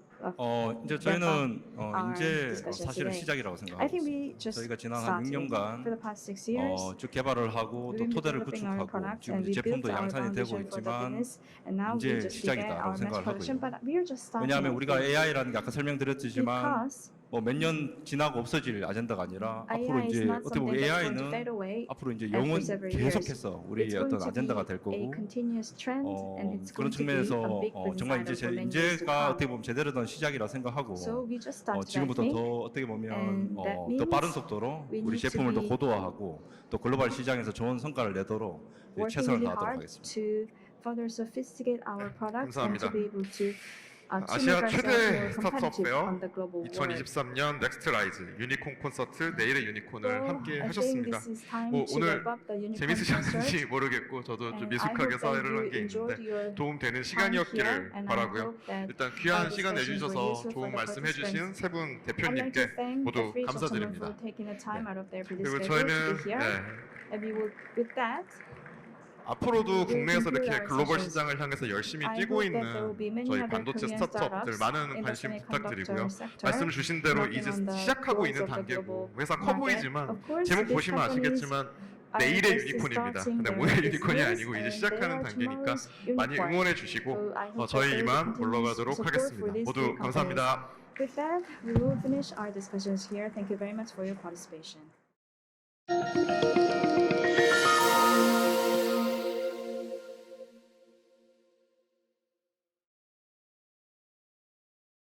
이제 저희는 our 이제 discussion 사실은 today. 시작이라고 I 생각하고 think 있습니다. we just 저희가 지난 한 started. 6년간 For the past 6 years, 쭉 개발을 하고 또 we've been 토대를 developing our 구축하고 products 지금 and 이제 we built 제품도 our 양산이 되고 foundation for the 있지만 business, and now we 이제 just began 시작이다라고 our mass 생각을 하고 production. 있습니다. But we are just starting. 왜냐하면 I 우리가 think. AI라는 게 아까 설명드렸지만 Because 뭐 몇 년 지나고 없어질 아젠다가 아니라 앞으로 AI is 이제 not 어떻게 보면 something that's going to AI는 fade away. 앞으로 이제 every 영원 several years. 계속해서 It's 우리의 going 어떤 to 아젠다가 be 될 a 거고 continuous trend, and it's 그런 going to be a 측면에서 big business 정말 이제 item for many years to 이제가 come. 어떻게 보면 제대로 된 시작이라 생각하고 So we just started, I 지금부터 think. 더 어떻게 보면 And that 더 means 빠른 속도로 we 우리 need to 제품을 더 be 고도화하고 또 글로벌 시장에서 좋은 성과를 내도록 working 최선을 really 다하도록 hard 하겠습니다. to further sophisticate our products and 감사합니다. to be able to to 아시아 make 최대 ourselves more 스타트업 competitive 페어 on the global world. 2023년 넥스트라이즈 유니콘 콘서트 내일의 유니콘을 So 함께 I think 하셨습니다. this is time 뭐 to 오늘 wrap up the Unicorn 재밌으셨는지 concert. 모르겠고 저도 좀 And I 미숙하게 hope that 사회를 you 한 게 enjoyed 있는데 your 도움되는 time here, 시간이었기를 and I 바라고요. hope that 일단 귀한 our 시간 discussions were 내주셔서 useful for 좋은 the 말씀 해주신 participants. 세 분 I'd like to 대표님께 thank 모두 the three gentlemen 감사드립니다. for taking the time out of their busy 그리고 schedule 저희는 to be here. 네, And we will, with that, 앞으로도 국내에서 conclude 이렇게 our 글로벌 sessions. 시장을 향해서 열심히 I 뛰고 hope that there will be 있는 many 저희 other 반도체 Korean 스타트업들 startups 많은 in the 관심 semiconductor 부탁드리고요. sector 말씀 주신 대로 working 이제 on the 시작하고 growth 있는 of the 단계고 global 회사 커 market. 보이지만 Of course, 제목 these 보시면 companies 아시겠지만 are 내일의 just 유니콘입니다. starting 근데 their 오늘 유니콘이 business, 아니고 이제 and 시작하는 they are 단계니까 tomorrow's 많이 unicorn. 응원해 주시고 So I hope that 저희 there will be 이만 continuous 물러가도록 support for 하겠습니다. these 모두 three companies. 감사합니다. With that, we will finish our discussions here. Thank you very much for your participation.